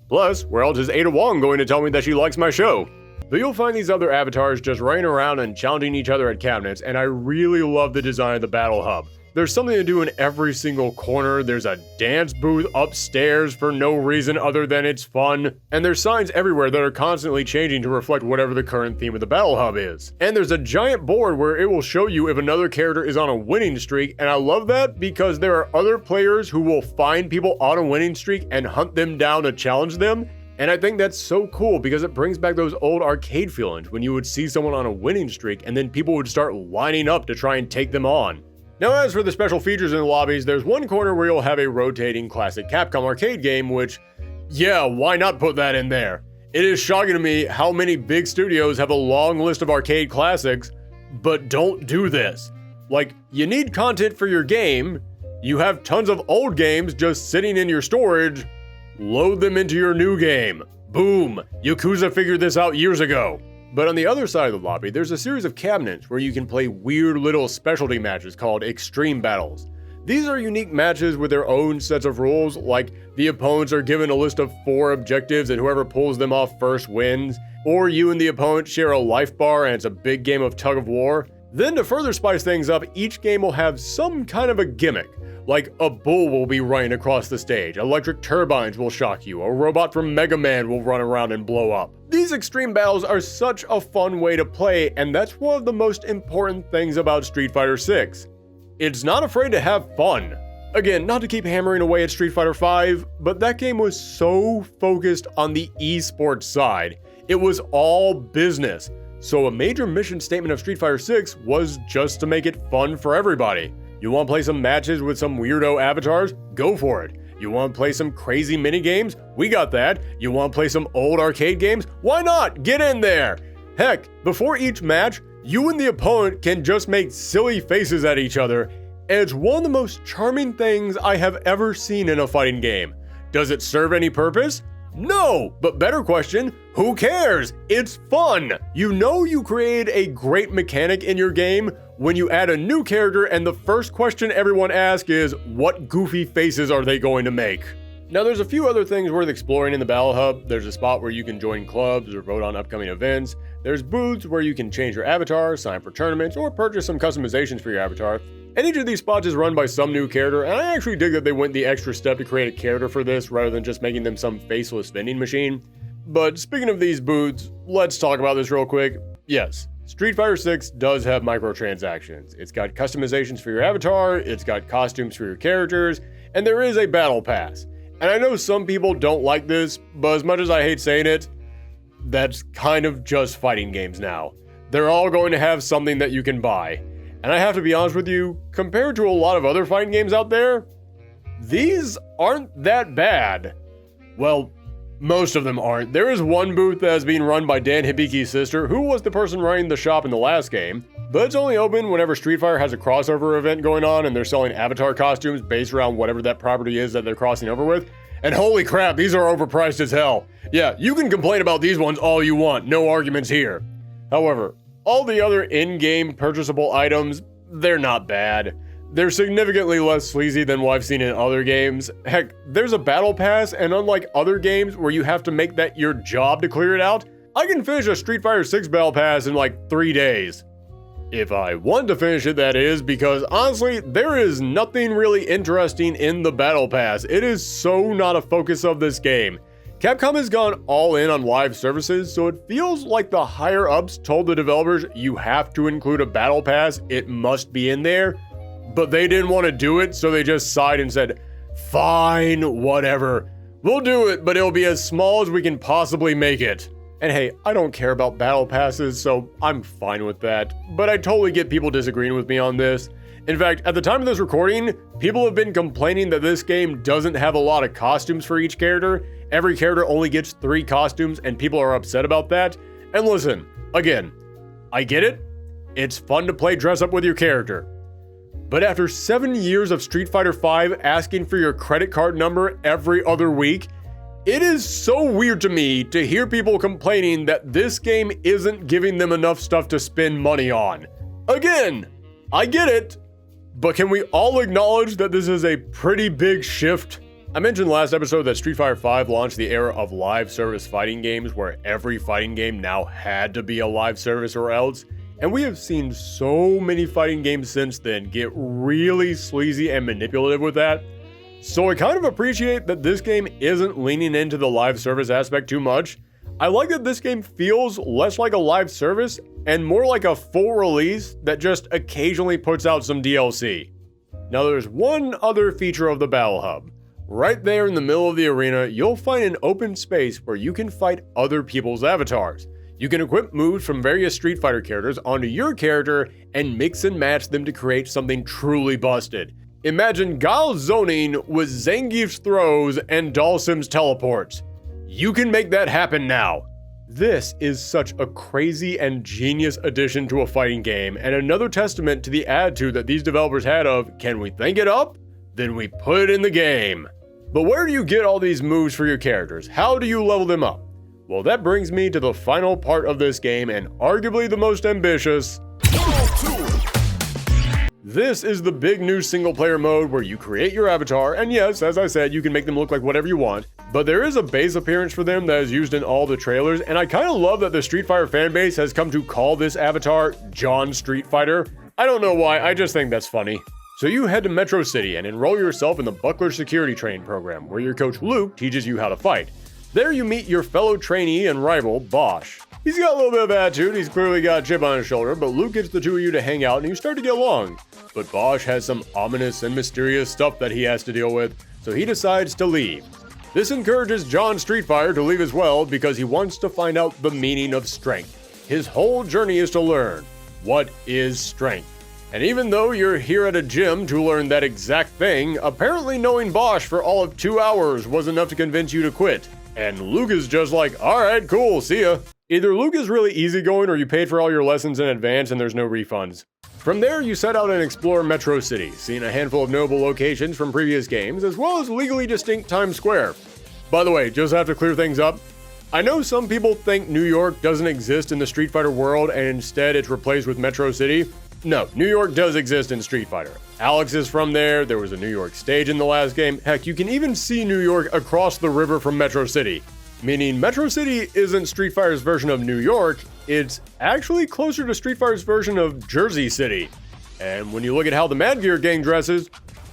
Plus, where else is Ada Wong going to tell me that she likes my show? But you'll find these other avatars just running around and challenging each other at cabinets, and I really love the design of the battle hub. There's something to do in every single corner. There's a dance booth upstairs for no reason other than it's fun. And there's signs everywhere that are constantly changing to reflect whatever the current theme of the battle hub is. And there's a giant board where it will show you if another character is on a winning streak, and I love that because there are other players who will find people on a winning streak and hunt them down to challenge them. And I think that's so cool because it brings back those old arcade feelings when you would see someone on a winning streak and then people would start lining up to try and take them on. Now, as for the special features in the lobbies, there's one corner where you'll have a rotating classic Capcom arcade game, which, yeah, why not put that in there? It is shocking to me how many big studios have a long list of arcade classics, but don't do this. Like, you need content for your game, you have tons of old games just sitting in your storage, load them into your new game. Boom! Yakuza figured this out years ago. But on the other side of the lobby, there's a series of cabinets where you can play weird little specialty matches called Extreme Battles. These are unique matches with their own sets of rules, like the opponents are given a list of 4 objectives and whoever pulls them off first wins, or you and the opponent share a life bar and it's a big game of tug of war. Then to further spice things up, each game will have some kind of a gimmick. Like a bull will be running across the stage, electric turbines will shock you, a robot from Mega Man will run around and blow up. These extreme battles are such a fun way to play, and that's one of the most important things about Street Fighter 6. It's not afraid to have fun. Again, not to keep hammering away at Street Fighter 5, but that game was so focused on the esports side. It was all business. So a major mission statement of Street Fighter 6 was just to make it fun for everybody. You want to play some matches with some weirdo avatars? Go for it. You want to play some crazy mini games? We got that. You want to play some old arcade games? Why not? Get in there. Heck, before each match, you and the opponent can just make silly faces at each other. And it's one of the most charming things I have ever seen in a fighting game. Does it serve any purpose? No, but better question, who cares? It's fun. You know you created a great mechanic in your game when you add a new character and the first question everyone asks is, what goofy faces are they going to make? Now there's a few other things worth exploring in the Battle Hub. There's a spot where you can join clubs or vote on upcoming events. There's booths where you can change your avatar, sign for tournaments, or purchase some customizations for your avatar. And each of these spots is run by some new character, and I actually dig that they went the extra step to create a character for this rather than just making them some faceless vending machine. But speaking of these booths, let's talk about this real quick. Yes, Street Fighter 6 does have microtransactions. It's got customizations for your avatar, it's got costumes for your characters, and there is a battle pass. And I know some people don't like this, but as much as I hate saying it, that's kind of just fighting games now. They're all going to have something that you can buy. And I have to be honest with you, compared to a lot of other fighting games out there, these aren't that bad. Well, most of them aren't. There is one booth that is being run by Dan Hibiki's sister, who was the person running the shop in the last game, but it's only open whenever Street Fighter has a crossover event going on and they're selling avatar costumes based around whatever that property is that they're crossing over with. And holy crap, these are overpriced as hell. Yeah, you can complain about these ones all you want, no arguments here. However, all the other in-game purchasable items, they're not bad. They're significantly less sleazy than what I've seen in other games. Heck, there's a battle pass, and unlike other games where you have to make that your job to clear it out, I can finish a Street Fighter 6 battle pass in like 3 days. If I want to finish it, that is, because honestly, there is nothing really interesting in the battle pass. It is so not a focus of this game. Capcom has gone all in on live services, so it feels like the higher ups told the developers you have to include a battle pass, it must be in there, but they didn't want to do it, so they just sighed and said, fine, whatever. We'll do it, but it'll be as small as we can possibly make it. And hey, I don't care about battle passes, so I'm fine with that, but I totally get people disagreeing with me on this. In fact, at the time of this recording, people have been complaining that this game doesn't have a lot of costumes for each character. Every character only gets 3 costumes, and people are upset about that. And listen, again, I get it. It's fun to play dress up with your character. But after 7 years of Street Fighter V asking for your credit card number every other week, it is so weird to me to hear people complaining that this game isn't giving them enough stuff to spend money on. Again, I get it, but can we all acknowledge that this is a pretty big shift? I mentioned last episode that Street Fighter V launched the era of live service fighting games where every fighting game now had to be a live service or else. And we have seen so many fighting games since then get really sleazy and manipulative with that. So I kind of appreciate that this game isn't leaning into the live service aspect too much. I like that this game feels less like a live service and more like a full release that just occasionally puts out some DLC. Now there's one other feature of the Battle Hub. Right there in the middle of the arena, you'll find an open space where you can fight other people's avatars. You can equip moves from various Street Fighter characters onto your character and mix and match them to create something truly busted. Imagine Guile's zoning with Zangief's throws and Dhalsim's teleports. You can make that happen now. This is such a crazy and genius addition to a fighting game, and another testament to the attitude that these developers had of, can we think it up? Then we put it in the game. But where do you get all these moves for your characters? How do you level them up? Well, that brings me to the final part of this game, and arguably the most ambitious. This is the big new single-player mode where you create your avatar, and yes, as I said, you can make them look like whatever you want, but there is a base appearance for them that is used in all the trailers, and I kind of love that the Street Fighter fanbase has come to call this avatar John Street Fighter. I don't know why, I just think that's funny. So you head to Metro City and enroll yourself in the Buckler Security Training Program, where your coach Luke teaches you how to fight. There you meet your fellow trainee and rival, Bosch. He's got a little bit of attitude, he's clearly got a chip on his shoulder, but Luke gets the two of you to hang out and you start to get along. But Bosch has some ominous and mysterious stuff that he has to deal with, so he decides to leave. This encourages John Street Fighter to leave as well because he wants to find out the meaning of strength. His whole journey is to learn, what is strength? And even though you're here at a gym to learn that exact thing, apparently knowing Bosch for all of 2 hours was enough to convince you to quit. And Luke is just like, alright, cool, see ya. Either Luke is really easygoing or you paid for all your lessons in advance and there's no refunds. From there, you set out and explore Metro City, seeing a handful of notable locations from previous games, as well as legally distinct Times Square. By the way, just have to clear things up. I know some people think New York doesn't exist in the Street Fighter world and instead it's replaced with Metro City. No, New York does exist in Street Fighter. Alex is from there, there was a New York stage in the last game. Heck, you can even see New York across the river from Metro City. Meaning Metro City isn't Street Fighter's version of New York, it's actually closer to Street Fighter's version of Jersey City. And when you look at how the Mad Gear gang dresses,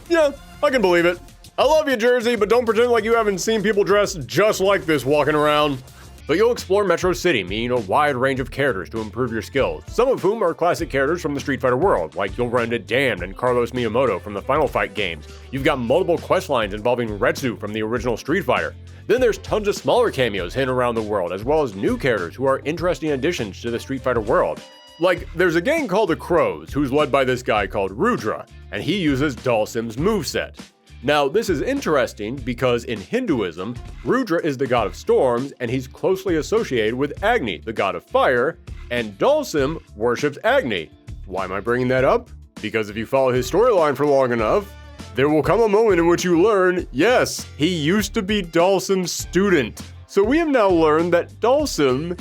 yeah, I can believe it. I love you, Jersey, but don't pretend like you haven't seen people dressed just like this walking around. But you'll explore Metro City, meaning a wide range of characters to improve your skills, some of whom are classic characters from the Street Fighter world, like you'll run into Damned and Carlos Miyamoto from the Final Fight games. You've got multiple quest lines involving Retsu from the original Street Fighter. Then there's tons of smaller cameos hidden around the world, as well as new characters who are interesting additions to the Street Fighter world. Like, there's a gang called the Crows, who's led by this guy called Rudra, and he uses Dhalsim's moveset. Now, this is interesting because in Hinduism, Rudra is the god of storms, and he's closely associated with Agni, the god of fire, and Dhalsim worships Agni. Why am I bringing that up? Because if you follow his storyline for long enough, there will come a moment in which you learn, yes, he used to be Dhalsim's student. So we have now learned that Dhalsim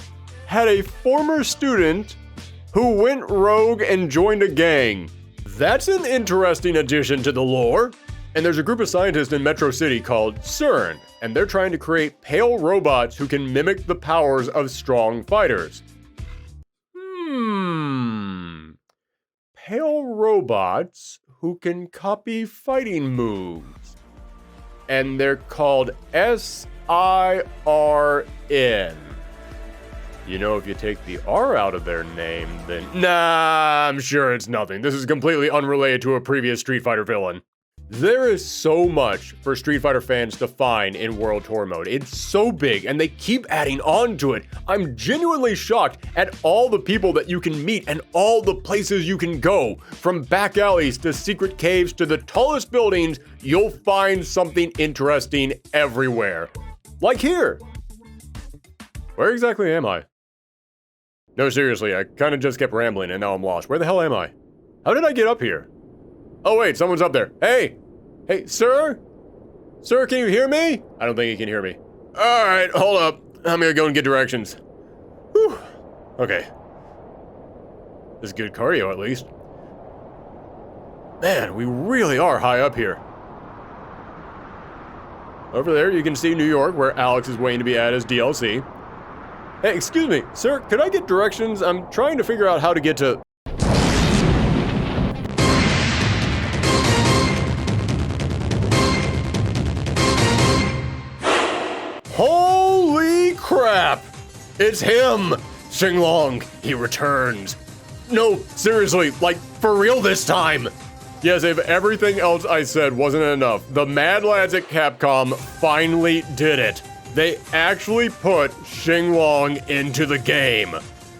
had a former student who went rogue and joined a gang. That's an interesting addition to the lore. And there's a group of scientists in Metro City called CERN, and they're trying to create pale robots who can mimic the powers of strong fighters. Pale robots who can copy fighting moves. And they're called SIRN. You know, if you take the R out of their name, then... Nah, I'm sure it's nothing. This is completely unrelated to a previous Street Fighter villain. There is so much for Street Fighter fans to find in World Tour mode. It's so big, and they keep adding on to it. I'm genuinely shocked at all the people that you can meet and all the places you can go. From back alleys to secret caves to the tallest buildings, you'll find something interesting everywhere. Like here. Where exactly am I? No, seriously, I kind of just kept rambling and now I'm lost. Where the hell am I? How did I get up here? Oh wait, someone's up there. Hey! Hey, sir? Sir, can you hear me? I don't think he can hear me. Alright, hold up. I'm gonna go and get directions. Whew. Okay. This is good cardio, at least. Man, we really are high up here. Over there, you can see New York, where Alex is waiting to be added as DLC. Hey, excuse me, sir, could I get directions? I'm trying to figure out how to get to... Holy crap! It's him! Xinglong, he returns. No, seriously, like, for real this time! Yes, if everything else I said wasn't enough, the mad lads at Capcom finally did it. They actually put Xinglong into the game.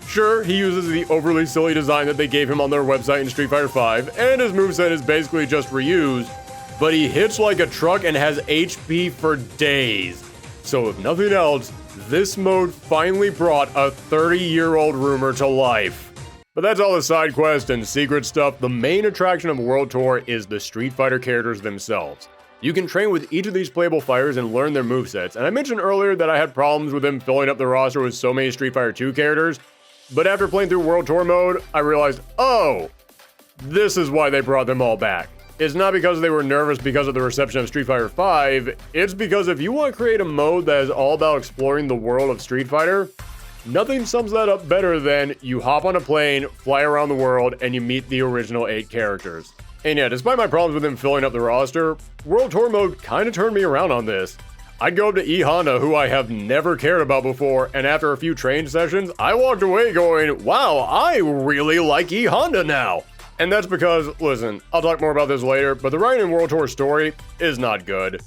Sure, he uses the overly silly design that they gave him on their website in Street Fighter V, and his moveset is basically just reused, but he hits like a truck and has HP for days. So if nothing else, this mode finally brought a 30-year-old rumor to life. But that's all the side quest and secret stuff. The main attraction of World Tour is the Street Fighter characters themselves. You can train with each of these playable fighters and learn their movesets, and I mentioned earlier that I had problems with them filling up the roster with so many Street Fighter 2 characters, but after playing through World Tour mode, I realized, oh, this is why they brought them all back. It's not because they were nervous because of the reception of Street Fighter V, it's because if you want to create a mode that is all about exploring the world of Street Fighter, nothing sums that up better than you hop on a plane, fly around the world, and you meet the original 8 characters. And yeah, despite my problems with them filling up the roster, World Tour mode kind of turned me around on this. I'd go up to E Honda, who I have never cared about before, and after a few train sessions, I walked away going, wow, I really like E Honda now. And that's because, listen, I'll talk more about this later, but the writing in World Tour story is not good.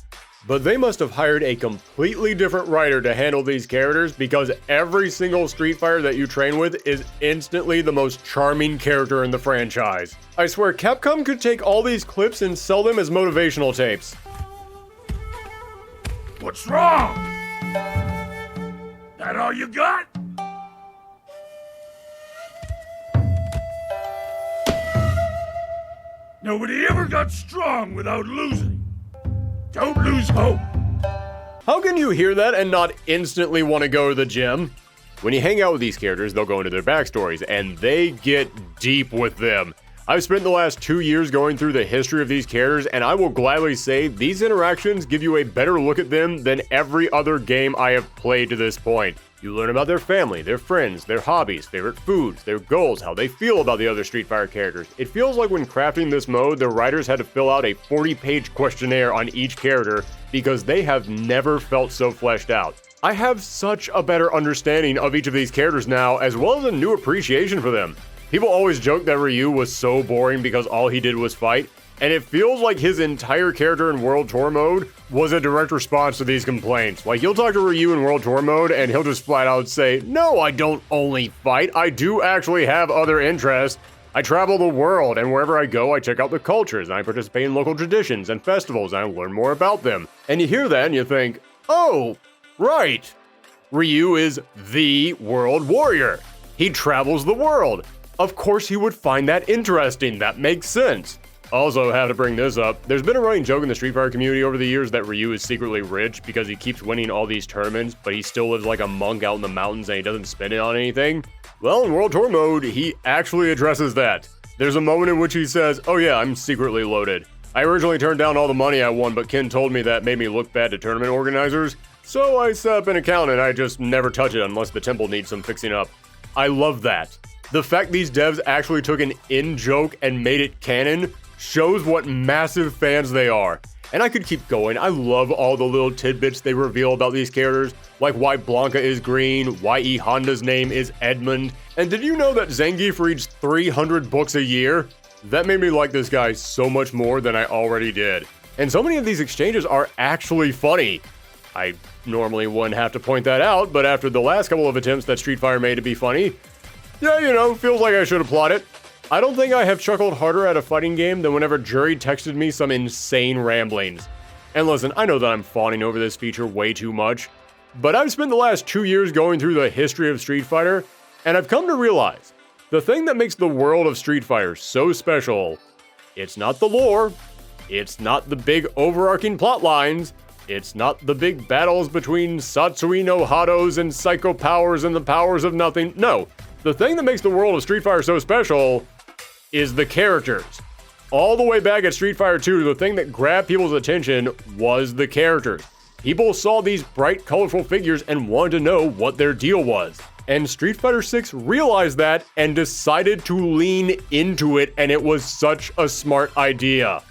But they must have hired a completely different writer to handle these characters because every single Street Fighter that you train with is instantly the most charming character in the franchise. I swear, Capcom could take all these clips and sell them as motivational tapes. What's wrong? That all you got? Nobody ever got strong without losing. Don't lose hope. How can you hear that and not instantly want to go to the gym? When you hang out with these characters, they'll go into their backstories, and they get deep with them. I've spent the last 2 years going through the history of these characters, and I will gladly say these interactions give you a better look at them than every other game I have played to this point. You learn about their family, their friends, their hobbies, favorite foods, their goals, how they feel about the other Street Fighter characters. It feels like when crafting this mode, the writers had to fill out a 40-page questionnaire on each character because they have never felt so fleshed out. I have such a better understanding of each of these characters now, as well as a new appreciation for them. People always joke that Ryu was so boring because all he did was fight, and it feels like his entire character in World Tour mode was a direct response to these complaints. Like, you'll talk to Ryu in World Tour mode, and he'll just flat out say, no, I don't only fight, I do actually have other interests. I travel the world, and wherever I go, I check out the cultures, and I participate in local traditions and festivals, and I learn more about them. And you hear that, and you think, oh, right. Ryu is the World Warrior. He travels the world. Of course he would find that interesting, that makes sense. Also, have to bring this up, there's been a running joke in the Street Fighter community over the years that Ryu is secretly rich because he keeps winning all these tournaments, but he still lives like a monk out in the mountains and he doesn't spend it on anything. Well, in World Tour mode, he actually addresses that. There's a moment in which he says, oh yeah, I'm secretly loaded. I originally turned down all the money I won, but Ken told me that made me look bad to tournament organizers, so I set up an account and I just never touch it unless the temple needs some fixing up. I love that. The fact these devs actually took an in-joke and made it canon shows what massive fans they are. And I could keep going. I love all the little tidbits they reveal about these characters, like why Blanca is green, why E Honda's name is Edmund, and did you know that Zangief reads 300 books a year? That made me like this guy so much more than I already did. And so many of these exchanges are actually funny. I normally wouldn't have to point that out, but after the last couple of attempts that Street Fighter made to be funny, yeah, you know, feels like I should applaud it. I don't think I have chuckled harder at a fighting game than whenever Jury texted me some insane ramblings. And listen, I know that I'm fawning over this feature way too much, but I've spent the last 2 years going through the history of Street Fighter, And I've come to realize, the thing that makes the world of Street Fighter so special, it's not the lore, it's not the big overarching plot lines, it's not the big battles between Satsui no Hados and Psycho Powers and the Powers of Nothing. No, the thing that makes the world of Street Fighter so special is the characters. All the way back at Street Fighter 2, the thing that grabbed people's attention was the characters. People saw these bright, colorful figures and wanted to know what their deal was. And Street Fighter 6 realized that and decided to lean into it, and it was such a smart idea.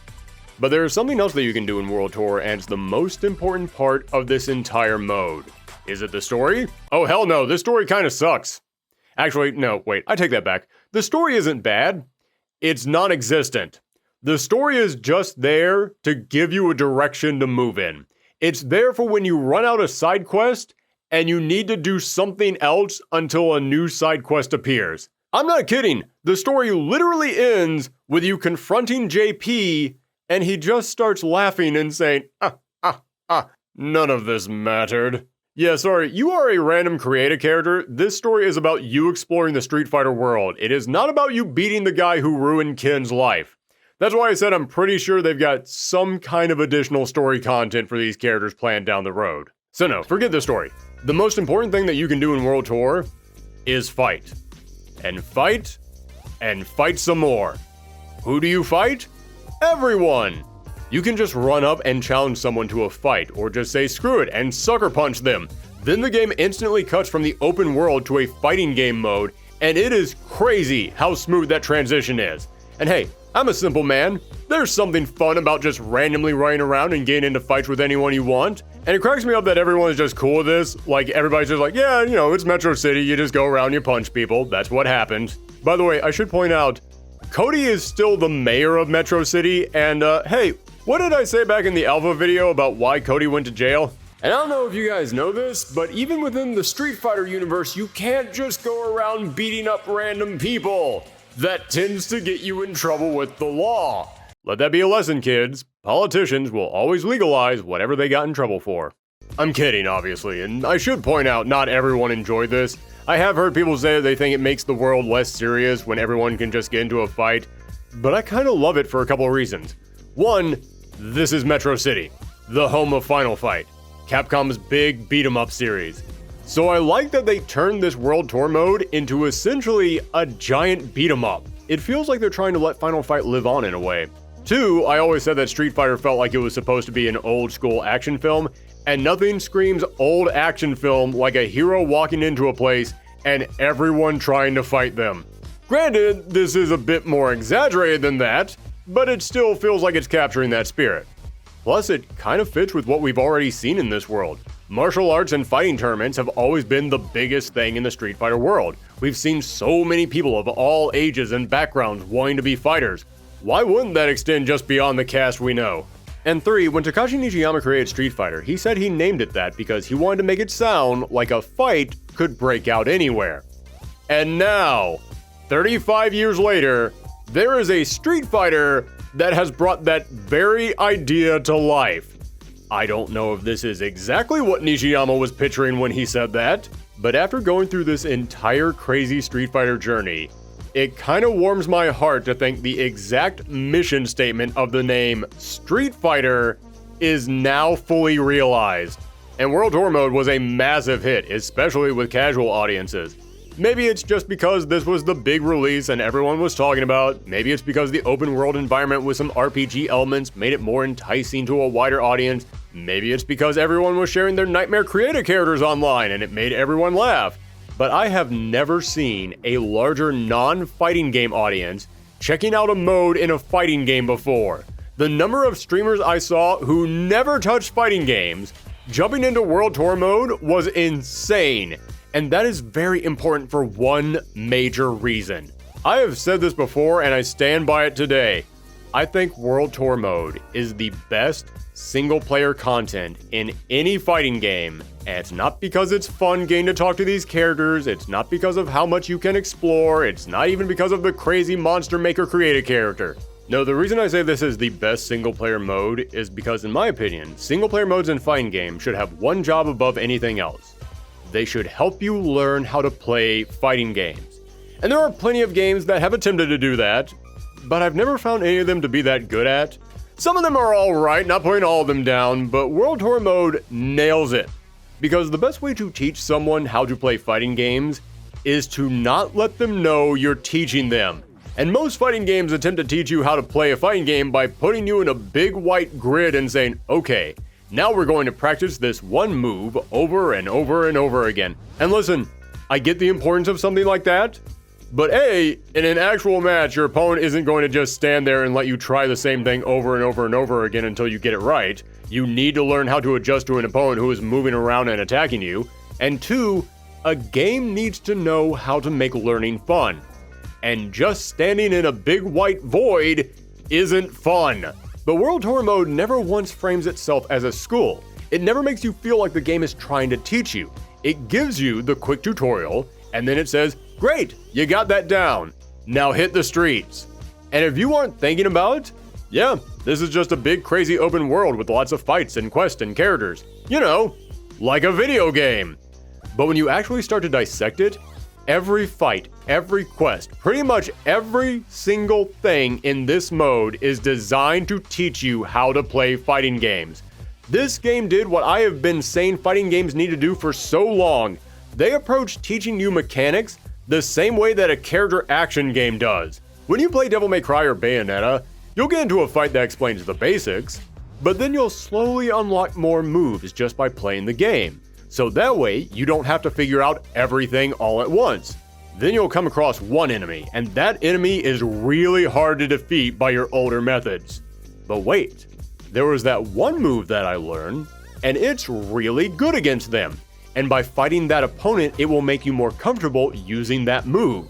But there is something else that you can do in World Tour, and it's the most important part of this entire mode. Is it the story? Oh hell no, this story kinda sucks. Actually, no, wait, I take that back. The story isn't bad. It's non-existent. The story is just there to give you a direction to move in. It's there for when you run out of side quest and you need to do something else until a new side quest appears. I'm not kidding. The story literally ends with you confronting JP and he just starts laughing and saying, none of this mattered. Yeah, sorry, you are a random creative character. This story is about you exploring the Street Fighter world. It is not about you beating the guy who ruined Ken's life. That's why I said I'm pretty sure they've got some kind of additional story content for these characters planned down the road. So no, forget the story. The most important thing that you can do in World Tour is fight. And fight, and fight some more. Who do you fight? Everyone! You can just run up and challenge someone to a fight, or just say screw it and sucker punch them. Then the game instantly cuts from the open world to a fighting game mode, and it is crazy how smooth that transition is. And hey, I'm a simple man. There's something fun about just randomly running around and getting into fights with anyone you want. And it cracks me up that everyone's just cool with this. Like, everybody's just like, yeah, you know, it's Metro City, you just go around and you punch people. That's what happened. By the way, I should point out, Cody is still the mayor of Metro City, and hey, what did I say back in the Alpha video about why Cody went to jail? And I don't know if you guys know this, but even within the Street Fighter universe, you can't just go around beating up random people. That tends to get you in trouble with the law. Let that be a lesson, kids. Politicians will always legalize whatever they got in trouble for. I'm kidding, obviously, and I should point out not everyone enjoyed this. I have heard people say they think it makes the world less serious when everyone can just get into a fight, but I kind of love it for a couple of reasons. One, this is Metro City, the home of Final Fight, Capcom's big beat-em-up series. So I like that they turned this World Tour mode into essentially a giant beat-em-up. It feels like they're trying to let Final Fight live on in a way. Two, I always said that Street Fighter felt like it was supposed to be an old-school action film, and nothing screams old action film like a hero walking into a place and everyone trying to fight them. Granted, this is a bit more exaggerated than that, but it still feels like it's capturing that spirit. Plus, it kind of fits with what we've already seen in this world. Martial arts and fighting tournaments have always been the biggest thing in the Street Fighter world. We've seen so many people of all ages and backgrounds wanting to be fighters. Why wouldn't that extend just beyond the cast we know? And three, when Takashi Nishiyama created Street Fighter, he said he named it that because he wanted to make it sound like a fight could break out anywhere. And now, 35 years later, there is a Street Fighter that has brought that very idea to life. I don't know if this is exactly what Nishiyama was picturing when he said that, but after going through this entire crazy Street Fighter journey, it kind of warms my heart to think the exact mission statement of the name Street Fighter is now fully realized. And World Tour mode was a massive hit, especially with casual audiences. Maybe it's just because this was the big release and everyone was talking about. Maybe it's because the open world environment with some RPG elements made it more enticing to a wider audience. Maybe it's because everyone was sharing their Nightmare Creator characters online and it made everyone laugh. But I have never seen a larger non-fighting game audience checking out a mode in a fighting game before. The number of streamers I saw who never touched fighting games jumping into World Tour mode was insane. And that is very important for one major reason. I have said this before and I stand by it today. I think World Tour mode is the best single-player content in any fighting game, and it's not because it's fun getting to talk to these characters, it's not because of how much you can explore, it's not even because of the crazy monster maker created character. No, the reason I say this is the best single-player mode is because, in my opinion, single-player modes in fighting games should have one job above anything else. They should help you learn how to play fighting games. And there are plenty of games that have attempted to do that, but I've never found any of them to be that good at. Some of them are alright, not putting all of them down, but World Tour Mode nails it. Because the best way to teach someone how to play fighting games is to not let them know you're teaching them. And most fighting games attempt to teach you how to play a fighting game by putting you in a big white grid and saying, okay, now we're going to practice this one move over and over and over again. And listen, I get the importance of something like that, but A, in an actual match, your opponent isn't going to just stand there and let you try the same thing over and over and over again until you get it right. You need to learn how to adjust to an opponent who is moving around and attacking you. And 2, a game needs to know how to make learning fun. And just standing in a big white void isn't fun. But World Tour Mode never once frames itself as a school. It never makes you feel like the game is trying to teach you. It gives you the quick tutorial, and then it says, great, you got that down. Now hit the streets. And if you aren't thinking about it, yeah, this is just a big crazy open world with lots of fights and quests and characters. You know, like a video game. But when you actually start to dissect it, every fight, every quest, pretty much every single thing in this mode is designed to teach you how to play fighting games. This game did what I have been saying fighting games need to do for so long. They approach teaching you mechanics the same way that a character action game does. When you play Devil May Cry or Bayonetta, you'll get into a fight that explains the basics, but then you'll slowly unlock more moves just by playing the game. So that way, you don't have to figure out everything all at once. Then you'll come across one enemy, and that enemy is really hard to defeat by your older methods. But wait, there was that one move that I learned, and it's really good against them. And by fighting that opponent, it will make you more comfortable using that move.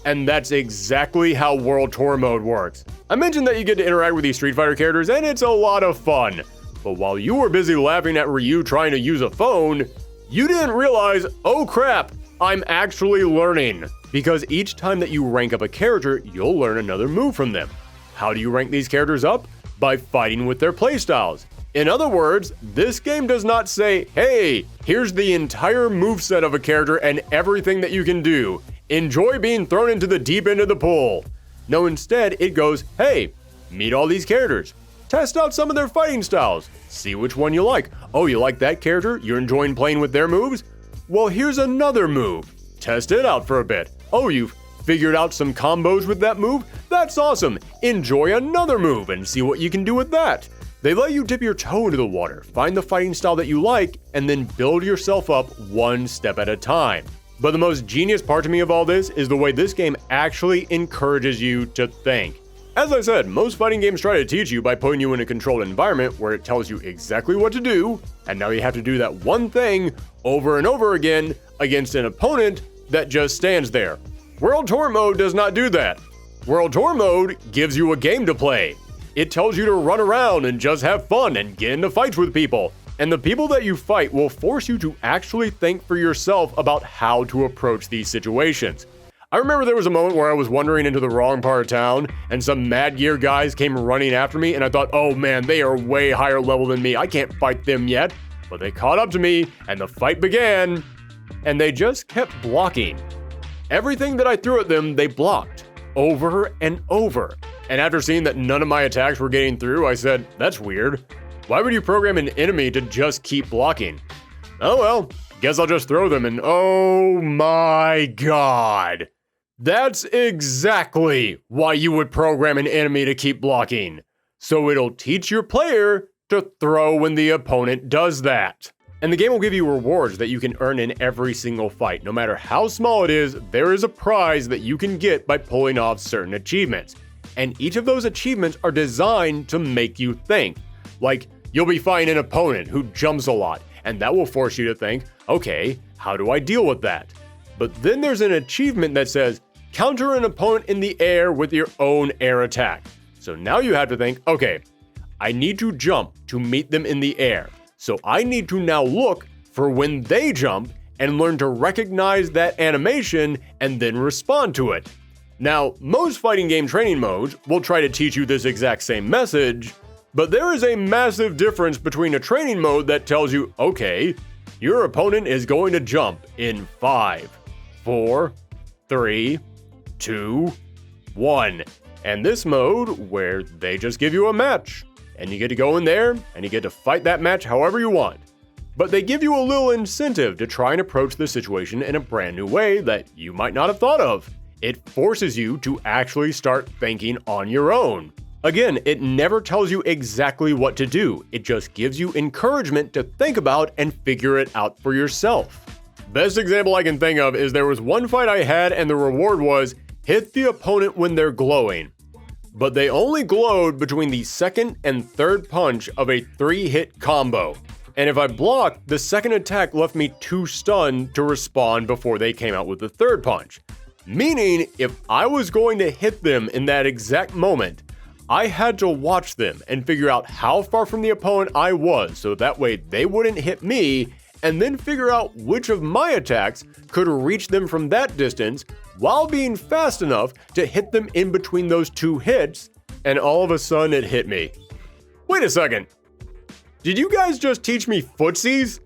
And that's exactly how World Tour Mode works. I mentioned that you get to interact with these Street Fighter characters, and it's a lot of fun. But while you were busy laughing at Ryu trying to use a phone, you didn't realize, oh crap, I'm actually learning. Because each time that you rank up a character, you'll learn another move from them. How do you rank these characters up? By fighting with their playstyles. In other words, this game does not say, hey, here's the entire moveset of a character and everything that you can do. Enjoy being thrown into the deep end of the pool. No, instead, it goes, hey, meet all these characters. Test out some of their fighting styles. See which one you like. Oh, you like that character? You're enjoying playing with their moves? Well, here's another move. Test it out for a bit. Oh, you've figured out some combos with that move? That's awesome. Enjoy another move and see what you can do with that. They let you dip your toe into the water, find the fighting style that you like, and then build yourself up one step at a time. But the most genius part to me of all this is the way this game actually encourages you to think. As I said, most fighting games try to teach you by putting you in a controlled environment where it tells you exactly what to do, and now you have to do that one thing over and over again against an opponent that just stands there. World Tour Mode does not do that. World Tour Mode gives you a game to play. It tells you to run around and just have fun and get into fights with people. And the people that you fight will force you to actually think for yourself about how to approach these situations. I remember there was a moment where I was wandering into the wrong part of town, and some Mad Gear guys came running after me, and I thought, oh man, they are way higher level than me. I can't fight them yet. But they caught up to me, and the fight began, and they just kept blocking. Everything that I threw at them, they blocked, over and over. And after seeing that none of my attacks were getting through, I said, that's weird. Why would you program an enemy to just keep blocking? Oh well, guess I'll just throw them and oh my god. That's exactly why you would program an enemy to keep blocking. So it'll teach your player to throw when the opponent does that. And the game will give you rewards that you can earn in every single fight. No matter how small it is, there is a prize that you can get by pulling off certain achievements. And each of those achievements are designed to make you think. Like, you'll be fighting an opponent who jumps a lot, and that will force you to think, okay, how do I deal with that? But then there's an achievement that says, counter an opponent in the air with your own air attack. So now you have to think, okay, I need to jump to meet them in the air. So I need to now look for when they jump and learn to recognize that animation and then respond to it. Now, most fighting game training modes will try to teach you this exact same message, but there is a massive difference between a training mode that tells you, okay, your opponent is going to jump in 5, 4, 3, 2, 1. And this mode where they just give you a match. And you get to go in there and you get to fight that match however you want. But they give you a little incentive to try and approach the situation in a brand new way that you might not have thought of. It forces you to actually start thinking on your own. Again, it never tells you exactly what to do. It just gives you encouragement to think about and figure it out for yourself. Best example I can think of is there was one fight I had and the reward was hit the opponent when they're glowing. But they only glowed between the second and third punch of a 3-hit combo. And if I blocked, the second attack left me too stunned to respond before they came out with the third punch. Meaning, if I was going to hit them in that exact moment, I had to watch them and figure out how far from the opponent I was so that way they wouldn't hit me, and then figure out which of my attacks could reach them from that distance while being fast enough to hit them in between those 2 hits, and all of a sudden it hit me. Wait a second. Did you guys just teach me footsies?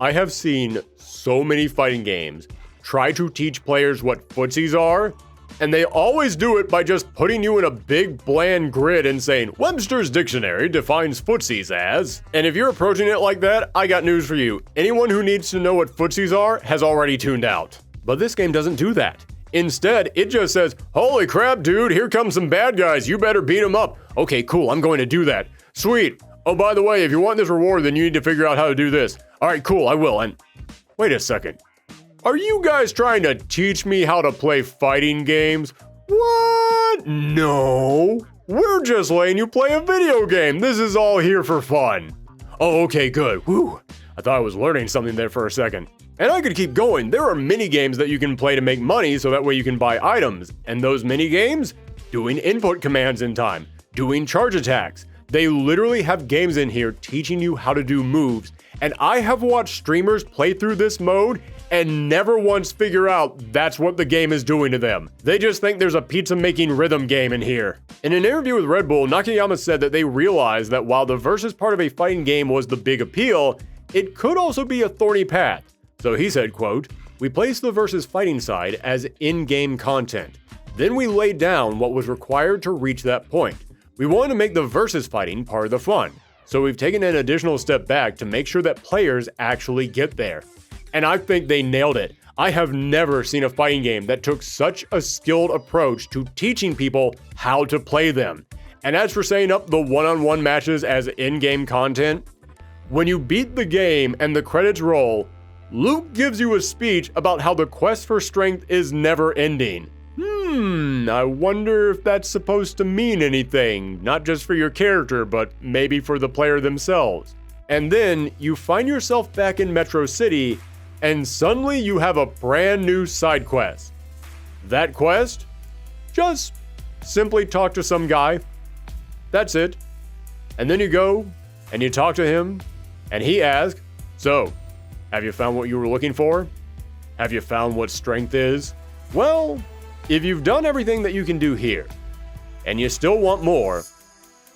I have seen so many fighting games try to teach players what footsies are, and they always do it by just putting you in a big bland grid and saying, Webster's Dictionary defines footsies as, and if you're approaching it like that, I got news for you. Anyone who needs to know what footsies are has already tuned out. But this game doesn't do that. Instead, it just says, holy crap, dude, here come some bad guys, you better beat them up. Okay, cool, I'm going to do that. Sweet. Oh, by the way, if you want this reward, then you need to figure out how to do this. All right, cool, I will. And wait a second. Are you guys trying to teach me how to play fighting games? What? No. We're just letting you play a video game. This is all here for fun. Oh, okay, good. Whew. I thought I was learning something there for a second. And I could keep going. There are mini games that you can play to make money so that way you can buy items. And those mini games? Doing input commands in time. Doing charge attacks. They literally have games in here teaching you how to do moves, and I have watched streamers play through this mode and never once figure out that's what the game is doing to them. They just think there's a pizza-making rhythm game in here. In an interview with Red Bull, Nakayama said that they realized that while the versus part of a fighting game was the big appeal, it could also be a thorny path. So he said, quote, we placed the versus fighting side as in-game content. Then we laid down what was required to reach that point. We wanted to make the versus fighting part of the fun, so we've taken an additional step back to make sure that players actually get there. And I think they nailed it. I have never seen a fighting game that took such a skilled approach to teaching people how to play them. And as for setting up the one-on-one matches as in-game content, when you beat the game and the credits roll, Luke gives you a speech about how the quest for strength is never ending. I wonder if that's supposed to mean anything, not just for your character, but maybe for the player themselves. And then you find yourself back in Metro City, and suddenly you have a brand new side quest. That quest? Just simply talk to some guy. That's it. And then you go, and you talk to him, and he asks, so, have you found what you were looking for? Have you found what strength is? Well, if you've done everything that you can do here, and you still want more,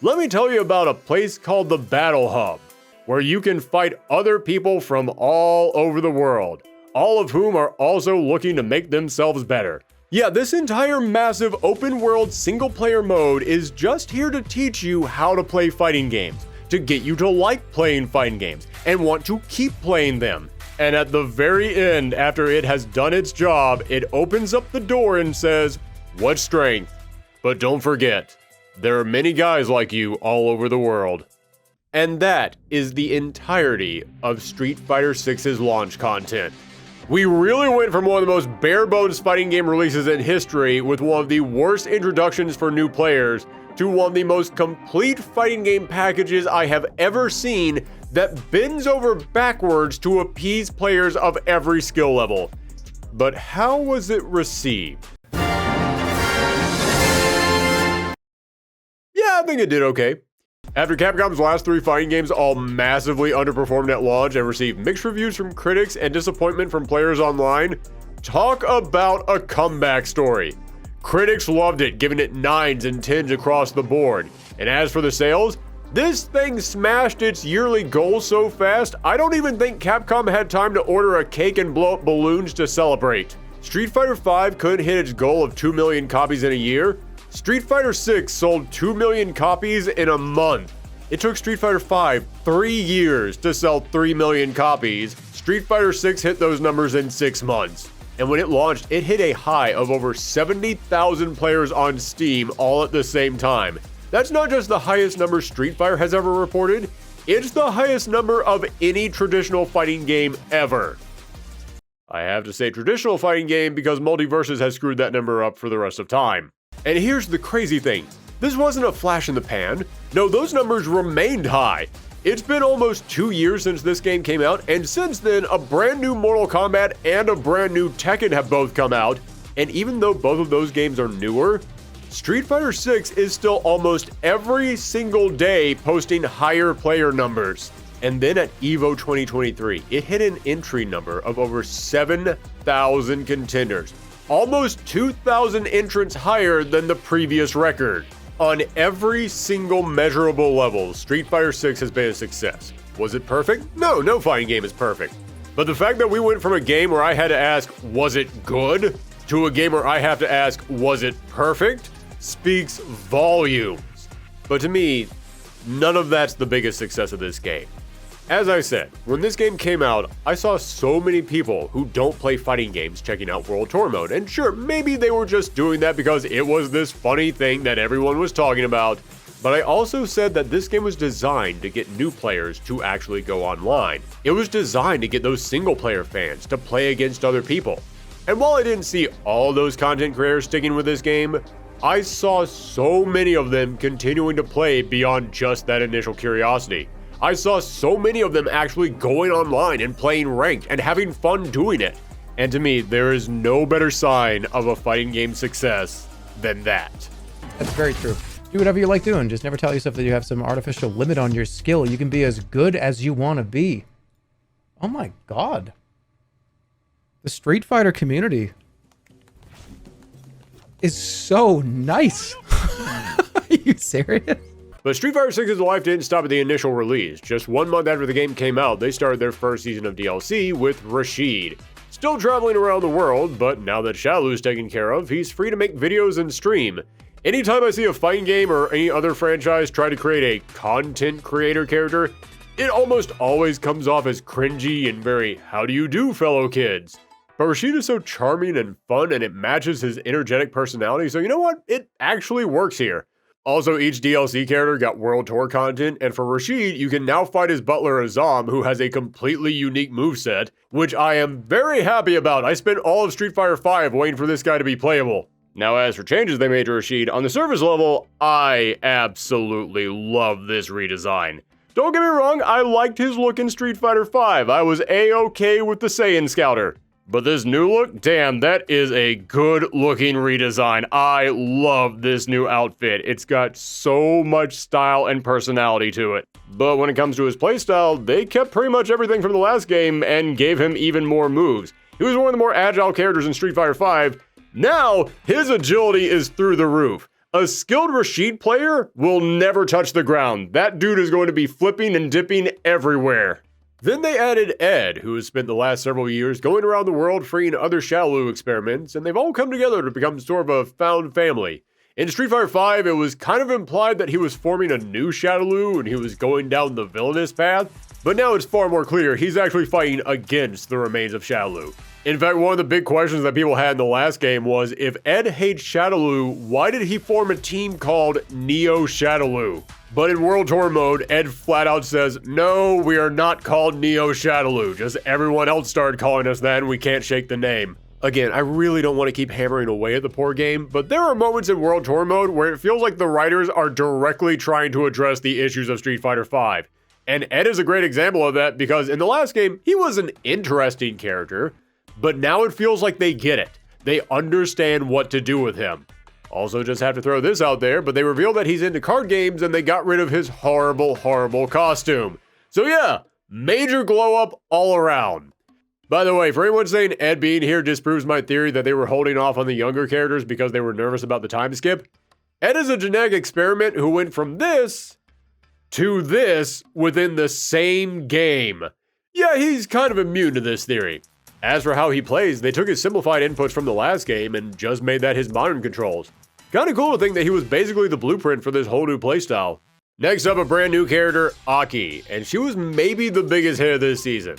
let me tell you about a place called the Battle Hub, where you can fight other people from all over the world, all of whom are also looking to make themselves better. Yeah, this entire massive open world single player mode is just here to teach you how to play fighting games, to get you to like playing fighting games, and want to keep playing them. And at the very end, after it has done its job, it opens up the door and says, what strength? But don't forget, there are many guys like you all over the world. And that is the entirety of Street Fighter 6's launch content. We really went from one of the most bare-bones fighting game releases in history with one of the worst introductions for new players to one of the most complete fighting game packages I have ever seen that bends over backwards to appease players of every skill level. But how was it received? Yeah, I think it did okay. After Capcom's last 3 fighting games all massively underperformed at launch and received mixed reviews from critics and disappointment from players online, talk about a comeback story. Critics loved it, giving it 9s and 10s across the board. And as for the sales This thing smashed its yearly goal so fast, I don't even think Capcom had time to order a cake and blow up balloons to celebrate. Street Fighter V couldn't hit its goal of 2 million copies in a year. Street Fighter VI sold 2 million copies in a month. It took Street Fighter V 3 years to sell 3 million copies. Street Fighter VI hit those numbers in 6 months. And when it launched, it hit a high of over 70,000 players on Steam all at the same time. That's not just the highest number Street Fighter has ever reported, it's the highest number of any traditional fighting game ever. I have to say traditional fighting game because Multiverses has screwed that number up for the rest of time. And here's the crazy thing. This wasn't a flash in the pan. No, those numbers remained high. It's been almost 2 years since this game came out, and since then, a brand new Mortal Kombat and a brand new Tekken have both come out. And even though both of those games are newer, Street Fighter VI is still almost every single day posting higher player numbers. And then at EVO 2023, it hit an entry number of over 7,000 contenders, almost 2,000 entrants higher than the previous record. On every single measurable level, Street Fighter VI has been a success. Was it perfect? No, no fighting game is perfect. But the fact that we went from a game where I had to ask, was it good, to a game where I have to ask, was it perfect, speaks volumes. But to me, none of that's the biggest success of this game. As I said, when this game came out, I saw so many people who don't play fighting games checking out World Tour Mode, and sure, maybe they were just doing that because it was this funny thing that everyone was talking about, but I also said that this game was designed to get new players to actually go online. It was designed to get those single-player fans to play against other people. And while I didn't see all those content creators sticking with this game, I saw so many of them continuing to play beyond just that initial curiosity. I saw so many of them actually going online and playing ranked and having fun doing it. And to me, there is no better sign of a fighting game success than that. That's very true. Do whatever you like doing. Just never tell yourself that you have some artificial limit on your skill. You can be as good as you want to be. Oh my god. The Street Fighter community is so nice. Are you serious? But Street Fighter 6's life didn't stop at the initial release. Just 1 month after the game came out, they started their first season of DLC with Rashid. Still traveling around the world, but now that Shadowloo's taken care of, he's free to make videos and stream. Anytime I see a fighting game or any other franchise try to create a content creator character, it almost always comes off as cringy and very, how do you do, fellow kids? But Rashid is so charming and fun, and it matches his energetic personality, so you know what? It actually works here. Also, each DLC character got World Tour content, and for Rashid, you can now fight his butler Azam, who has a completely unique moveset, which I am very happy about. I spent all of Street Fighter V waiting for this guy to be playable. Now, as for changes they made to Rashid, on the surface level, I absolutely love this redesign. Don't get me wrong, I liked his look in Street Fighter V. I was A-okay with the Saiyan Scouter. But this new look, damn, that is a good-looking redesign. I love this new outfit. It's got so much style and personality to it. But when it comes to his playstyle, they kept pretty much everything from the last game and gave him even more moves. He was one of the more agile characters in Street Fighter V. Now, his agility is through the roof. A skilled Rashid player will never touch the ground. That dude is going to be flipping and dipping everywhere. Then they added Ed, who has spent the last several years going around the world freeing other Shadowloo experiments, and they've all come together to become sort of a found family. In Street Fighter V, it was kind of implied that he was forming a new Shadowloo and he was going down the villainous path, but now it's far more clear he's actually fighting against the remains of Shadowloo. In fact, one of the big questions that people had in the last game was, if Ed hates Shadowloo, why did he form a team called Neo Shadowloo? But in World Tour Mode, Ed flat out says, no, we are not called Neo Shadowloo, just everyone else started calling us that and we can't shake the name. Again, I really don't want to keep hammering away at the poor game, but there are moments in World Tour Mode where it feels like the writers are directly trying to address the issues of Street Fighter V. And Ed is a great example of that because in the last game, he was an interesting character, but now it feels like they get it. They understand what to do with him. Also, just have to throw this out there, but they revealed that he's into card games and they got rid of his horrible, horrible costume. So yeah, major glow up all around. By the way, for anyone saying Ed being here disproves my theory that they were holding off on the younger characters because they were nervous about the time skip, Ed is a genetic experiment who went from this to this within the same game. Yeah, he's kind of immune to this theory. As for how he plays, they took his simplified inputs from the last game and just made that his modern controls. Kinda cool to think that he was basically the blueprint for this whole new playstyle. Next up, a brand new character, Aki, and she was maybe the biggest hit of this season.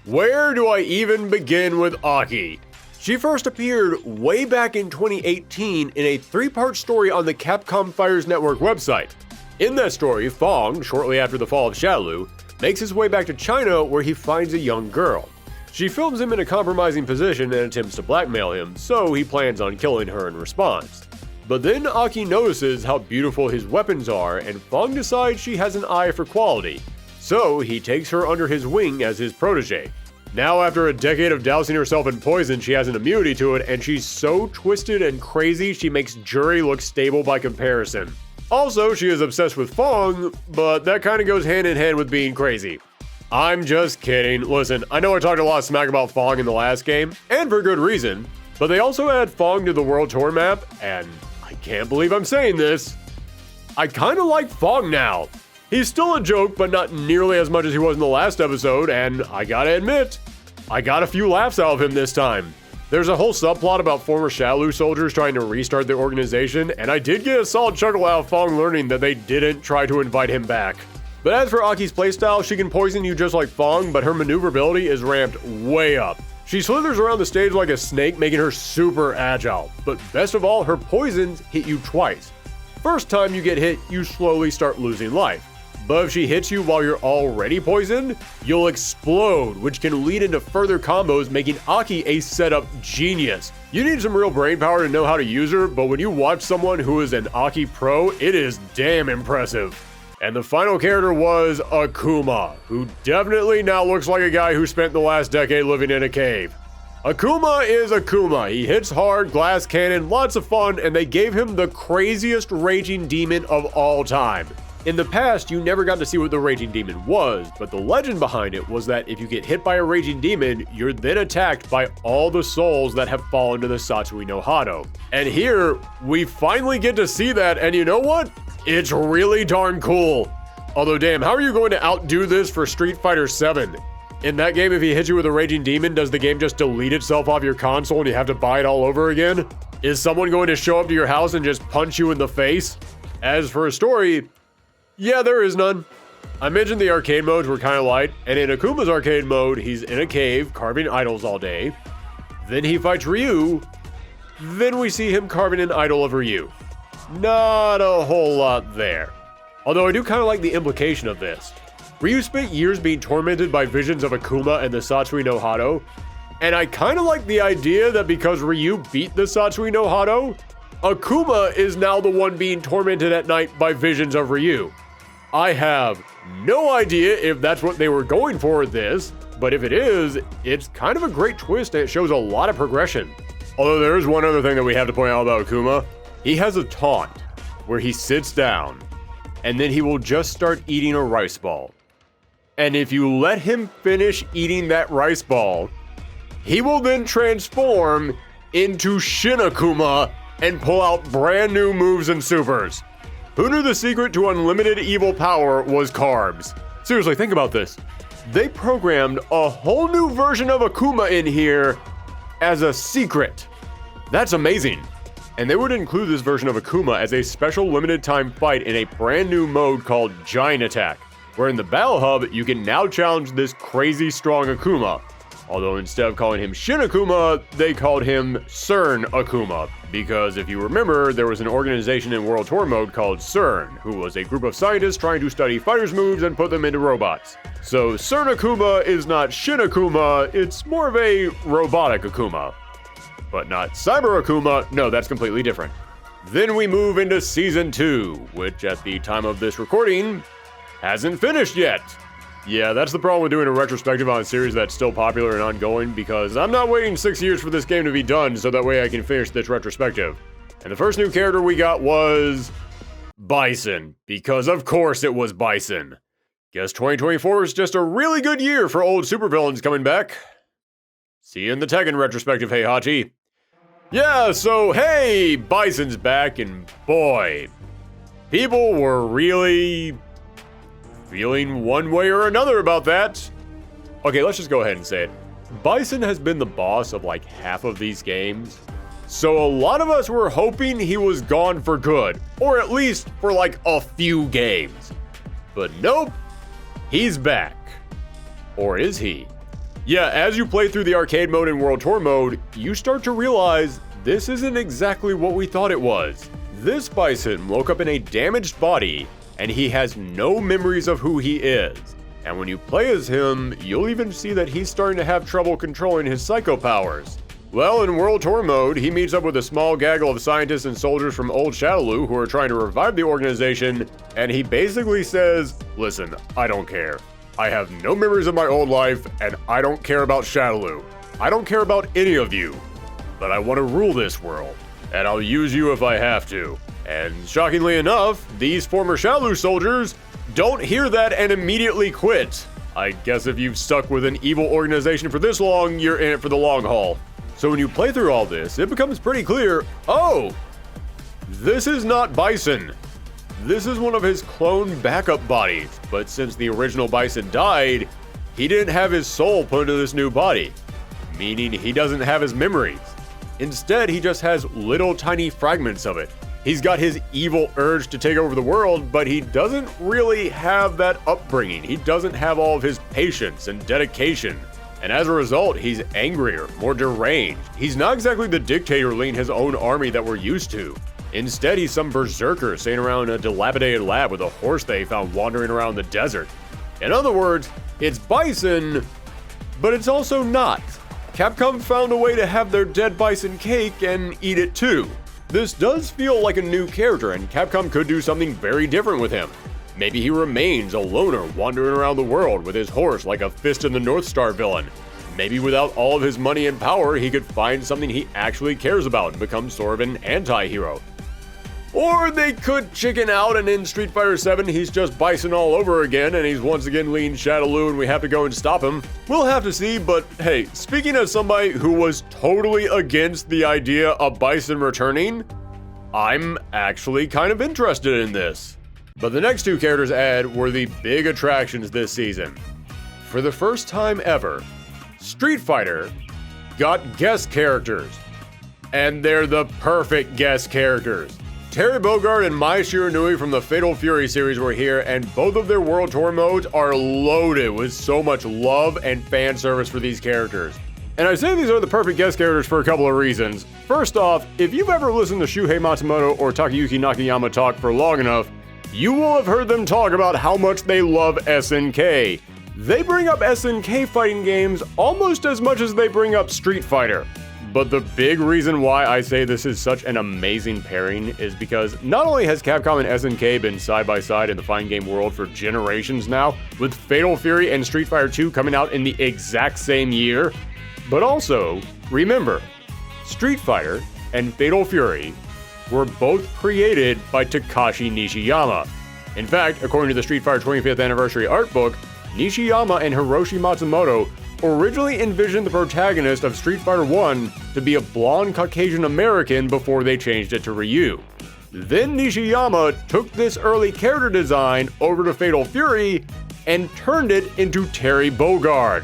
Where do I even begin with Aki? She first appeared way back in 2018 in a 3-part story on the Capcom Fighters Network website. In that story, Fong, shortly after the fall of Shadaloo, makes his way back to China where he finds a young girl. She films him in a compromising position and attempts to blackmail him, so he plans on killing her in response. But then Aki notices how beautiful his weapons are, and Fong decides she has an eye for quality. So he takes her under his wing as his protege. Now after a decade of dousing herself in poison, she has an immunity to it, and she's so twisted and crazy she makes Jury look stable by comparison. Also, she is obsessed with Fong, but that kinda goes hand in hand with being crazy. I'm just kidding. Listen, I know I talked a lot of smack about Fong in the last game, and for good reason, but they also add Fong to the World Tour map, and I can't believe I'm saying this, I kinda like Fong now. He's still a joke, but not nearly as much as he was in the last episode, and I gotta admit, I got a few laughs out of him this time. There's a whole subplot about former Shadaloo soldiers trying to restart the organization, and I did get a solid chuckle out of Fong learning that they didn't try to invite him back. But as for Aki's playstyle, she can poison you just like Fong, but her maneuverability is ramped way up. She slithers around the stage like a snake, making her super agile. But best of all, her poisons hit you twice. First time you get hit, you slowly start losing life. But if she hits you while you're already poisoned, you'll explode, which can lead into further combos, making Aki a setup genius. You need some real brain power to know how to use her, but when you watch someone who is an Aki pro, it is damn impressive. And the final character was Akuma, who definitely now looks like a guy who spent the last decade living in a cave. Akuma is Akuma. He hits hard, glass cannon, lots of fun, and they gave him the craziest raging demon of all time. In the past, you never got to see what the Raging Demon was, but the legend behind it was that if you get hit by a Raging Demon, you're then attacked by all the souls that have fallen to the Satsui no Hado. And here, we finally get to see that, and you know what? It's really darn cool. Although damn, how are you going to outdo this for Street Fighter 7? In that game, if he hits you with a Raging Demon, does the game just delete itself off your console and you have to buy it all over again? Is someone going to show up to your house and just punch you in the face? As for a story, yeah, there is none. I mentioned the arcade modes were kind of light, and in Akuma's arcade mode, he's in a cave carving idols all day. Then he fights Ryu. Then we see him carving an idol of Ryu. Not a whole lot there. Although I do kind of like the implication of this. Ryu spent years being tormented by visions of Akuma and the Satsui no Hado, and I kind of like the idea that because Ryu beat the Satsui no Hado, Akuma is now the one being tormented at night by visions of Ryu. I have no idea if that's what they were going for with this, but if it is, it's kind of a great twist and it shows a lot of progression. Although there is one other thing that we have to point out about Akuma. He has a taunt where he sits down and then he will just start eating a rice ball. And if you let him finish eating that rice ball, he will then transform into Shin Akuma and pull out brand new moves and supers. Who knew the secret to unlimited evil power was carbs? Seriously, think about this. They programmed a whole new version of Akuma in here as a secret. That's amazing. And they would include this version of Akuma as a special limited time fight in a brand new mode called Giant Attack, where in the Battle Hub, you can now challenge this crazy strong Akuma. Although instead of calling him Shin Akuma, they called him CERN Akuma. Because if you remember, there was an organization in World Tour mode called CERN, who was a group of scientists trying to study fighters' moves and put them into robots. So CERN Akuma is not Shin Akuma, it's more of a robotic Akuma. But not Cyber Akuma, no, that's completely different. Then we move into Season 2, which at the time of this recording, hasn't finished yet. Yeah, that's the problem with doing a retrospective on a series that's still popular and ongoing, because I'm not waiting 6 years for this game to be done so that way I can finish this retrospective. And the first new character we got was Bison, because of course it was Bison. Guess 2024 is just a really good year for old supervillains coming back. See you in the Tekken retrospective, hey Hachi. Yeah, so hey, Bison's back, and boy, people were really feeling one way or another about that. Okay, let's just go ahead and say it. Bison has been the boss of like half of these games, so a lot of us were hoping he was gone for good, or at least for like a few games. But nope, he's back. Or is he? Yeah, as you play through the arcade mode and World Tour mode, you start to realize this isn't exactly what we thought it was. This Bison woke up in a damaged body, and he has no memories of who he is. And when you play as him, you'll even see that he's starting to have trouble controlling his psycho powers. Well, in World Tour mode, he meets up with a small gaggle of scientists and soldiers from old Shadowloo who are trying to revive the organization, and he basically says, listen, I don't care. I have no memories of my old life, and I don't care about Shadowloo. I don't care about any of you, but I want to rule this world, and I'll use you if I have to. And shockingly enough, these former Shadowloo soldiers don't hear that and immediately quit. I guess if you've stuck with an evil organization for this long, you're in it for the long haul. So when you play through all this, it becomes pretty clear, oh, this is not Bison. This is one of his clone backup bodies, but since the original Bison died, he didn't have his soul put into this new body, meaning he doesn't have his memories. Instead, he just has little tiny fragments of it. He's got his evil urge to take over the world, but he doesn't really have that upbringing. He doesn't have all of his patience and dedication. And as a result, he's angrier, more deranged. He's not exactly the dictator leading his own army that we're used to. Instead, he's some berserker sitting around a dilapidated lab with a horse they found wandering around the desert. In other words, it's Bison, but it's also not. Capcom found a way to have their dead Bison cake and eat it too. This does feel like a new character, and Capcom could do something very different with him. Maybe he remains a loner wandering around the world with his horse like a Fist in the North Star villain. Maybe without all of his money and power, he could find something he actually cares about and become sort of an anti-hero. Or they could chicken out and in Street Fighter 7 he's just Bison all over again and he's once again leading Shadowloo and we have to go and stop him. We'll have to see, but hey, speaking as somebody who was totally against the idea of Bison returning, I'm actually kind of interested in this. But the next two characters added were the big attractions this season. For the first time ever, Street Fighter got guest characters. And they're the perfect guest characters. Terry Bogard and Mai Shiranui from the Fatal Fury series were here, and both of their World Tour modes are loaded with so much love and fan service for these characters. And I say these are the perfect guest characters for a couple of reasons. First off, if you've ever listened to Shuhei Matsumoto or Takayuki Nakayama talk for long enough, you will have heard them talk about how much they love SNK. They bring up SNK fighting games almost as much as they bring up Street Fighter. But the big reason why I say this is such an amazing pairing is because not only has Capcom and SNK been side by side in the fighting game world for generations now, with Fatal Fury and Street Fighter 2 coming out in the exact same year, but also, remember, Street Fighter and Fatal Fury were both created by Takashi Nishiyama. In fact, according to the Street Fighter 25th Anniversary art book, Nishiyama and Hiroshi Matsumoto originally envisioned the protagonist of Street Fighter 1 to be a blonde Caucasian American before they changed it to Ryu. Then Nishiyama took this early character design over to Fatal Fury and turned it into Terry Bogard.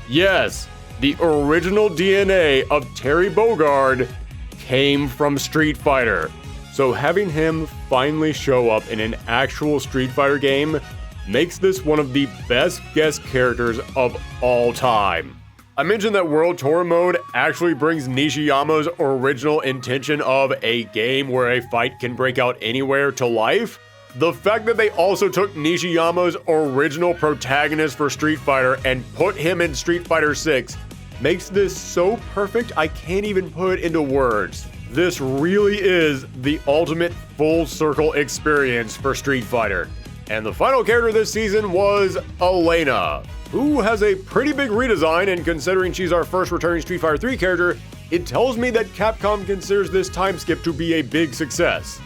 Yes, the original DNA of Terry Bogard came from Street Fighter. So having him finally show up in an actual Street Fighter game makes this one of the best guest characters of all time. I mentioned that World Tour mode actually brings Nishiyama's original intention of a game where a fight can break out anywhere to life. The fact that they also took Nishiyama's original protagonist for Street Fighter and put him in Street Fighter 6 makes this so perfect I can't even put it into words. This really is the ultimate full circle experience for Street Fighter. And the final character this season was Elena, who has a pretty big redesign, and considering she's our first returning Street Fighter 3 character, it tells me that Capcom considers this time skip to be a big success.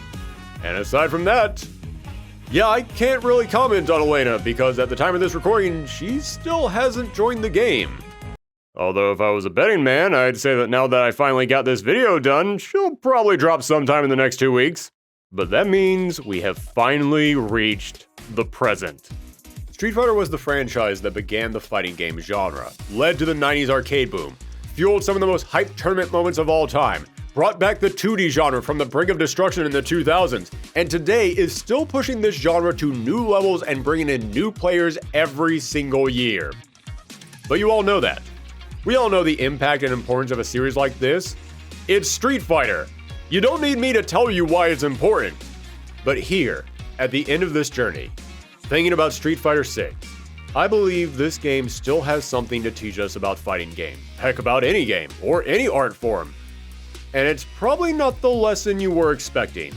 And aside from that, yeah, I can't really comment on Elena, because at the time of this recording, she still hasn't joined the game. Although if I was a betting man, I'd say that now that I finally got this video done, she'll probably drop sometime in the next 2 weeks. But that means we have finally reached the present. Street Fighter was the franchise that began the fighting game genre, led to the 90s arcade boom, fueled some of the most hyped tournament moments of all time, brought back the 2D genre from the brink of destruction in the 2000s, and today is still pushing this genre to new levels and bringing in new players every single year. But you all know that. We all know the impact and importance of a series like this. It's Street Fighter. You don't need me to tell you why it's important. But here, at the end of this journey, thinking about Street Fighter 6, I believe this game still has something to teach us about fighting games. Heck, about any game, or any art form. And it's probably not the lesson you were expecting.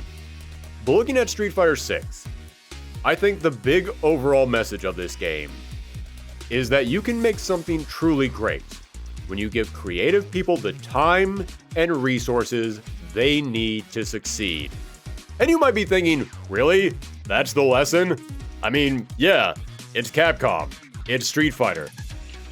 But looking at Street Fighter 6, I think the big overall message of this game is that you can make something truly great when you give creative people the time and resources they need to succeed. And you might be thinking, really? That's the lesson? I mean, yeah, it's Capcom. It's Street Fighter.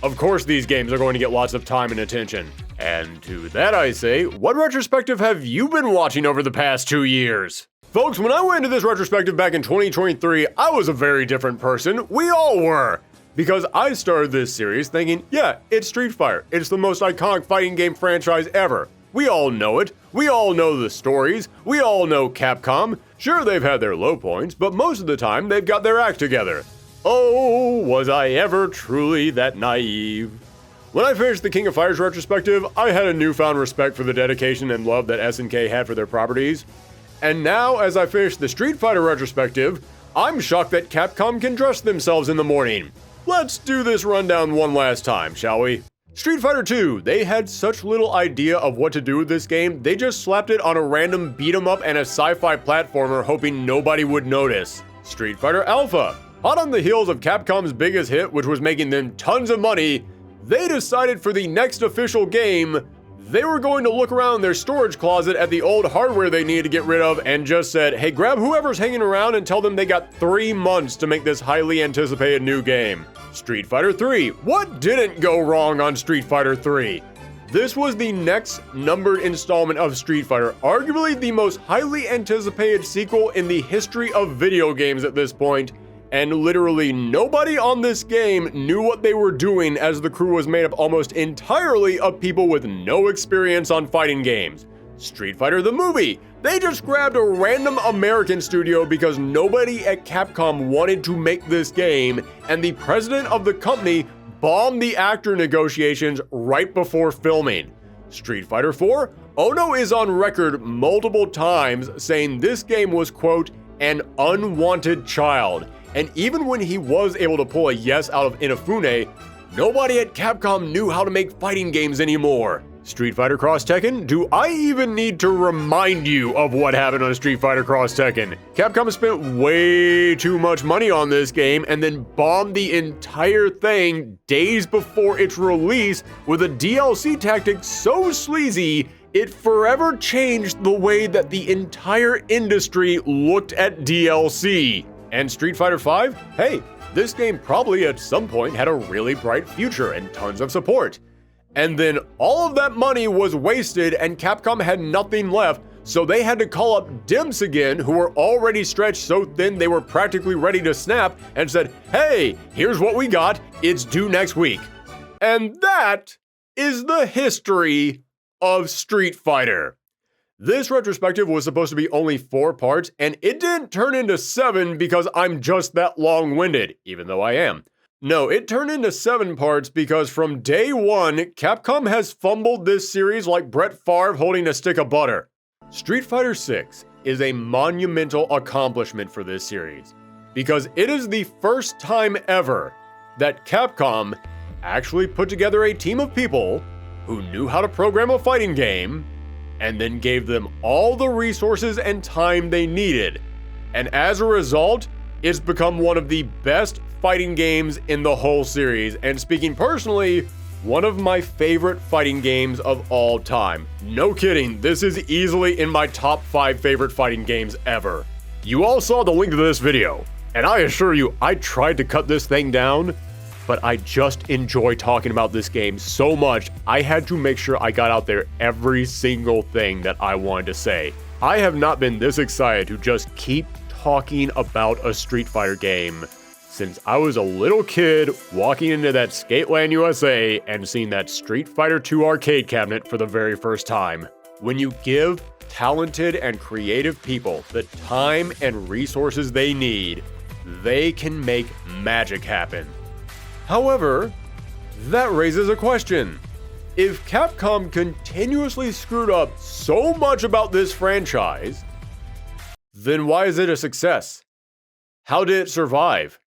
Of course these games are going to get lots of time and attention. And to that I say, what retrospective have you been watching over the past 2 years? Folks, when I went into this retrospective back in 2023, I was a very different person. We all were. Because I started this series thinking, yeah, it's Street Fighter. It's the most iconic fighting game franchise ever. We all know it. We all know the stories. We all know Capcom. Sure, they've had their low points, but most of the time, they've got their act together. Oh, was I ever truly that naive? When I finished the King of Fighters retrospective, I had a newfound respect for the dedication and love that SNK had for their properties. And now, as I finish the Street Fighter retrospective, I'm shocked that Capcom can dress themselves in the morning. Let's do this rundown one last time, shall we? Street Fighter 2, they had such little idea of what to do with this game, they just slapped it on a random beat-em-up and a sci-fi platformer hoping nobody would notice. Street Fighter Alpha, hot on the heels of Capcom's biggest hit, which was making them tons of money, they decided for the next official game, they were going to look around their storage closet at the old hardware they needed to get rid of and just said, hey, grab whoever's hanging around and tell them they got 3 months to make this highly anticipated new game. Street Fighter 3. What didn't go wrong on Street Fighter 3? This was the next numbered installment of Street Fighter, arguably the most highly anticipated sequel in the history of video games at this point, and literally nobody on this game knew what they were doing as the crew was made up almost entirely of people with no experience on fighting games. Street Fighter the movie. They just grabbed a random American studio because nobody at Capcom wanted to make this game, and the president of the company bombed the actor negotiations right before filming. Street Fighter 4? Ono is on record multiple times saying this game was, quote, an unwanted child. And even when he was able to pull a yes out of Inafune, nobody at Capcom knew how to make fighting games anymore. Street Fighter Cross Tekken? Do I even need to remind you of what happened on Street Fighter Cross Tekken? Capcom spent way too much money on this game and then bombed the entire thing days before its release with a DLC tactic so sleazy, it forever changed the way that the entire industry looked at DLC. And Street Fighter V? Hey, this game probably at some point had a really bright future and tons of support. And then all of that money was wasted and Capcom had nothing left, so they had to call up Dimps again, who were already stretched so thin they were practically ready to snap, and said, hey, here's what we got, it's due next week. And that is the history of Street Fighter. This retrospective was supposed to be only 4 parts, and it didn't turn into 7 because I'm just that long-winded, even though I am. No, it turned into 7 parts because from day one, Capcom has fumbled this series like Brett Favre holding a stick of butter. Street Fighter 6 is a monumental accomplishment for this series because it is the first time ever that Capcom actually put together a team of people who knew how to program a fighting game and then gave them all the resources and time they needed. And as a result, it's become one of the best fighting games in the whole series, and speaking personally, one of my favorite fighting games of all time. No kidding, this is easily in my top 5 favorite fighting games ever. You all saw the link to this video, and I assure you, I tried to cut this thing down, but I just enjoy talking about this game so much, I had to make sure I got out there every single thing that I wanted to say. I have not been this excited to just keep talking about a Street Fighter game since I was a little kid walking into that Skateland USA and seeing that Street Fighter II arcade cabinet for the very first time. When you give talented and creative people the time and resources they need, they can make magic happen. However, that raises a question. If Capcom continuously screwed up so much about this franchise, then why is it a success? How did it survive?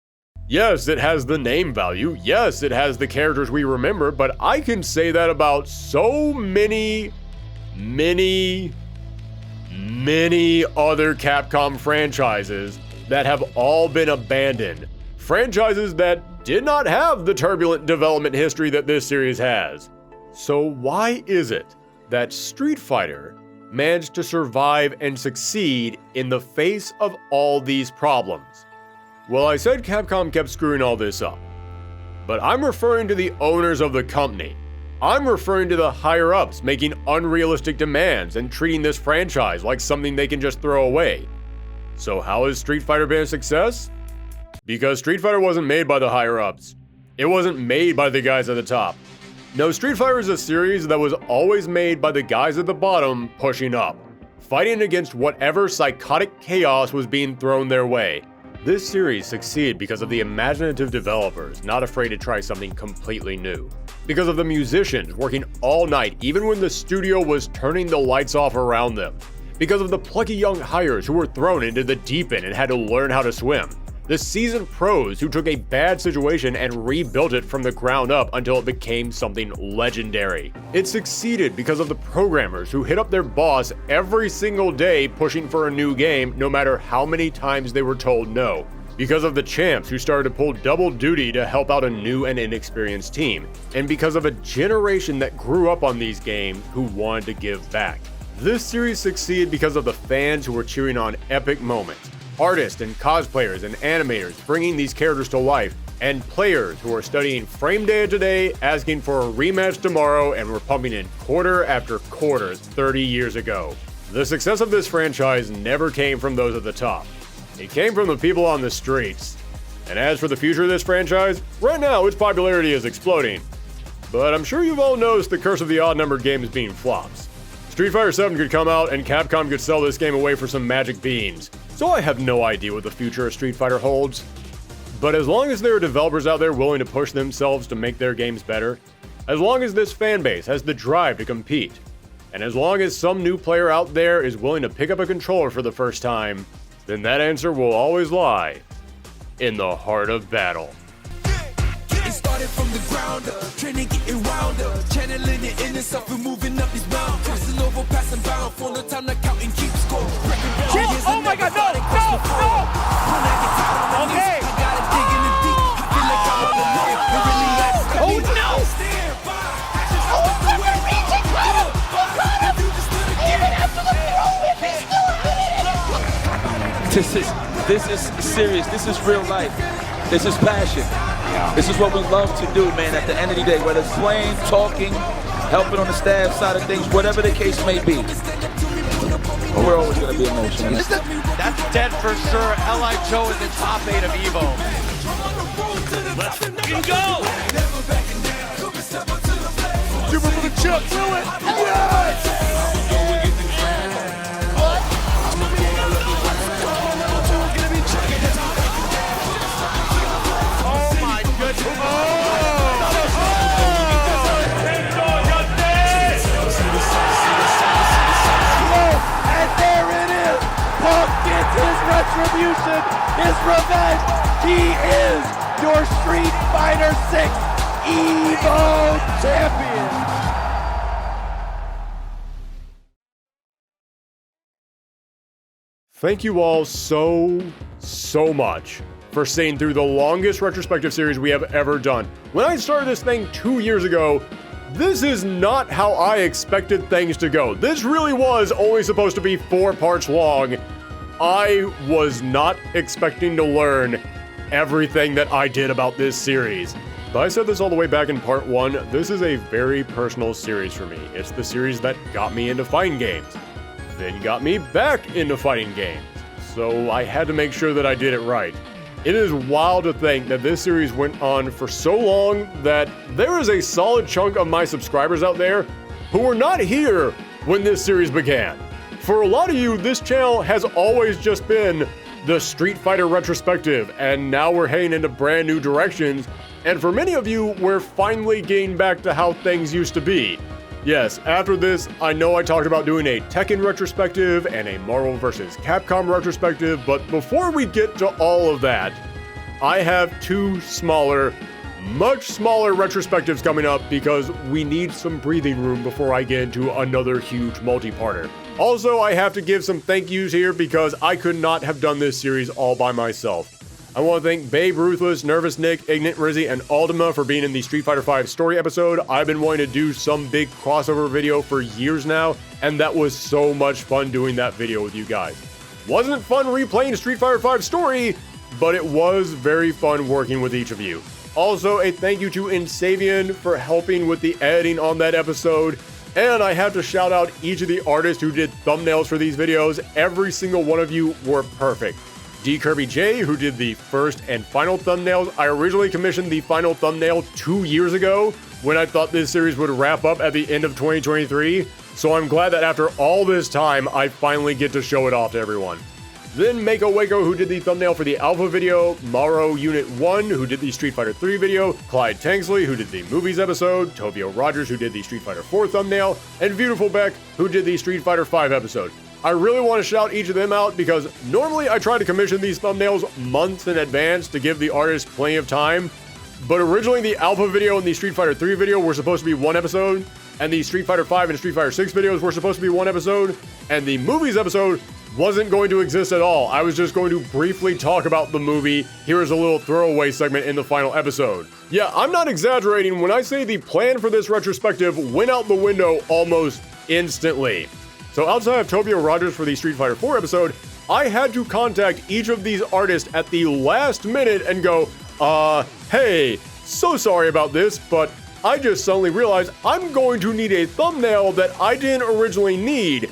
Yes, it has the name value. Yes, it has the characters we remember, but I can say that about so many other Capcom franchises that have all been abandoned. Franchises that did not have the turbulent development history that this series has. So why is it that Street Fighter managed to survive and succeed in the face of all these problems? Well, I said Capcom kept screwing all this up, but I'm referring to the owners of the company. I'm referring to the higher-ups making unrealistic demands and treating this franchise like something they can just throw away. So how has Street Fighter been a success? Because Street Fighter wasn't made by the higher-ups. It wasn't made by the guys at the top. No, Street Fighter is a series that was always made by the guys at the bottom pushing up, fighting against whatever psychotic chaos was being thrown their way. This series succeeded because of the imaginative developers not afraid to try something completely new. Because of the musicians working all night even when the studio was turning the lights off around them. Because of the plucky young hires who were thrown into the deep end and had to learn how to swim. The seasoned pros who took a bad situation and rebuilt it from the ground up until it became something legendary. It succeeded because of the programmers who hit up their boss every single day pushing for a new game no matter how many times they were told no. Because of the champs who started to pull double duty to help out a new and inexperienced team. And because of a generation that grew up on these games who wanted to give back. This series succeeded because of the fans who were cheering on epic moments. Artists and cosplayers and animators bringing these characters to life, and players who are studying frame data today, asking for a rematch tomorrow, and were pumping in quarter after quarter 30 years ago. The success of this franchise never came from those at the top. It came from the people on the streets. And as for the future of this franchise, right now its popularity is exploding. But I'm sure you've all noticed the curse of the odd-numbered games being flops. Street Fighter 7 could come out and Capcom could sell this game away for some magic beans. So I have no idea what the future of Street Fighter holds. But as long as there are developers out there willing to push themselves to make their games better, as long as this fanbase has the drive to compete, and as long as some new player out there is willing to pick up a controller for the first time, then that answer will always lie in the heart of battle. It started from the ground up, training getting wound up, channeling it in itself and moving up these mountains, crossing over, passing bound, for no time to count and keep score. Oh my God, no! Okay! I gotta dig in the deep, I feel like I'm on the road, it really likes to Oh no! Even after the throw whip, he's still a minute! This is serious. This is real life. This is passion. This is what we love to do, man, at the end of the day, whether it's playing, talking, helping on the staff side of things, whatever the case may be. But we're always going to be emotional. That's dead for sure. L.I. Joe is in top 8 of EVO. Let's fucking go! Super for the chip, do it! Yes! Oh my goodness! And there it is! Punk gets his retribution, his revenge! He is your Street Fighter 6 EVO champion! Thank you all so much for staying through the longest retrospective series we have ever done. When I started this thing 2 years ago, this is not how I expected things to go. This really was only supposed to be 4 parts long. I was not expecting to learn everything that I did about this series. But I said this all the way back in part 1, this is a very personal series for me. It's the series that got me into fighting games, then got me back into fighting games. So I had to make sure that I did it right. It is wild to think that this series went on for so long that there is a solid chunk of my subscribers out there who were not here when this series began. For a lot of you, this channel has always just been the Street Fighter retrospective, and now we're heading into brand new directions. And for many of you, we're finally getting back to how things used to be. Yes, after this, I know I talked about doing a Tekken retrospective and a Marvel vs. Capcom retrospective, but before we get to all of that, I have two smaller, much smaller retrospectives coming up because we need some breathing room before I get into another huge multi-parter. Also, I have to give some thank yous here because I could not have done this series all by myself. I want to thank Babe Ruthless, Nervous Nick, Ignorant Rizzy, and Aldema for being in the Street Fighter V story episode. I've been wanting to do some big crossover video for years now, and that was so much fun doing that video with you guys. Wasn't fun replaying Street Fighter V story, but it was very fun working with each of you. Also, a thank you to Insavian for helping with the editing on that episode. And I have to shout out each of the artists who did thumbnails for these videos. Every single one of you were perfect. D. Kirby J, who did the first and final thumbnails. I originally commissioned the final thumbnail 2 years ago when I thought this series would wrap up at the end of 2023. So I'm glad that after all this time, I finally get to show it off to everyone. Then Mako Waco, who did the thumbnail for the Alpha video, Maro Unit 1, who did the Street Fighter 3 video, Clyde Tanksley, who did the Movies episode, Tovio Rogers, who did the Street Fighter 4 thumbnail, and Beautiful Beck, who did the Street Fighter 5 episode. I really want to shout each of them out because normally I try to commission these thumbnails months in advance to give the artist plenty of time, but originally the Alpha video and the Street Fighter 3 video were supposed to be one episode, and the Street Fighter 5 and Street Fighter 6 videos were supposed to be one episode, and the Movies episode wasn't going to exist at all. I was just going to briefly talk about the movie. Here is a little throwaway segment in the final episode. Yeah, I'm not exaggerating when I say the plan for this retrospective went out the window almost instantly. So outside of Tovio Rogers for the Street Fighter 4 episode, I had to contact each of these artists at the last minute and go, hey, so sorry about this, but I just suddenly realized I'm going to need a thumbnail that I didn't originally need.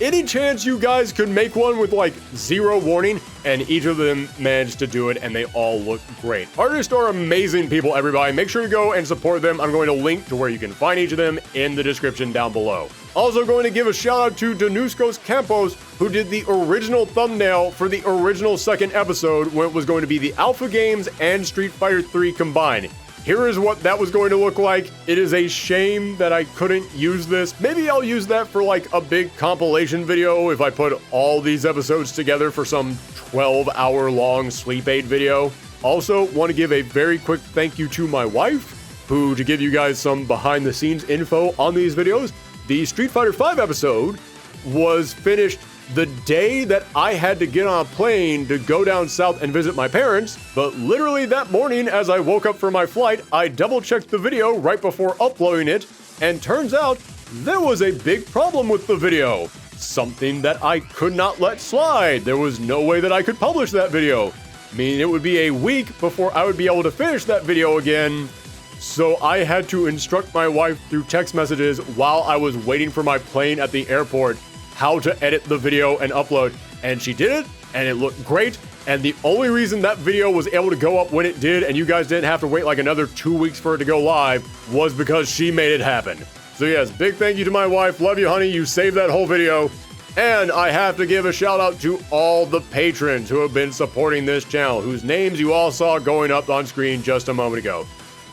Any chance you guys could make one with like zero warning? And each of them managed to do it, and they all look great. Artists are amazing people, everybody. Make sure to go and support them. I'm going to link to where you can find each of them in the description down below. Also going to give a shout out to Danuskos Campos, who did the original thumbnail for the original second episode when it was going to be the Alpha games and Street Fighter 3 combined. Here is what that was going to look like. It is a shame that I couldn't use this. Maybe I'll use that for like a big compilation video if I put all these episodes together for some 12-hour long sleep aid video. Also, want to give a very quick thank you to my wife, who, to give you guys some behind the scenes info on these videos, the Street Fighter 5 episode was finished the day that I had to get on a plane to go down south and visit my parents, but literally that morning as I woke up for my flight, I double-checked the video right before uploading it, and turns out there was a big problem with the video. Something that I could not let slide. There was no way that I could publish that video. Meaning it would be a week before I would be able to finish that video again. So I had to instruct my wife through text messages while I was waiting for my plane at the airport how to edit the video and upload, and she did it, and it looked great, and the only reason that video was able to go up when it did, and you guys didn't have to wait like another 2 weeks for it to go live, was because she made it happen. So yes, big thank you to my wife. Love you, honey. You saved that whole video. And I have to give a shout out to all the patrons who have been supporting this channel, whose names you all saw going up on screen just a moment ago.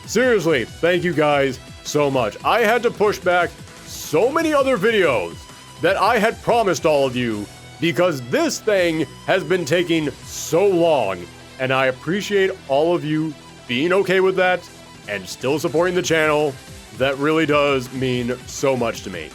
Seriously, thank you guys so much. I had to push back so many other videos that I had promised all of you because this thing has been taking so long, and I appreciate all of you being okay with that and still supporting the channel. That really does mean so much to me.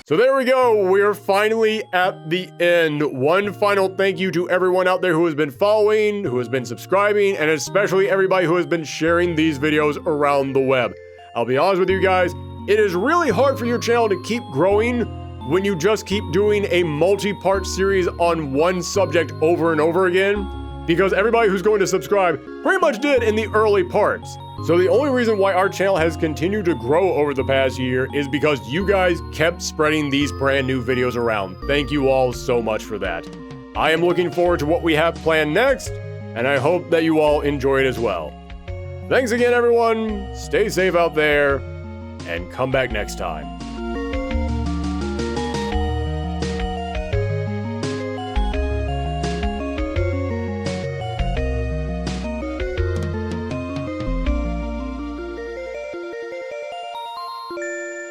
So there we go, we're finally at the end. One final thank you to everyone out there who has been following, who has been subscribing, and especially everybody who has been sharing these videos around the web. I'll be honest with you guys, it is really hard for your channel to keep growing when you just keep doing a multi-part series on one subject over and over again, because everybody who's going to subscribe pretty much did in the early parts. So the only reason why our channel has continued to grow over the past year is because you guys kept spreading these brand new videos around. Thank you all so much for that. I am looking forward to what we have planned next, and I hope that you all enjoy it as well. Thanks again, everyone. Stay safe out there, and come back next time.